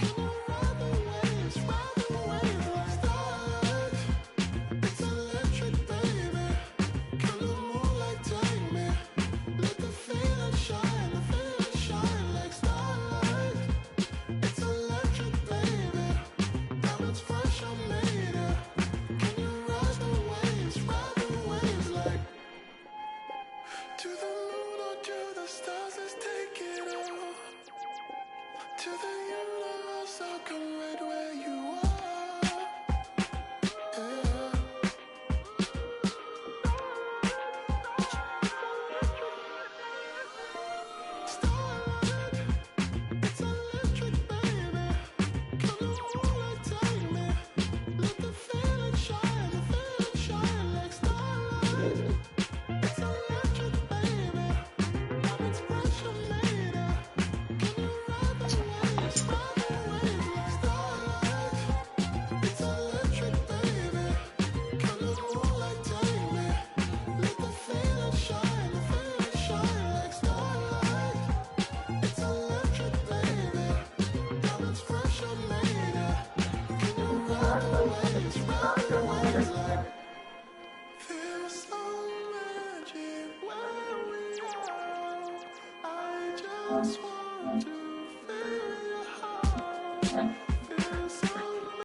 Can you ride the waves like starlight? It's electric, baby. Come on, like take me. Let the feeling shine like starlight. It's electric, baby. Diamonds pressure made it. Can you ride the waves like to the moon or to the stars? Let's take it all. To the universe, I'll come right where you are. Yeah. Starlight, it's electric, baby. Come on, like take me. Let the feeling shine like starlight. It's electric, baby. Diamonds pressure made it. Can you ride the waves like starlight? It's electric, baby. Come on, like take me. Let the feeling shine like starlight. It's electric, baby. Diamonds pressure made it. Can you ride the waves like feel some magic where we are. I just want to feel your heart.